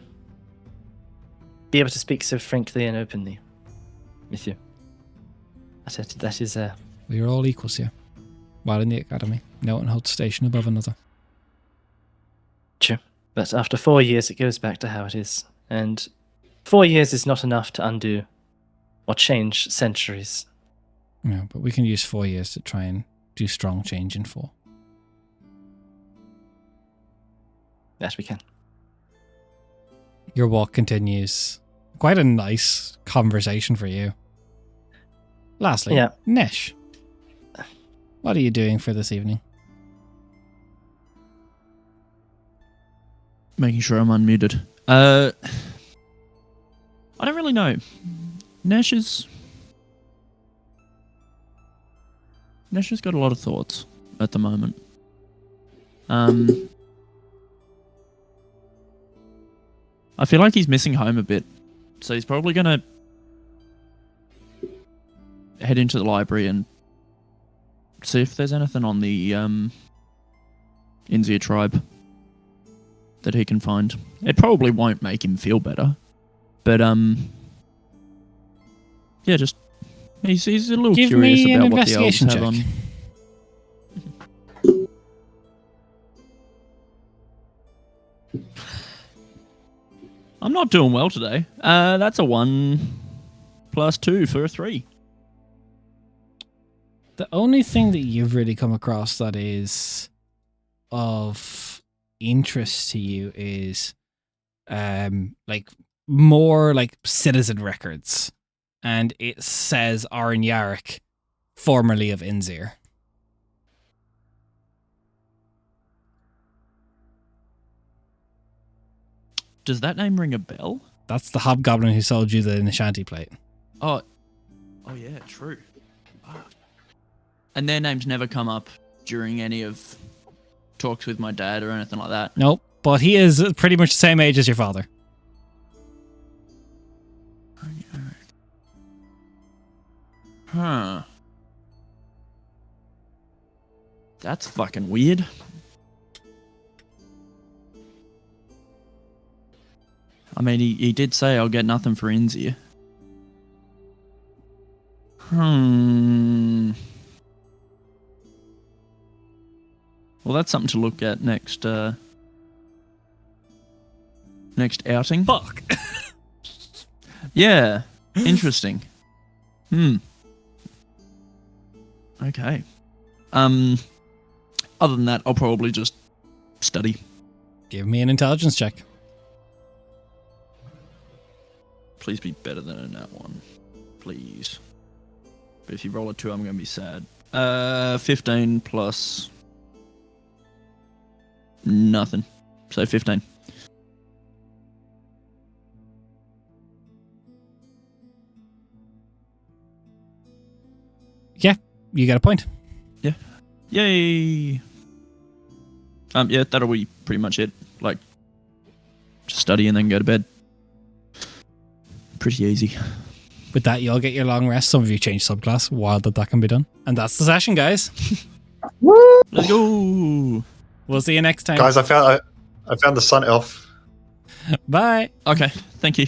Speaker 5: be able to speak so frankly and openly with you. That is
Speaker 1: We are all equals here. While in the academy, no one holds station above another.
Speaker 5: true. But after 4 years, it goes back to how it is. And 4 years is not enough to undo or change centuries.
Speaker 1: Yeah, but we can use 4 years to try and do strong change in 4.
Speaker 5: That we can.
Speaker 1: Your walk continues. Quite a nice conversation for you. Lastly,
Speaker 5: Yeah.
Speaker 1: Nesh, what are you doing for this evening?
Speaker 4: Making sure I'm unmuted. I don't really know. Nesh has got a lot of thoughts at the moment. I feel like he's missing home a bit, so he's probably gonna head into the library and see if there's anything on the Inzir tribe that he can find. It probably won't make him feel better, but yeah, just he's a little
Speaker 1: Give
Speaker 4: curious
Speaker 1: me an
Speaker 4: about what the elves
Speaker 1: investigation
Speaker 4: have
Speaker 1: check.
Speaker 4: on. I'm not doing well today. That's a 1 + 2 for a 3.
Speaker 1: The only thing that you've really come across that is of interest to you is like more like citizen records. And it says Arin Yarrick, formerly of Inzir.
Speaker 4: Does that name ring a bell?
Speaker 1: That's the hobgoblin who sold you the Nishanti plate.
Speaker 4: Oh yeah, true. Fuck. And their names never come up during any of talks with my dad or anything like that.
Speaker 1: Nope, but he is pretty much the same age as your father.
Speaker 4: Huh. That's fucking weird. I mean, he did say I'll get nothing for Inzir. Well, that's something to look at next. Next outing.
Speaker 1: Fuck.
Speaker 4: Yeah. Interesting. Okay. Other than that, I'll probably just study.
Speaker 1: Give me an intelligence check.
Speaker 4: Please be better than a nat 1. Please. But if you roll a 2, I'm going to be sad. 15 plus... nothing. So 15.
Speaker 1: Yeah, you get a point.
Speaker 4: Yeah. Yay! Yeah, that'll be pretty much it. Like, just study and then go to bed. Pretty easy.
Speaker 1: With that, you'll get your long rest. Some of you change subclass while that can be done. And that's the session, guys.
Speaker 4: Let's go!
Speaker 1: We'll see you next time.
Speaker 3: Guys, I found the sun elf.
Speaker 1: Bye.
Speaker 4: Okay, thank you.